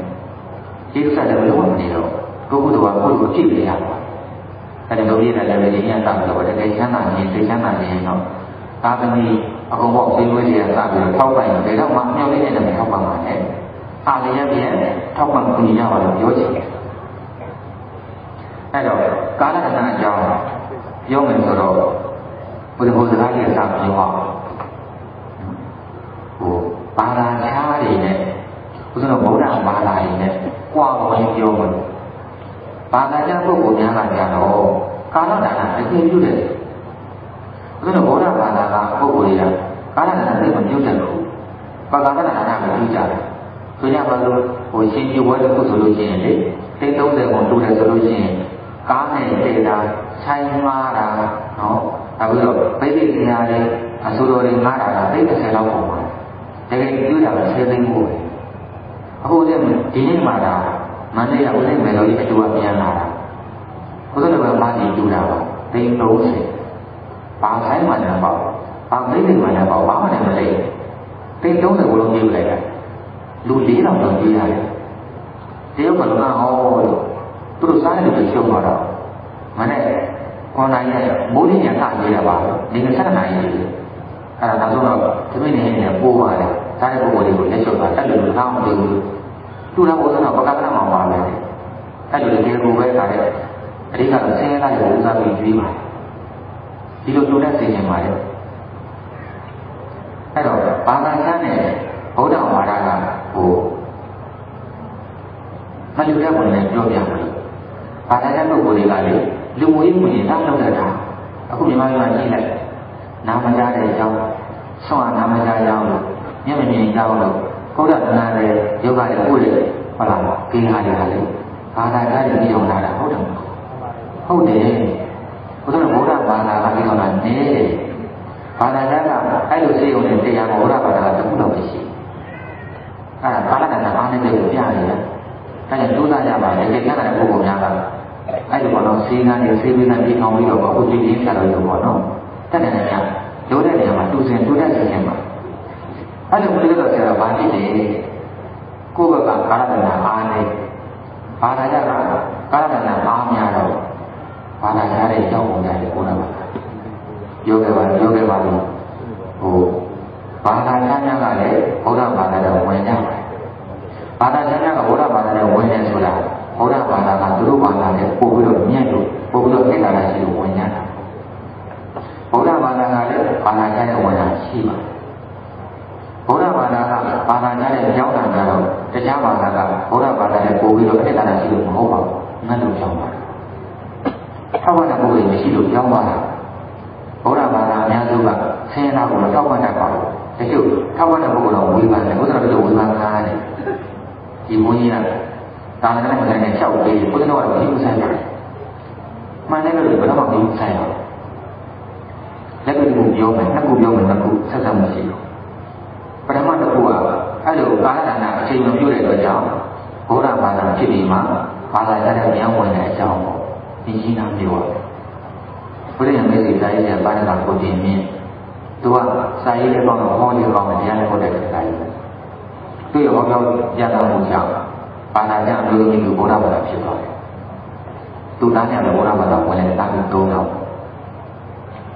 ကျေးဇူးဆက်တယ်ဘယ်တော့မှမနေတော့ကိုယ်ကုသိုလ်ကကိုယ်ကိုကြည့်နေရတာအဲ့ဒီလိုပြည့်တယ်လည်းပဲရင်းရတာပြီးတော့တကယ်ချမ်းသာခြင်းသိချမ်းသာခြင်းတော့သာသမီအကုန်ပေါ့ဈေးဝယ်ကြီးကစပြီးတော့ထောက်ပံ့ရင်ဘယ်တော့မှမျှော်လင့်နေတဲ့မထောက်ပံ့ပါနဲ့အာလျက်ပြည့်ထောက်ပံ့ကူညီရပါလို့ပြောချင်တယ်အဲ့တော့ကာလကဏ္ဍအကြောင်းပြောမယ်ဆိုတော့ဘုရားစကားကြီးကစပြောအောင်ဘာသာခြားတွေနဲ့ဘုရားဗုဒ္ဓဘာသာတွေနဲ့ကြွားဝင်ပြောမယ်ဘာသာခြားပုဂ္ဂိုလ်များလာကြတော့ကာလကဏ္ဍအကျဉ်းပြုတယ်ဘုရားဗုဒ္ဓဘာသာကပုဂ္ဂိုလ်တွေကကာလကဏ္ဍသိမပြုတ်တယ်လို့ဘာသာကဏ္ဍကပြုကြတယ်ဆိုကြပါလို့ရှင်ပြဝဲတစ်ခုဆိုလို့ရှိရင်လေသိ30ကိုတူတယ်ဆိုလို့ရှိရင်ကားနဲ့တေတာဆိုင်မားတာနော်နောက်ပြီးတော့ဗိသိက်တရားတွေအဆိုတော်တွေငားတာကသိ30လောက်ပေါ့တကယ်ပြောကြတယ်10သိန်းကိုအခုလည်းဒီနေ့မှတာမန္တလေးကဦးသိမ်းမယ်လို့အတူအပြန်လာတာဘုရားတော်ကဘာကြီးတူတာပါသိန်း30ဘာဆိုင်မှလည်းပေါ့ဘာဗိသိက်မှလည်းပေါ့ဘာမှလည်းမသိသိန်း30ကိုလုံးပြေးလိုက်တာလူ4000တော့ပြေးရတယ်တရုတ်ကလည်းဟောလို့သူတို့စားတယ်လို့ပြောမှာတော့မနဲ့အွန်လိုင်းနဲ့မိုးလင်းရတာရေးရပါဘူးဒီကစားနိုင်ရေးအဲ့ဒါတော့သမီးနေနေပိုးပါတယ်စားတဲ့ပုံတွေကိုလက်ချော့တာတက်လို့မထားမလို့သူ့တော့ဘုရားကပကပနာမှာပါမယ်အဲ့လိုဒီကိုပဲခါတဲ့အဓိကတော့ဆင်းရဲတာကိုဦးစားပြီးကျွေးပါတယ်ဒီလိုတိုးတက်စေချင်ပါတယ်အဲ့တော့ဘာသာခြားနဲ့ဗုဒ္ဓဝါဒကမလူတဲ့ဝင်နဲ့ပြောပြမလို့ဘာသာတဲ့ပုဂ္ဂိုလ်တွေကလေလူဝေးဝင်နေတာလောက်တာအခုမြန်မာပြည်မှာကြည့်လိုက်နာမကြားတဲ့အကြောင်းဆွမ်းနာမကြားကြောင်းလို့မျက်မမြင်ကြောင်းလို့ဘုရားသနာတဲ့ယောဂတွေပို့တယ်ဟုတ်လားကိန်းဟာတွေကလေဘာသာကြားတွေပြီးတော့လာတာဟုတ်တယ်ဟုတ်တယ်ဘုရားဗုဒ္ဓဘာသာကပြီးတော့လာနေတယ်ဘာသာကြားကအဲ့လိုစေုံနဲ့တရားဗုဒ္ဓဘာသာကတစ်ခုတော့မရှိအဲ့ဒါကာလကဏ္ဍအားနဲ့ပြရတယ်အဲ့ဒါကျိုးစားကြပါလေဒီကနေ့ပုဂ္ဂိုလ်များကအဲ့ဒီဘောတော့စေနာနေစေဝိနာပြေအောင်ပြီးတော့အခုကြည့်ရင်းပြတော့လို့ပေါ့နော်တက်တယ်လည်းလိုတဲ့နေရာမှာတူစင်တူတဲ့စီစဉ်ပါအဲ့လိုပြောတော့ဆရာဘာဖြစ်လဲကိုယ့်ဘက်ကကာလကဏ္ဍအားနဲ့ဘာသာကြကကာလကဏ္ဍအားများတော့ဘာသာကြားတဲ့ကြောင်းပုံရတယ်ကိုယ်တော်ပါပြောခဲ့ပါလို့ဘာသာကြားများကလည်းဘုရားဘာသာတော်ဝင်ကြပါတယ်ဘာသာကြားများကဘုရားဘာသာတော်ဝင်နေဆိုတာဘုရားဘာသာကသူတို့ဘာသာနဲ့ပို့ပြီးတော့မြတ်လို့ပို့ပြီးတော့သိတာရှိလို့ဝင်ကြတာဘုရားဘာသာကလည်းဘာသာကြားရဲ့ဝင်တာရှိပါတယ်ဘုရားဘာသာကဘာသာကြားရဲ့ကြောင်းတာကတော့တရားဘာသာကဘုရားဘာသာနဲ့ပို့ပြီးတော့သိတာရှိလို့မဟုတ်ပါဘူးငတ်လို့ကြောင်းပါတယ်ထောက်ပံ့တဲ့ပုဂ္ဂိုလ်မရှိလို့ကြောင်းပါတာဘုရားဘာသာအများစုကဆင်းရဲတာကိုထောက်ပံ့တတ်ပါဘူးတချို့ထောက်ပံ့တဲ့ပုဂ္ဂိုလ်တော့ဝေဖန်တယ်ဘုရားတို့ဝေဖန်ကားတယ်ဒီဘုန်းကြီးကဒါလည်းမလည်းနဲ့လျှောက်ပေးဘုရားတော်ကဒီဥဆိုင်တယ်မှန်တယ်လို့ဘယ်တော့မှမဆိုင်ဘူး လက်တွေ့ကိုပြောမယ်နှစ်ခုပြောမယ်နှစ်ခုဆက်ဆက်မရှိဘူးပထမတစ်ခုကအဲ့လိုကာလဒါနအချိန်မပြုတဲ့အတွက်ကြောင့်ဘုရားဘာသာဖြစ်ပြီးမှဘာသာရတဲ့ဉာဏ်ဝင်တဲ့အကြောင်းပေါ့ဒီကြီးနာပြောရတယ်ဘုရားမေစီစာရေးတဲ့ဘာသာကိုတင်မြင်သူကစာရေးတဲ့ကောင်တော့ဟောရေးကောင်နဲ့တရားနဲ့ဟောတဲ့စာရေးသူ့ရဲ့ဟောပြောရတာမှုကြောင့်ဘာသာကြအမျိုးသမီးကဘုရားဘာသာဖြစ်သွားတယ်သူသားနဲ့လည်းဘုရားဘာသာဝင်နေတာပြီး3တော့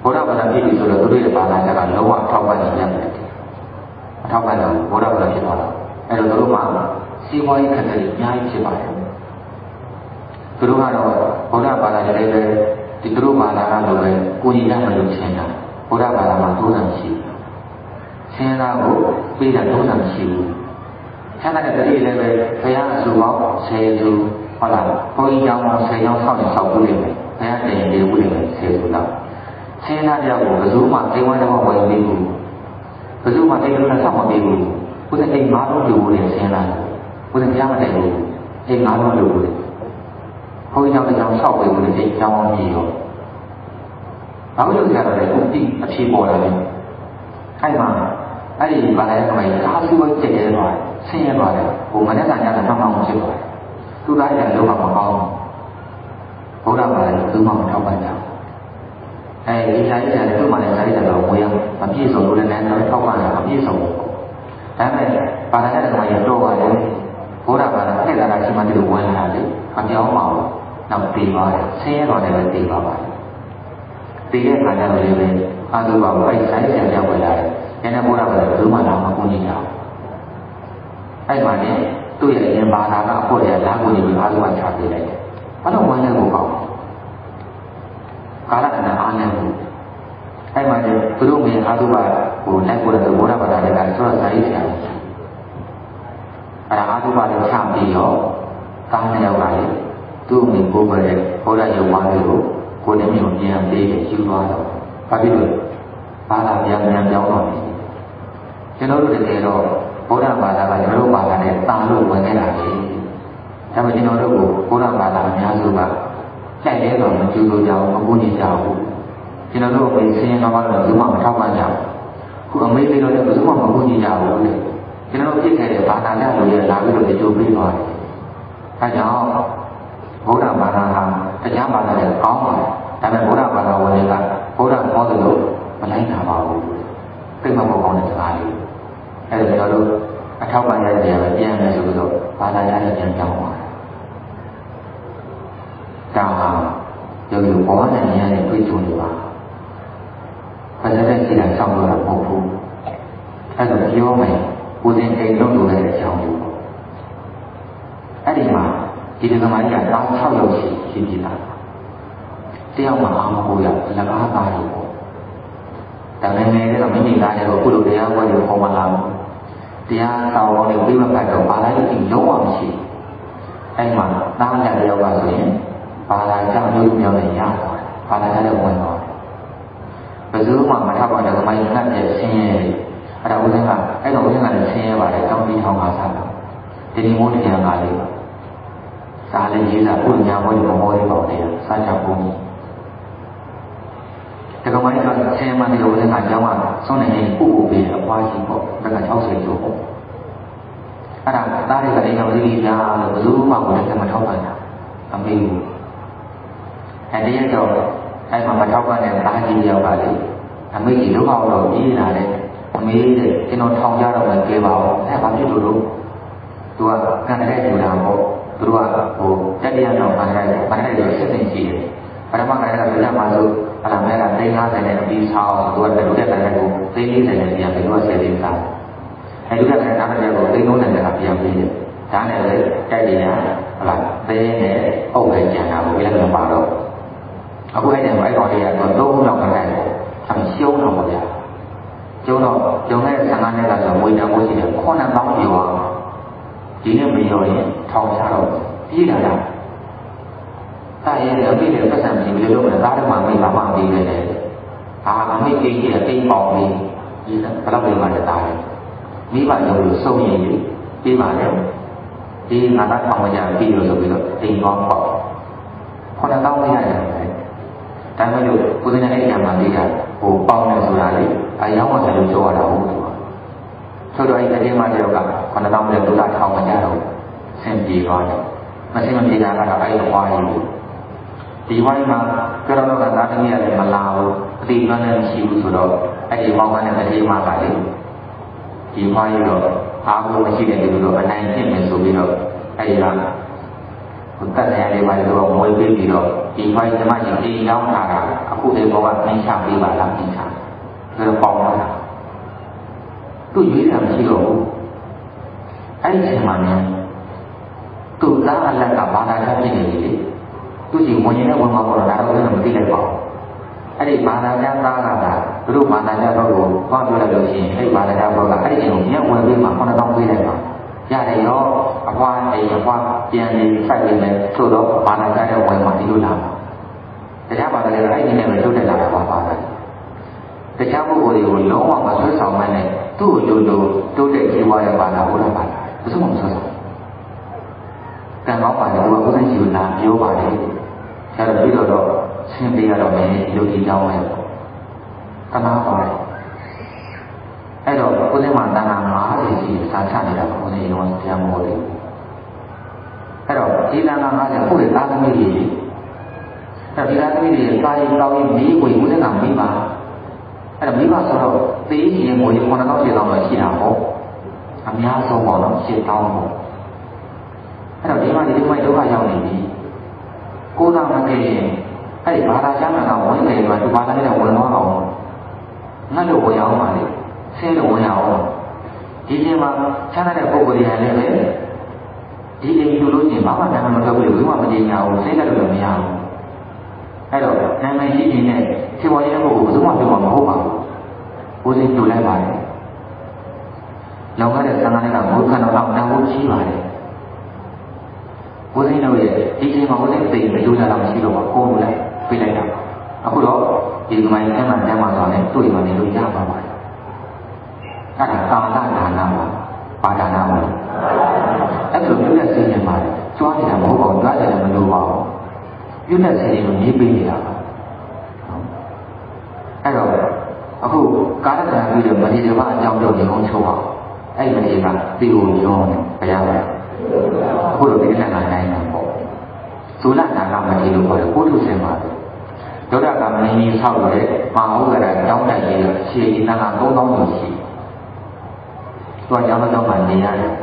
ဘုရားဘာသာဖြစ်ပြီဆိုတော့သူတို့ရဲ့ဘာသာကြကလုံးဝထောက်ပံ့နေရတယ်အထောက်ပံ့တော့ဘုရားဘာသာဖြစ်သွားတော့အဲ့တော့တို့မှစီးပွားရေးခက်ခဲအများကြီးဖြစ်ပါတယ်သူတို့ကတော့ဘုရားဘာသာတွေလည်းဒီသူတို့ဘာသာကလိုပဲကိုကြီးရမလို့ရှင်းတာဘုရားဘာသာမှာတိုးတာရှိရှင်းတာကိုပေးတာတိုးတာရှိဘူးဆန္ဒတဲ့တတိလည်းပဲဘုရားအစုပေါင်း10စုဟုတ်လားဘုန်းကြီးကျောင်းပေါင်း10ကျောင်းဆောက်နေဆောက်ဘူးလိမ့်မယ်ဘုရားတင်လေးဘူးလိမ့်မယ်10စုလောက်ရှင်းတာကြောင့်ဘယ်သူမှအိမ်ဝဲတော့ဝင်ပြီးဘူးဘယ်သူမှအိမ်လုံးနဲ့ဆောက်မပြီးဘူးဘုရားအိမ်၅လုံးလူနဲ့ရှင်းတာဘုရားကြားမတယ်ဘူးအိမ်၅လုံးလူနဲ့ဘုန်းကြီးကျောင်းတစ်ကျောင်းဆောက်ပြီးဘူးလေအိမ်ကျောင်းအောင်ပြီးရောဘာလို့လဲဆိုတော့အခုဒီအဖြေပေါ်လာတယ်အဲ့မှာအဲ့ဒီဘာလဲဆိုရင်အားစုဝဲကျက်ရဲသွားဆင်းရဲသွားတယ်ဟိုမနေ့ကညတော့မှမဖြစ်သွားတယ်သူသားရဲ့လောကမကောင်းဘုရားဘာလဲသူမှမထောက်ပံ့ကြအဲဒီစာရေးတယ်သူမှလည်းစာရေးတယ်တော့ဝင်အောင်မပြည့်စုံလို့လည်းလည်းထောက်ပံ့တာမပြည့်စုံဘူးဒါပေမဲ့ဘာသာတဲ့ကောင်ရဲ့တော့ပါတယ်ဘုရားဘာသာထည့်လာတာရှိမှဒီလိုဝင်လာတယ်မပြောင်းပါဘူးနောက်ပြီးပါတယ်ဆင်းရဲသွားတယ်ပဲပြီးပါပါတယ်တည်တဲ့ခါကျတော့လည်းအာသုဘကိုအဲ့ဆိုင်ဆရာရောက်လာတယ်။ကျန်တဲ့ဘုရားကလည်းဘယ်သူမှလာမကူညီကြဘူး။အဲ့မှာလည်းသူ့ရဲ့ရင်ဘာသာကအဖို့ရလာကူညီပြီးအာသုဘချပေးလိုက်တယ်။ဘာလို့ဝမ်းလဲကိုကောင်းကာလကဏ္ဍအားနေဘူး။အဲ့မှာလည်းသူတို့မြေအာသုဘကိုလိုက်ပို့တဲ့ဘုရားဘာသာတွေကဆိုတော့ဇာတိဆရာ။အဲ့ဒါအာသုဘလည်းချပြီးတော့ကောင်းတဲ့ရောက်လာတယ်။သူ့မြေပို့ခဲ့တဲ့ဘုရားရုပ်ဝါးတွေကိုကိုယ်နဲ့မျိုးပြန်ပေးယူသွားတော့ဘာဖြစ်လို့ဘာသာပြန်ပြောင်းတော့တယ်ကျွန်တော်တို့တကယ်တော့ဘုရားဘာသာကကျွန်တော်တို့ဘာသာနဲ့တာလို့ဝင်နေတာလေဒါပေမဲ့ကျွန်တော်တို့ကိုဘုရားဘာသာအများစုကကြိုက်တဲ့တော့မကျူလို့ကြအောင်မကူညီကြဘူးကျွန်တော်တို့အမေဆင်းရဲတော့ဘယ်သူမှမထောက်ပံ့ကြဘူးခုအမေလေးတော့လည်းဘယ်သူမှမကူညီကြဘူးလေကျွန်တော်တို့ဖြစ်ခဲ့တဲ့ဘာသာနဲ့လူတွေလာပြီးတော့ကြိုးပေးသွားတယ်အဲကြောင့်ဘုရားဘာသာဟာတရားဘာသာနဲ့ကောင်းပါတယ်ဒါပေမဲ့ဘုရားဘာသာဝင်တွေကဘုရားဟောတယ်လို့မလိုက်တာပါဘူးသိမှမဟုတ်ကောင်းတဲ့စကားလေးအဲ့ဒါကျွန်တော်တို့အထောက်ပံ့ရတဲ့နေရာပဲပြန်မယ်ဆိုတော့ဘာသာရတဲ့ပြန်ကြောင်းပါတယ်ဒါဟာယောဂီဘောနဲ့ဉာဏ်နဲ့တွေ့ကြုံနေပါဘာသာတဲ့စိတ်ဓာတ်ဆောင်လို့မဟုတ်ဘူးအဲ့ဒါပြောမယ်ကိုယ်စဉ်အိမ်လုံးလိုတဲ့အကြောင်းမျိုးအဲ့ဒီမှာဒီကမာကြီးကတောင်း6ရောက်ရှိပြီးသားတယောက်မှအားမကိုရလက်ကားသားလို့ပေါ့ဒါပေမဲ့လည်းမိမိသားရဲ့ကုလိုတရားဝဲကိုခေါ်မလာဘူးတရားတော်တော်လေးပြိမပတ်တော့ဘာသာရေးလုံးဝမရှိအဲ့မှာတားလက်တယောက်ကဆိုရင်ဘာသာကြောင့်မျိုးမျိုးနဲ့ရသွားတယ်ဘာသာတဲ့ဝင်သွားတယ်ဘယ်သူမှမထောက်ပါတော့ကမိုင်းငတ်ပြဆင်းရဲအဲ့ဒါဦးဇင်းကအဲ့တော့ဦးဇင်းကလည်းဆင်းရဲပါတယ်တောင်းပြီးထောင်းပါစားတာဒီမိုးတရားကလေးပါစာလည်းရေးတာပုညာဘုရားမောလေးပေါ့လေစာချပုံကြီးတက္ကမကြီးကဆင်းရဲမှတဲ့ဦးဇင်းကကျောင်းကဆုံးနေရင်ပုပ်ပေးအပွားကြီးပေါ့ဒါက60ကျော်ပေါ့အဲ့ဒါသားတွေကအိမ်တော်ကြီးညာလို့ဘယ်သူမှကိုလည်းမထောက်ပံ့တာအမေဘူးအဲ့ဒီတော့အဲ့မှာမထောက်ပံ့တဲ့သားကြီးရောက်ပါလေအမေကြီးလောကတော့ပြေးလာတယ်အမေတဲ့ကျွန်တော်ထောင်ကြတော့မှကြေးပါအောင်အဲ့ဘာဖြစ်လို့သူကကန်တဲ့ကျူတာပေါ့သူတို့ကဟိုတက်တရားတော့မှန်တယ်စစ်စစ်ရှိတယ်ပထမကလည်းလက်မှာဆိုအလားမဲက350နဲ့ပြီးဆောင်သူကတူတဲ့တိုင်းကို340နဲ့ပြန်ပြီးတော့10လေးစားအဲဒီကလည်းနောက်တစ်ရက်ကို330နဲ့ပြန်ပြီးတယ်ဒါနဲ့လည်းတိုက်တယ်ဟုတ်လားသဲနဲ့အုပ်ပဲကျန်တာကိုလည်းမပါတော့အခုအဲ့တဲ့အဲ့တော်လေးကတော့3ခုလောက်ကတိုက်တယ်အမှရှုံးတော့ဗျာကျုံတော့ကျုံတဲ့15နှစ်ကဆိုငွေတန်ဖို့ရှိတယ်9000ကျော်ဒီနေ့မရောရင်ထောင်ချတော့ပြေးလာတာတာရဲအပြည့်နဲ့ပတ်စံပြီးဘယ်လိုလုပ်မလဲသားတမမိဘာမှမပြီးနေတယ်အာအမိကြီးကြီးအိမ်ပေါင်းပြီးဒီဘယ်လောက်ပြေးမှလဲတာရဲမိဘရုံလို့စုံရင်ပြေးပါလေဒီငါသားထောင်ကြပြီးလို့ဆိုပြီးတော့အိမ်ပေါင်းပေါ့9000မရတယ်ဒါမှမဟုတ်ကိုယ်စနေအဲ့ကမှပြီးတာ ပေါင်းနေဆိုတာလေအယောင်းမှလည်းပြောရတာဟုတ်သူဆိုတော့အဲ့ဒီမှာတယောက်က9000နဲ့ဒုက္ခထောင်မကြတော့ဆင်ပြေသွားတယ်မဆင်မပြေတာကတော့အဲ့ဒီဝါရီဒီဝါရီမှာကြောက်တော့ကသားသမီးရတယ်မလာဘူးအတိအကျနဲ့ရှိဘူးဆိုတော့အဲ့ဒီပေါင်းကနေတတိယမှာကလေဒီဝါရီတော့အားကိုမရှိတဲ့လူတို့အနိုင်ကျင့်မယ်ဆိုပြီးတော့အဲ့ဒီကတက်တယ်လေးပါတော့မွေးပြီးတော့ဒီဝါရီဓမ္မကြီးအေးရောက်လာတာအခုဒီဘောကနှိမ့်ချပေးပါလားနှိမ့်ချဒါတော့ပေါင်းလာတာသူ့ရွေးတာမရှိတော့ဘူးအဲ့ဒီအချိန်မှာเนี่ยသူ့သားအလက်ကဘာသာကြားဖြစ်နေလေသူ့စီဝင်ရင်လည်းဝင်မှာပေါ့တော့ဒါတော့လည်းမသိလိုက်ပါဘူးအဲ့ဒီဘာသာကြားသားကသူတို့ဘာသာကြားတော့ကိုဟောပြောလိုက်လို့ရှိရင်အဲ့ဒီဘာသာကြားဘောကအဲ့ဒီအချိန်ကိုပြန်ဝင်ပြီးမှ9000ပေးလိုက်ပါရတယ်ရောအဖွားအိမ်အဖွားပြန်နေစိုက်နေမယ်ဆိုတော့ဘာသာကြားတဲ့ဝင်မှာဒီလိုလာမှာတရားဘာသာလည်းအဲ့ဒီနဲ့ပဲထုတ်တက်လာတာပါပါတယ်တရားပုဂ္ဂိုလ်တွေကိုလုံးဝမဆွဲဆောင်မနဲ့သူ့ကိုလိုတိုးတက်ကြီးွားတဲ့ဘာသာဘုရားဘာသာဘယ်သူမှမဆွဲဆောင်ကံကောင်းပါလေဘုရားဥစဉ်ရှိလာပြောပါလေဆရာတော်ပြီးတော့ဆင်းပေးရတော့မယ်လူကြီးကြောင်းပဲတနာပါလေအဲ့တော့ဥစဉ်မှာတဏှာ50ရှိစာချနေတာဥစဉ်ရောတရားမဟုတ်ဘူးအဲ့တော့ဒီတဏှာ50ကိုယ့်ရဲ့သားသမီးတွေအဲ့ဒီသားသမီးတွေစာရေးကောင်းရေးမိဝေဥစဉ်ကမိပါအဲ့တော့မိဘဆိုတော့သေရင်ငွေ9000 8000တော့ရှိတာပေါ့အများဆုံးပေါ့နော်8000ပေါ့အဲ့တော့ဒီမှာဒီမိုက်ဒုက္ခရောက်နေပြီကိုယ်သာမသိရင်အဲ့ဒီဘာသာကျမ်းကဝင်နေတယ်မှာသူဘာသာနဲ့ဝင်သွားအောင်ငါတို့ဝင်အောင်ပါလေဆင်းလို့ဝင်အောင်ဒီချိန်မှာချမ်းသာတဲ့ပုဂ္ဂိုလ်တွေလည်းပဲဒီအိမ်လူလို့ချင်းဘာမှနာမည်မပြောဘူးဘယ်မှမကြင်ညာဘူးဆင်းတယ်လို့လည်းမရဘူးအဲ့တော့နာမည်ကြီးကြီးနဲ့ခြေပေါ်ရတဲ့ပုဂ္ဂိုလ်ဘယ်သူမှပြောမှာမဟုတ်ပါဘူး။ဦးစင်းတူလိုက်ပါတယ်။လောကတဲ့သံဃာတွေကဘုခန္ဓာတော့နာဖို့ကြီးပါတယ်။ဦးစင်းတို့ရဲ့ဒီချိန်မှာဦးစင်းသိမလို့ကြတော့မရှိတော့ပါကိုယ်လိုလိုက်ပြလိုက်တာ။အခုတော့ဒီကမိုင်းထဲမှာတမ်းမှာဆိုရင်တွေ့မှနေလို့ရပါပါတယ်။အဲ့ဒါကာမဒါနာပါဒါနာပါအဲ့လိုမျိုးနဲ့သိနေပါတယ်။ကြွားနေတာမဟုတ်ပါဘူး။ကြွားတယ်လည်းမလိုပါဘူး။ပြုတဲ့စိတ်ကိုရေးပေးနေတာပါအဲ့တော့အခုကာရကံပြီးတော့မတိတဘာအကြောင်းပြောရင်အောင်ချုပ်အောင်အဲ့ဒီမတိကတီကိုရောဘုရားပဲအခုတော့ဒီကနေ့နိုင်တာပေါ့သုလနာကမတိလို့ခေါ်တယ်ပုထုဆင်ပါဒေါရကမင်းကြီးဆောက်ရတဲ့မဟာဥက္ကရာကျောင်းတိုက်ကြီးရှေးဒီနာက3000ကျော်ရှိသူကကျောင်းတော်မှာနေရတယ်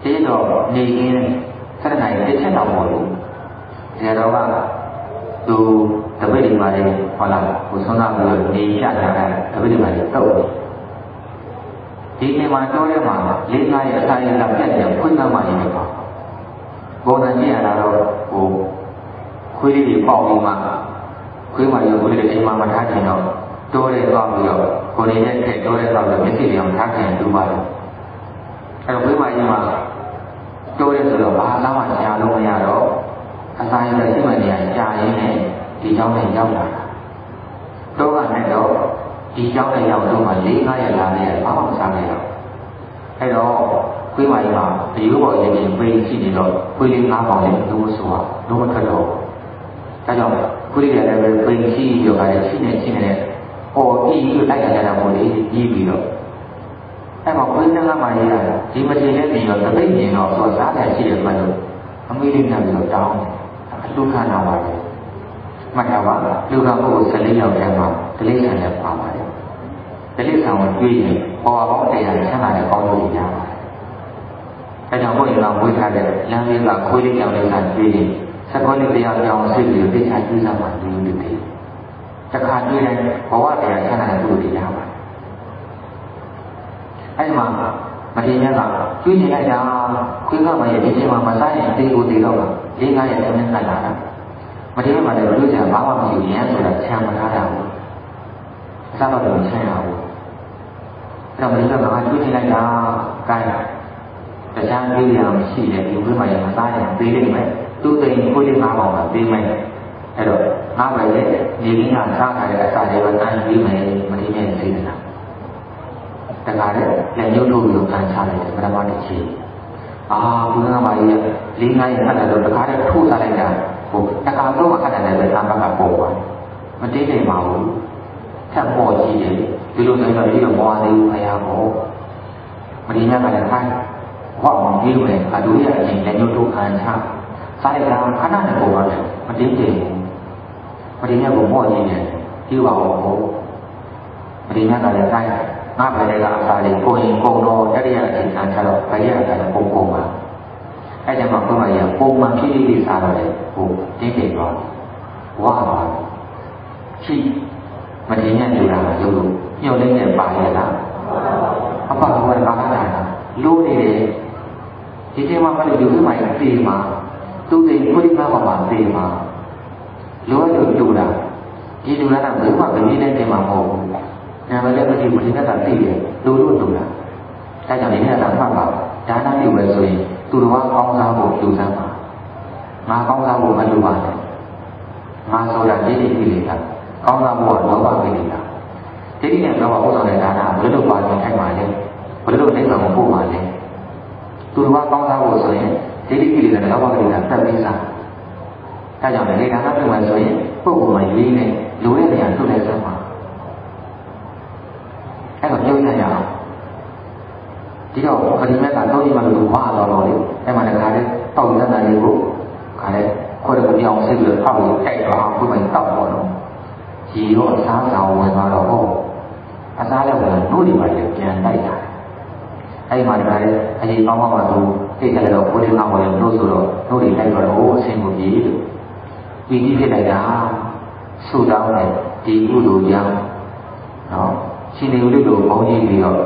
ဒီတော့နေရင်းဆက်နိုင်တစ်ချက်တော့မဟုတ်ဘူးဆရာတော်ကသူတပည့်တွေပါလေဟုတ်လားကိုဆုံးသားပြီးတော့နေရတာတပည့်တွေပါလေတော့ဒီနေ့မှာတော့ထဲမှာလေးကားရဲ့အစာရည်ကပြတ်တယ်ခွင့်သမားကြီးပါဘုံတန်ကြီးရတာတော့ဟိုခွေးလေးတွေပေါက်ပြီးမှခွေးမရုပ်ခွေးလေးအိမ်မှာမထားချင်တော့တိုးရဲသွားပြီးတော့ကိုယ်နေတဲ့ထက်တိုးရဲသွားပြီးမျက်စိတွေအောင်ထားချင်တူပါလေအဲ့တော့ခွေးမကြီးမှာတိုးရဲဆိုတော့ဘာသာမှကြားလို့မရတော့အစာရည်နဲ့ရှိမှနေရကြာရင်းနဲ့ဒီเจ้าနဲ့ရောက်လာတော့ကနဲ့တော့ဒီเจ้าနဲ့ရောက်တော့မှ4-5ရက်လာနေရဘာမှမစားနိုင်တော့အဲ့တော့ခွေးမကြီးမှာဒီလိုပေါ်ရင်ပေးရှိနေတော့ခွေးလေး9ပေါင်နဲ့လို့ဆိုတာလုံးဝထွက်တော့ဒါကြောင့်ခွေးလေးတွေလည်းပဲပေးရှိရောပါတယ်ရှိနေဟောပြီးလို့လိုက်ကြတာပေါ့လေကြီးပြီးတော့အဲ့မှာခွေးနှကမှရေးတာဒီမတင်နဲ့ပြီးတော့တပိတ်နေတော့ဆိုစားတယ်ရှိတယ်မှလို့အမေလေးနဲ့ပြီးတော့တောင်းလူခန္ဓာပါတယ်မှတ်ထားပါလူကပုဂ္ဂိုလ်14ယောက်ထဲမှာဒလိဆန်နဲ့ပါပါတယ်ဒလိဆန်ကိုတွေ့ရင်ပေါ်ပေါင်းတရားဆန္ဒနဲ့ကောင်းလို့ရပါတယ်အဲကြောင့်ဘုရားကဝေထားတဲ့လမ်းလေးကခွေးလေးကြောင်လေးကတွေ့ရင်စကောလေးတရားကြောင်စိတ်ပြီးသိချကျူးစားမှလူလူတွေတခါတွေ့ရင်ဘဝတရားဆန္ဒနဲ့သူ့ကိုတရားပါတယ်အဲ့မှာမတင်ရကကျွေးနေလိုက်တာခွေးကမှရဲ့ဒီချိန်မှာမစားရင်အသေးကိုသေးတော့4-5ရက်တည်းနဲ့ကလာတာမတင်ရမှလည်းလူကြဘာမှမရှိရမ်းဆိုတာချမ်းမထားတာဘူးအစားတော့မချမ်းရဘူးအဲ့တော့မတင်ရကကျွေးနေလိုက်တာကိုင်းတရားကြီးရအောင်ရှိတယ်ဒီခွေးမှရဲ့မစားရင်သေးလိမ့်မယ်သူ့သိရင်ခွေးလေး9ပေါင်ပါသေးမယ်အဲ့တော့9ပဲလေနေရင်းကစားထားတဲ့အစာတွေကတန်းပြီးမယ်မတင်ရသိနေတာတခါလေလက်ညှိုးထိုးပြီးကန်ချလိုက်တယ်ပထမတစ်ချိန်ဘုရားမကြီး4-5ရက်ခက်တယ်တော့တခါတည်းထိုးစားလိုက်တာဟိုတခါတော့မှခက်တယ်လည်းပဲအဘကပေါ်သွားမတိတ်နေပါဘူး ဆက်ပေါ်ကြည့်တယ်ဒီလိုဆိုရင်ဒီလိုမောသေးဘူးခရဘောမရင်းရကလည်းခိုင်းဝတ်အောင်ပြီးမယ်အတူရအရင်လည်းညှို့ထုတ်ခံချစားရတာခဏနဲ့ပုံရတယ်မတင်းကျင်မရင်းရကိုမော့ကြည့်တယ်ဒီပါဘောမရင်းရကလည်းခိုင်းငါပဲလေကအစားလေးကိုရင်ပုံတော့တတိယအချိန်ခံချတော့ခရရကလည်းပုံပါအဲ့ဒါမှဘုရားကြီးပုံမှန်ဖြစ်ပြီးစားတော့လေဟိုတင်းကျင်သွားဝါပါရှိမရင်းရယူတာရုပ်လို့ညှို့နေတဲ့ပါရလားအပ္ပဘဝကလာတာလို့နေတယ်ဒီချိန်မှာမလို့ဒီဥမိုင်းပြေးမှာသူစိတ်ခွေးမှာပါပြေးမှာလိုရလို့တူတာဒီတူတာကဘယ်မှမမြင်တဲ့ချိန်မှာမဟုတ်ဘူးညာမလည်းမသိဘူးဒီကတည်းကသိတယ်လိုလို့တူတာအဲကြောင့်ဒီနေ့ကမှတ်ပါဒါနပြုပဲဆိုရင်သူတော်ကောင်းစားဖို့လူစားပါငါကောင်းစားဖို့မလိုပါနဲ့ငါဆိုတာဒီဒီကိလေသာကောင်းစားဖို့ကလောဘကိလေသာဒီဒီနဲ့လောဘဥစ္စာနဲ့ဒါနဘယ်လိုပါနေထိုင်ပါလဲဘယ်လိုနေမှာမပို့ပါလဲသူတော်ကောင်းစားဖို့ဆိုရင်ဒီဒီကိလေသာနဲ့လောဘကိလေသာတက်ပြီးစားအဲကြောင့်လေဒါနပြုမှဆိုရင်ပုဂ္ဂိုလ်မှရေးနေလိုတဲ့နေရာထုတ်လိုက်စမ်းပါအဲ့တော့ပြောရရအောင်ဒီတော့ခရီးမဲ့ကတော့ဒီမှာလူဝါတော်တော်လေးအဲ့မှာလည်းခါလေးတောက်နေတာလေးကိုခါလေးခွဲတော့ပြောင်းစစ်ပြီးတော့တောက်ပြီးတိုက်တော့ဘုမင်းတောက်တော့ရီတော့အစားဆောင်ဝင်သွားတော့ဟုတ်အစားလည်းဝင်တို့ဒီမှာလည်းပြန်တိုက်တာအဲ့မှာလည်းအရင်ကောင်းကောင်းမှသူသိတယ်တော့ဘုရားဝင်လို့ဆိုတော့တို့ဒီတိုက်တော့ဟိုအဆင်ကိုကြီးလို့ပြီးပြီးဖြစ်လိုက်တာဆူတောင်းတယ်ဒီကုသိုလ်ကြောင့်နော်ရှင်နေဦးလို့ဘုန်းကြီးပြီးတော့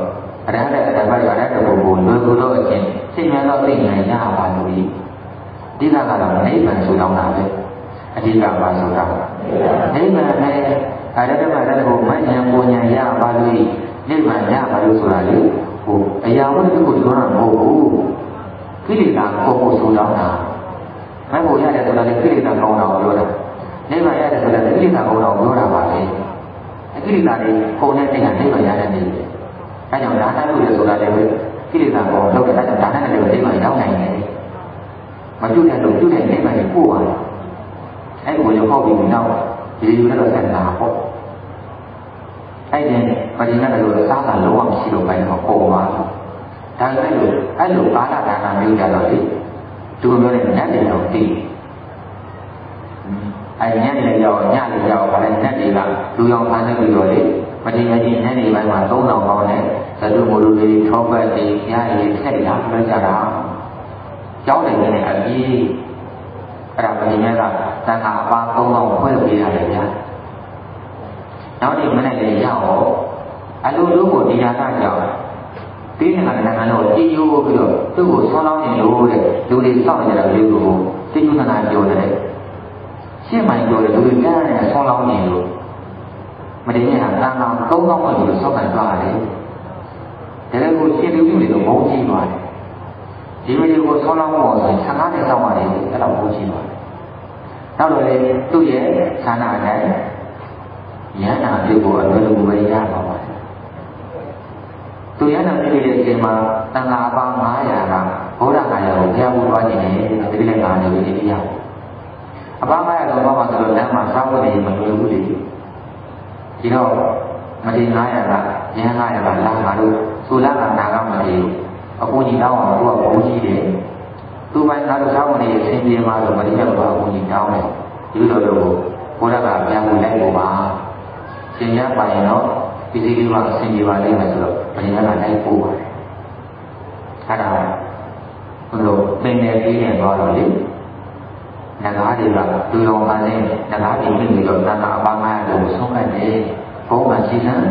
အရဟတအတ္တဘရဟတဘုံကိုလွယ်ကူတော့အချင်းစိတ်များတော့သိဉာဏ်ရပါလို့ဒီအဓိကကတော့နိဗ္ဗာန်ဆူတောင်းတာပဲအဓိကပါဆိုတာနိဗ္ဗာန်နဲ့အရဟတဘရဟတဘုံမဉ္ဇဉ်ပူဉာဏ်ရပါလို့နိဗ္ဗာန်ရပါလို့ဆိုတာလေဟိုအရာဝတ္ထုကိုပြောတာမဟုတ်ဘူးကိလေသာကိုကိုဆူတောင်းတာမဟုတ်ရတယ်ဆိုတာလေကိလေသာကောင်းတာကိုပြောတာနိဗ္ဗာန်ရတယ်ဆိုတာကိလေသာကောင်းတာကိုပြောတာပါလေအကိလေသာတွေကိုယ်နဲ့တိတ်ကနိဗ္ဗာန်ရတဲ့နေတယ်အဲကြောင့်ဒါနပြုရဆိုတာလည်းကိလေသာကိုလောက်တဲ့အဲကြောင့်ဒါနနဲ့လည်းနိဗ္ဗာန်ရောက်နိုင်တယ်မပြုတဲ့လို့ပြုတဲ့နိဗ္ဗာန်ကိုပို့ရတယ်အဲ့ဒီကိုရောက်ပြီးနောက်ဒီလိုလည်းဆက်လာပေါ့အဲ့ဒီပရိနိဗ္ဗာန်လို့စားတာလုံးဝမရှိတော့ဘဲတော့ပုံပါဒါပေမဲ့လို့အဲ့လိုကာလဒါနမျိုးကြတော့လေသူပြောတဲ့နတ်တွေတော့သိအဲ့ညနေရောက်ညနေရောက်ဗာလဲနတ်တွေကလူရောင်ဖမ်းနေပြီးတော့လေပฏิမကြီးညနေပိုင်းမှာ3000ပေါင်းနဲ့သတုမိုလ်တွေထောပတ်တွေညရည်ဆက်လာပြောကြတာကြောင်းတယ်နဲ့အပြီးအဲ့ဒါပฏิမကသံဃာအပါ3000ဖွဲ့ပေးရတယ်ဗျာနောက်ဒီမနေ့လေရောက်အလိုလိုကိုဒီဟာကကြောင်းပြီးနေတာလည်းနိုင်ငံတော်ကြည်ယိုးပြီးတော့သူ့ကိုဆောင်းလောင်းနေလို့တဲ့လူတွေစောင့်နေတာလေးကိုသိဉ္ဇနာပြောတယ်ရှင်းမှန်ပြောတယ်လူတွေကြားနေဆောင်းလောင်းနေလို့မတည်နေတာတန်ကောင်3000လောက်ကိုစောက်ကန်သွားတယ်ဒါလည်းကိုရှင်းလူတွေတော့ဘုံကြီးသွားတယ်ဒီမကြီးကိုဆောင်းလောင်းဖို့ဆိုရင်15နှစ်စောင့်ရတယ်အဲ့တော့ဘုံကြီးသွားတယ်နောက်တော့လေသူ့ရဲ့ဌာနအတိုင်းယန္တာပြုဖို့အလိုလိုပဲရပါပါတယ်သူယန္တာပြုတဲ့အချိန်မှာတန်ခါပေါင်း900ကဘုရားခါရကိုဘုရားဘုရားကျင်နေဒီကိလေသာတွေဒီတရားအပန်း900တော့ဘာမှဆိုတော့လမ်းမှာစားဖို့နေမလွယ်ဘူးလေဒီတော့မတိ900ကယန္900ကလာမှာလို့ဆိုလာကနာကမတိဘူးအခုကြီးတောင်းအောင်သူကဘုန်းကြီးတယ်သူပိုင်းကားလို့စားဖို့နေအစဉ်ပြေမှာလို့မတိရတော့ဘုန်းကြီးတောင်းတယ်ဒီလိုလိုဘုရားကပြန်ဖို့လိုက်ဖို့ပါရှင်ရပါရင်တော့ဒီစီလေးကအစဉ်ပြေပါလိမ့်မယ်ဆိုတော့ဘယ်လိုလဲလိုက်ဖို့ပါတယ်အဲ့ဒါဘုလို့ပင်နေပြီးနေသွားတော့လေနဂါးတွေကလူတော်မှလည်းနဂါးတွေပြင်ပြီးတော့တဏှာအပန်း900ကိုဆုံးခဲ့တယ်ဘုံမှာရှိစမ်း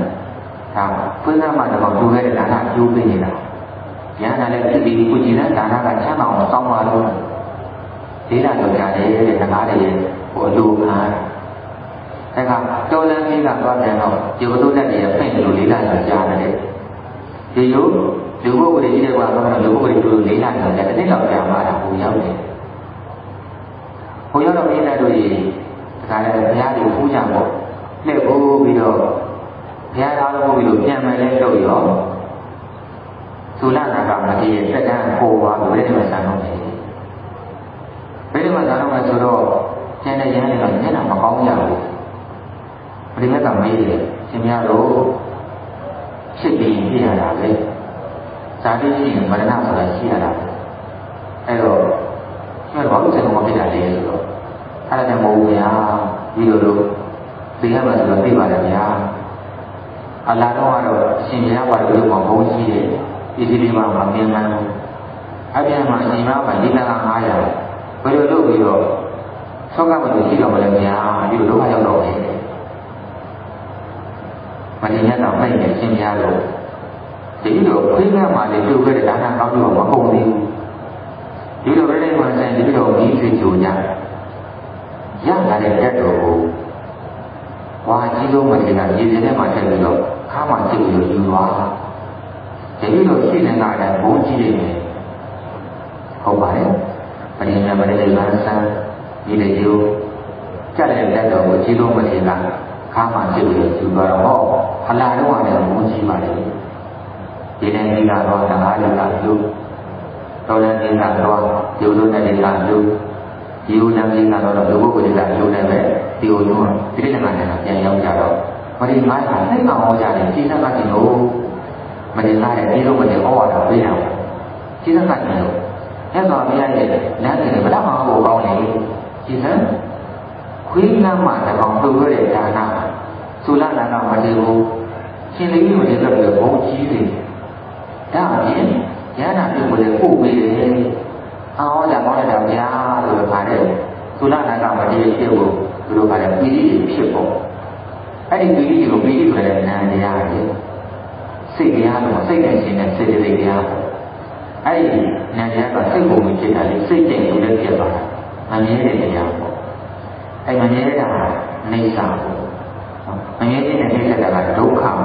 ဒါဖွင့်သားမှတော့သူခဲ့တဲ့ဒါနအကျိုးပေးနေတာဉာဏ်နဲ့လည်းဖြစ်ပြီးကိုကြည်တဲ့ဒါနကချမ်းသာအောင်စောင်းပါလို့ဒေတာတော်ကြတယ်တဲ့နဂါးတွေရဲ့ဟိုအလိုခံအဲ့ကတော်လန်းကြီးကသွားတယ်တော့ဒီဘုဒ္ဓတက်တွေဖိတ်လို့လေးလာကြကြားတယ်ဒီလိုလူဘုရားကြီးတွေကကတော့လူဘုရားကြီးတို့လေးလာကြတယ်တစ်နှစ်လောက်ကြာမှတာဟိုရောက်တယ်ဟိုရောက်တော့မိသားတို့ကြီးဒါလည်းဘုရားကိုဖူးကြပေါ့လှည့်ဖို့ပြီးတော့ဘုရားသားလို့ပြီးတော့ပြန်မယ်လဲတော့ရောသုလနာကမကြီးရဲ့စက္ကန့်ပို့သွားလို့လည်းဒီမှာဆန်းတော့တယ်ဘယ်လိုမှဆန်းတော့မှဆိုတော့ကျန်တဲ့ရဟန်းတွေကမျက်နှာမကောင်းကြဘူးမ ဒီမဲ့ကမေးတယ်ရှင်များတို့ဖြစ်ပြီးပြရတာပဲဇာတိရှိရင်မရဏဆိုတာရှိရတာအဲ့တော့ရှင်တို့ဘာလို့စိတ်ကောင်းဖြစ်တာလဲဆိုတော့အဲ့ဒါကြောင့်မဟုတ်ဘူးဗျာဒီလိုလိုသိရမှာဆိုတော့သိပါတယ်ဗျာအလားတော့ကတော့ရှင်များဘာလို့ဘုံရှိတယ်ဒီစီဒီမှာမမြင်မှန်းဘူးအပြင်မှာရှင်များကဒီကလာ900ဘယ်လိုလုပ်ပြီးတော့ဆောက်ကမလို့ရှိတော့မလဲဗျာဒီလိုဒုက္ခရောက်တော့တယ်မတင်ရတော့နိုင်တယ်ရှင်များလို့ဒီလိုခွေးကမှလည်းပြုတ်ခဲ့တဲ့ဒါနကောင်းလို့မဟုတ်သေးဘူးဒီလိုပြိဋိဘံဆိုင်ဒီလိုပြီးဆွေးကြကြရလာတဲ့တက်တော်ကိုဝါကြီးဆုံးမတင်တာရေစင်းထဲမှာထည့်ပြီးတော့ခါမှကြည့်ပြီးတော့ယူသွားဒီလိုရှိနေတာကဘုန်းကြီးတွေဟုတ်ပါတယ်ပရိညာမရိလန်းဆန်းဒီလေယူကြတဲ့တက်တော်ကိုကြီးဆုံးမတင်တာခါမှကြည့်ပြီးယူသွားတော့ဟောအလားတော့လည်းဘုန်းကြီးပါလေဒီနေ့ဒီကတော့ငါးလူကလူတော်လည်းဒီကတော့ယူလို့နဲ့ဒီကလူယူနေဒီကတော့လူပုဂ္ဂိုလ်တွေကလူနေပဲဒီလိုမျိုးဒီနေ့မှလည်းပြန်ရောက်ကြတော့မဒီငါးခါသိအောင်ဟောကြတယ်ကြီးစက်ကကြည့်လို့မဒီငါးရဲ့ဒီလိုမဒီဟောရတာပေးတာကြီးစက်ကကြည့်လို့အဲ့တော့ဘုရားရဲ့လမ်းတွေဘယ်တော့မှဟောကောင်းနေကြီးစက်ခွေးလမ်းမှာတကောင်ပြုတ်ရတဲ့ဒါနသုလနာကမဒီဘူးရှင်လေးကိုလည်းပြဘုံကြီးတွေဒါအပြင်ဉာဏ်နာပြုတ်လည်းပို့ပေးတယ်အော်လာကောင်းလိုက်တာဗျာလို့ပါတယ်သုလနာကမဒီဖြစ်ဖို့သူတို့ကလည်းပီတိဖြစ်ဖို့အဲ့ဒီပီတိကိုပီတိဆိုတဲ့နာမ်တရားတွေစိတ်တရားတော့စိတ်နဲ့ရှင်တဲ့စေတသိက်တရားအဲ့ဒီနာမ်တရားကစိတ်ပုံကြီးဖြစ်တာလေစိတ်ကျင့်လို့လည်းဖြစ်သွားတာမမြဲတဲ့တရားပေါ့အဲ့မမြဲတာနေစာပေါ့မမြဲတဲ့နေစာကဒုက္ခပေါ့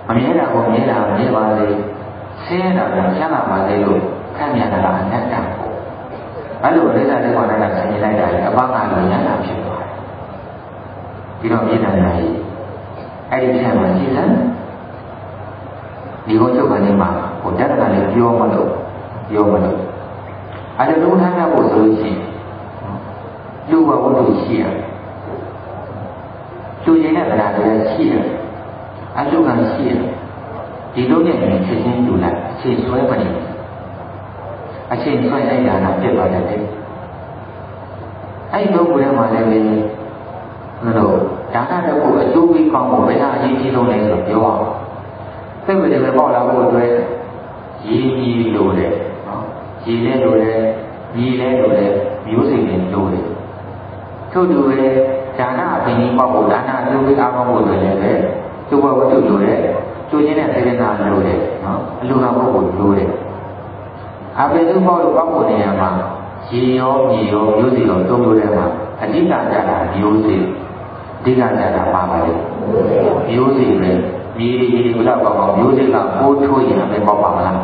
မမြဲတာကိုမြဲတာမြဲပါလေဆင်းရဲတာကချမ်းသာပါလေလို့ခံရတာကအနတ္တပေါ့အဲ့လိုအိဋ္ဌာတေကောနာကဆင်ញလိုက်တာလေအပ္ပကလိုဉာဏ်သာဖြစ်သွားတယ်ဒီတော့မြေတံညာကြီးအဲ့ဒီပြန်မှာကြည်စမ်းဒီဟောချုပ်ကနေမှာဟိုတက္ကနာလေးပြောမလို့အဲ့ဒါလုံးထားရဖို့ဆိုရှင်လူဘဝတ္ထုရှိရလူရင်းတဲ့ဗလာတွေရှိရအလုကရှိရဒီလိုနဲ့ချက်ချင်းလူလိုက်အချိန်ဆွဲမနေအချိန်ဆွဲလိုက်တာကပြတ်သွားတယ်လေအဲ့ဒီတော့ဘုရားမှာလည်းလို့ဒါနတစ်ခုအကျိုးပေးကောင်းဖို့ဘယ်ဟာအရေးကြီးဆုံးလဲဆိုတော့ပြောအောင်စိတ်ဝင်တယ်ပေါ့လာဖို့အတွက်ရည်ကြီးလို့တယ်နော်ရည်လည်းလို့တယ်ညီလည်းလို့တယ်မျိုးစိတ်လည်းလို့တယ်ထို့တူပဲဒါနအပြင်ကြီးပေါ့ဖို့ဒါနအကျိုးပေးအားကောင်းဖို့တွေလည်းပဲကျိုးဘဝတ္ထုလို့တယ်ကျိုးခြင်းနဲ့စေတနာလို့တယ်နော်အလိုတော်ပုဂ္ဂိုလ်လို့တယ်အပြင်သူပေါ့လို့ပေါ့ဖို့နေရာမှာရည်ရောမြေရောမျိုးစိတ်ရောသုံးလို့တဲ့မှာအဓိကကြတာမျိုးစိတ်အဓိကကြတာပါပါလေမျိုးစိတ်ပဲမြေကြီးဘုရားပေါ့မျိုးစိတ်ကပိုးထိုးရင်အမေပေါ့ပါမလား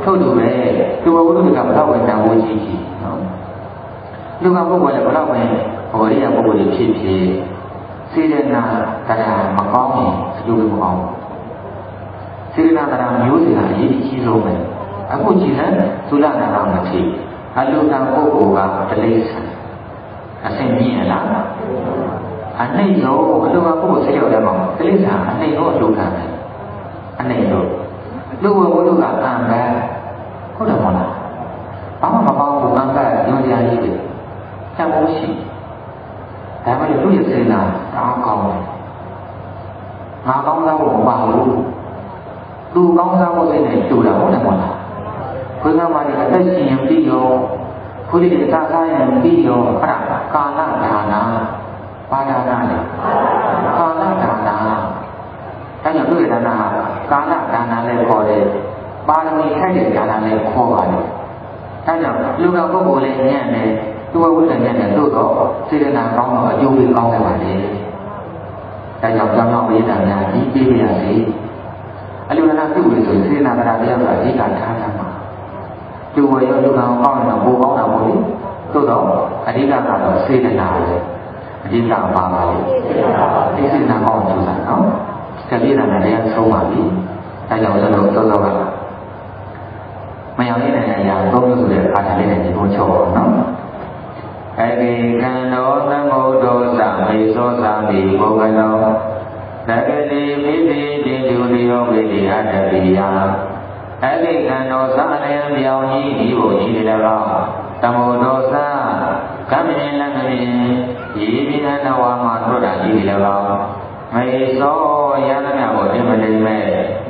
ထို့တူပဲသူဘဝတ္ထုကဘလောက်ဝင်တန်ဖို့ရှိရှိနော်လူကပုဂ္ဂိုလ်လည်းဘလောက်ဝင်ဟောရိယပုဂ္ဂိုလ်တွေဖြစ်ဖြစ်စေတနာတရားမကောင်းရင်အကျိုးမကောင်းစေတနာတရားမျိုးစိတ်ကအရေးကြီးဆုံးပဲအခုကြည့်လိုက်သုလနာကမဖြစ်အလုကပုဂ္ဂိုလ်ကတလိษံအစင်မြင့်လားအနှိမ့်ရောအလုကပုဂ္ဂိုလ်ဆက်ရောက်တယ်မှာတလိษံအနှိမ့်ရောအလုကပဲအနှိမ့်ရောလူဝဝတ္ထုကအံပဲဟုတ်တယ်မဟုတ်လားဘာမှမပေါင်းဘူးအံကညွှန်ကြားကြီးတယ်ချက်ဖို့ရှိဒါမှလည်းသူ့ရဲ့စေနာအားကောင်းတယ်ငါကောင်းစားဖို့မပါဘူးသူကောင်းစားဖို့စိတ်နဲ့ကြိုးတာဟုတ်တယ်မဟုတ်လားဘုရားမှာဒီအသက်ရှင်ရင်ပြီးရောဘုရားရဲ့သာစားရင်ပြီးရောအဲ့ဒါကာလဒါနာဘာဒါနာလဲကာလဒါနာအဲ့ဒါသူ့ရဲ့ဒါနာကာလဒါနာလည်းခေါ်တယ်ပါရမီထိုက်တဲ့ဒါနာလည်းခေါ်ပါတယ်အဲ့ကြောင့်လူကပုဂ္ဂိုလ်လည်းညံ့တယ်သူ့ဝိတ္တညံ့တယ်သို့တော့စေတနာကောင်းတော့အကျိုးပေးကောင်းတယ်ပါလေဒါကြောင့်ကြောင်းဝိတ္တညာဒီပြေးပြရစီအလူနာပြုလို့ဆိုစေတနာတရားတရားကအဓိကထားတာမှာကျိုးဝရောလူကကောင်းတော့ဘိုးကောင်းတာပေါ့လေသို့တော့အဓိကကတော့စေတနာပဲအဓိကပါပါလေဒီစေတနာကောင်းကြတာနော်တတိယနာတရားဆုံးပါပြီဒါကြောင့်ကျွန်တော်သောကမယောင်ရတဲ့အရာသုံးမျိုးဆိုတဲ့အားထားလေးနဲ့ဒီဘုံချုပ်ပါနော် တိကံတော်သမုဒ္ဒောသမေသောသမိဘုဂနောသကတိပိတိတိတုရိယောပိတိအတ္တပိယအတိကံတော်သအလျံပြောင်းကြီးဒီဘုံကြီးတွေလည်းသမုဒ္ဒောသကံမြင်လည်းမမြင်ဤပိဏနဝါမှာထွက်တာကြီးတွေလည်းမေသောယန္တမြကိုအင်မတိမဲ့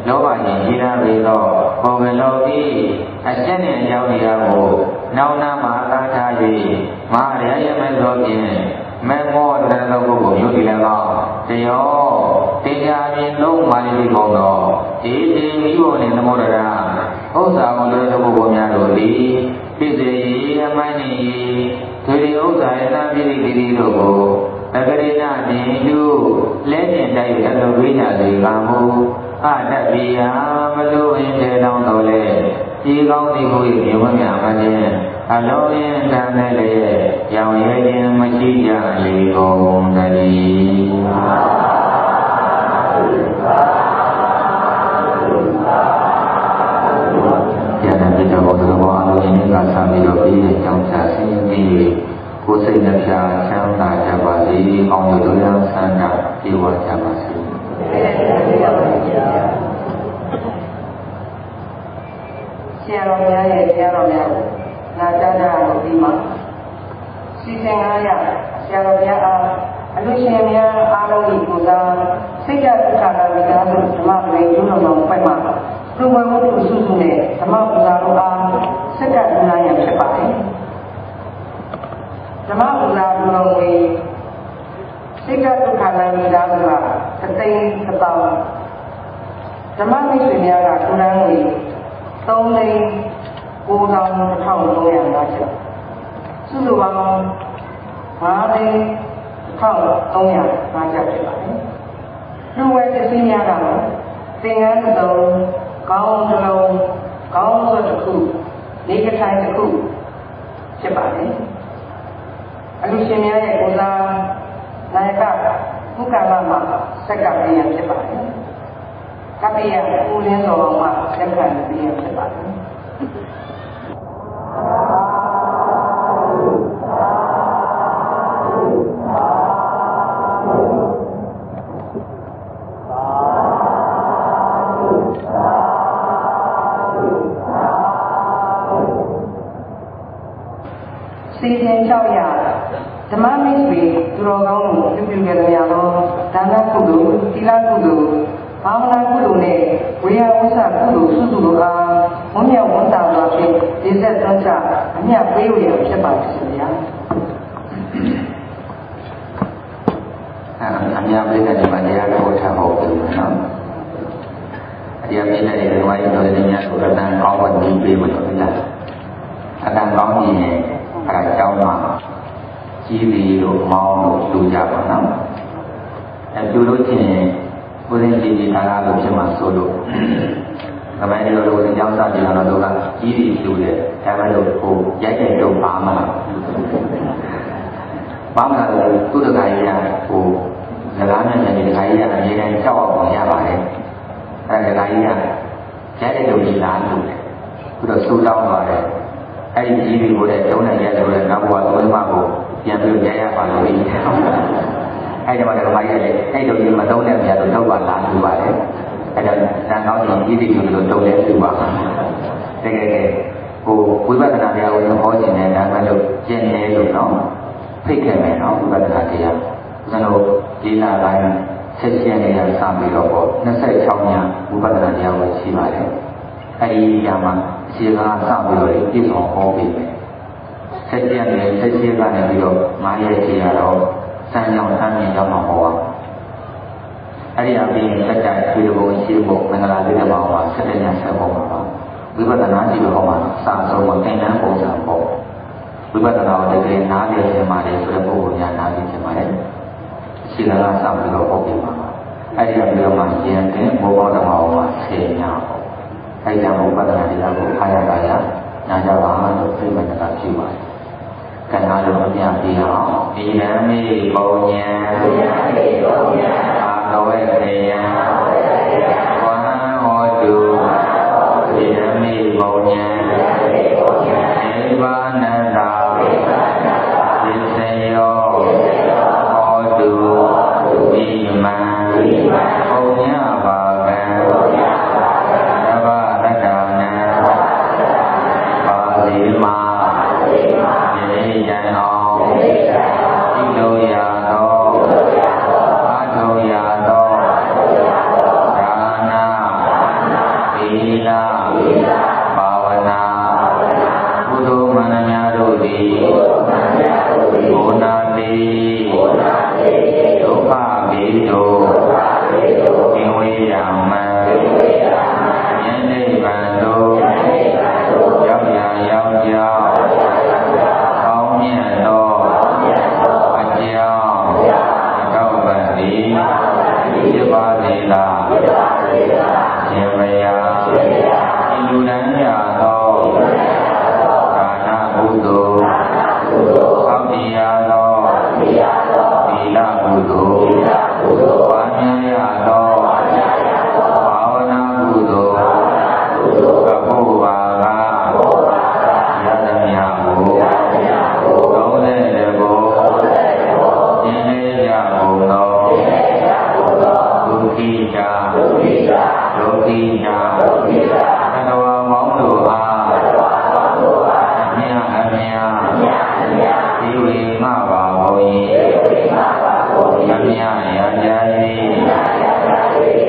လောဘကြီးကြီးလာပြီးတော့ဘုံကလောကီအချက်နဲ့အကြောင်းတရားကိုနောက်နာမှာသာထား၍မရရမဲ့သောဖြင့်မေမောတရသောပုဂ္ဂိုလ်မျိုးဒီလည်းကောတယောတရားဖြင့်လုံးမာလိဘုံတော်ဤတိမိဘနှင့်သမုဒ္ဒရာဥစ္စာကိုလည်းသောပုဂ္ဂိုလ်များတို့သည်ဖြစ်စေအမှန်ဤသူဒီဥစ္စာယနာပိတိတိတို့ကိုတကရိဏတိတုလက်ကျင်တိုက်အလိုဝိညာစေကမူအတ္တပိယမလိုဝင်တဲ့တောင်းတော်လေဒီကောင်းသည်ကိုမြေဝမြမခြင်းအလုံးရင်တန်တဲ့လေရောင်ရဲခြင်းမရှိကြလေကုန်တည်းယန္တပိတဘောသဘောအလုံးရင်ကသာပြီးတော့ပြီးတဲ့ကြောင့်ချဆင်းပြီးကိုယ်စိတ်နှပြချမ်းသာကြပါစေ။အောင်ရတို့ရဆန္ဒပြေဝကြပါစေ။ဆရာတော်များရဲ့ဆရာတော်များကိုနာကြားကြလို့ဒီမှာစီစဉ်900ဆရာတော်များအားအလူရှင်များအားလုံးကိုကိုစားစိတ်ဓာတ်ဒုက္ခကမိသားစုဓမ္မပရိယုံတော်ပိုက်မှာသူဝေဝတ္ထုစုစုနဲ့ဓမ္မပူဇာတော်အားစက္ကန့်900ရဖြစ်ပါတယ်။ဓမ္မပူဇာတော်ကိုစိတ်ဓာတ်ဒုက္ခကမိသားစုကသတိသတောင်းဓမ္မမိတ်ဆွေများကကုရန်ကို3,9,350ကျပ်စုစုပေါင်း5,350ကျပ်ဖြစ်ပါတယ်။လူဝဲပစ္စည်းများကတော့သင်္ကန်းတစ်စုံခေါင်းတစ်လုံးခေါင်းစွပ်တစ်ခုနေကထိုင်တစ်ခုဖြစ်ပါတယ်။အလူရှင်များရဲ့ကိုစားနာယကဘုက္ကလမှာစက်ကပ်ပြန်ဖြစ်ပါတယ်။ကပ္ပိယဦးလင်းတော်မှာစက္ကန့်ပြန်ဖြစ်ပါတယ်။စီစဉ်600ဓမ္မမိတ်ဆွေသူတော်ကောင်းကိုပြုပြုကြရသောဒါနကုသိုလ်သီလကုသိုလ်ဘာဝနာကုသိုလ်နဲ့ဝေယဝဆကုသိုလ်စုစုတို့အားဝန်းမြောက်ဝန်တာစွာဖြင့်ဒီသက်သွန်းချအမြတ်ပေးဝေရဖြစ်ပါစေဗျာအမြတ်ပေးတဲ့ဒီမှာတရားတော်ထားဖို့ပြုနော်တရားပေးတဲ့ဒီဝိုင်းတော်တဲ့ညကိုအတန်ကောင်းဝတ်ပြီးပေးလို့ဗျာအတန်ကောင်းကြီးနဲ့အဲဒါကြောင်းမှာကြီးပြီးလို့မောင်းလို့လူကြပါနော်အဲပြုလို့ချင်းကိုယ်ရင်ကြီးထားတာလို့ဖြစ်မှာဆိုလို့ဒါပေမဲ့လို့ဒီကြောင်းစပြီးတော့တို့ကကြီးပြီးလူတယ်ဒါပေမဲ့လို့ဟိုရိုက်တဲ့တော့ပါမလားဘာမှလည်းသူတကာကြီးကဟိုဇလားနဲ့ဒီတကာကြီးကအမြဲတမ်းကြောက်အောင်ရပါတယ်အဲဒါတကာကြီးကရိုက်တဲ့တော့ကြီးလားလို့သူတော့စူတောင်းသွားတယ်အဲ့ဒီကြီးတွေကိုလည်းတုံးနဲ့ရက်လို့လည်းနောက်ဘဝသုံးပါးကိုပြန်ပြီးရရပါလို့ဒီအဲ့ဒီမှာတော့မိုင်းရတယ်အဲ့ဒီလိုမတုံးတဲ့မြတ်တို့တော့ပါလာလို့ပါတယ်အဲ့ဒါတန်ကောင်းကြီးကြီးတွေလို့တုံးတဲ့သူပါတကယ်ကဲဟိုဝိပဿနာတရားကိုဟောခြင်းနဲ့ဒါမှမဟုတ်ကျင့်နေလို့နော်ဖိတ်ခဲ့မယ်နော်ဝိပဿနာတရားကျွန်တော်ဒီလပိုင်းဆက်ရှင်နေရစပြီးတော့ပေါ့26ညဝိပဿနာတရားကိုရှိပါတယ်အဲ့ဒီညမှာခြေကားစပြီးတော့ပြည့်စုံဟောပြီးမယ်ဆက်ကျန်နေဆက်ရှိကနေပြီးတော့9ရက်ခြေရတော့စံကြောင်ဆန်းမြင်ရောက်မှာဟောပါအဲ့ဒီအပြင်စက်ကြွေဘုံရှိဖို့မင်္ဂလာလေးတမောင်မှာ7ရက်ဆက်ပေါ်မှာပါဝိပဿနာကြည့်လို့ဟောမှာစာဆုံးမှာသင်္ကန်းပုံစံပေါ့ဝိပဿနာကိုတကယ်နားလည်ခြင်းပါတယ်ဆိုတဲ့ပုဂ္ဂိုလ်များနားလည်ခြင်းပါတယ်ခြေကားစပြီးတော့ဟောပြီးမှာပါအဲ့ဒီအပြင်မှာကျန်တဲ့ဘောဘောတမောင်မှာ10ညပေါ့အဲ့ဒီဘုပ္ပဒနာတရားကိုအားရပါရနာကြပါလို့ပြိမတကပြုပါတယ်။ကံအားလုံးအပြည့်ပြအောင်ဒီနမိပုံညာအာတော်ဝေခေယဝဟံဟောတုဒီနမိပုံညာနိဗ္ဗာနတာသစ္ စေသာယေမယဤလူတိုင်းရသောဒါနကုသိုလ်သောတိယသောသီလကုသိုလ်ဝါညာရသောဘာဝနာကုသိုလ်ကပုဗ္ဗာကယတမြာကိုသုံးတဲ့တဘောရှင်းလေးကြကုန်သောဒုက္ခိတာဒုက္ခိတာသတ္တဝါမောင်းတို့အားအမြဒီဝေငါပါဘုံ၏အမြရကြ၏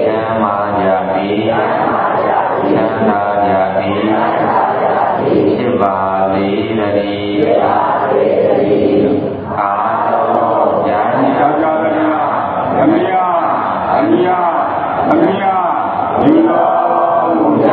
ချမ်းသာကြ၏ချမ်းသာကြ၏ဖြစ်ပါလေတည်းအာယာနိယောက်ျားများအမြယူတော်မူကြ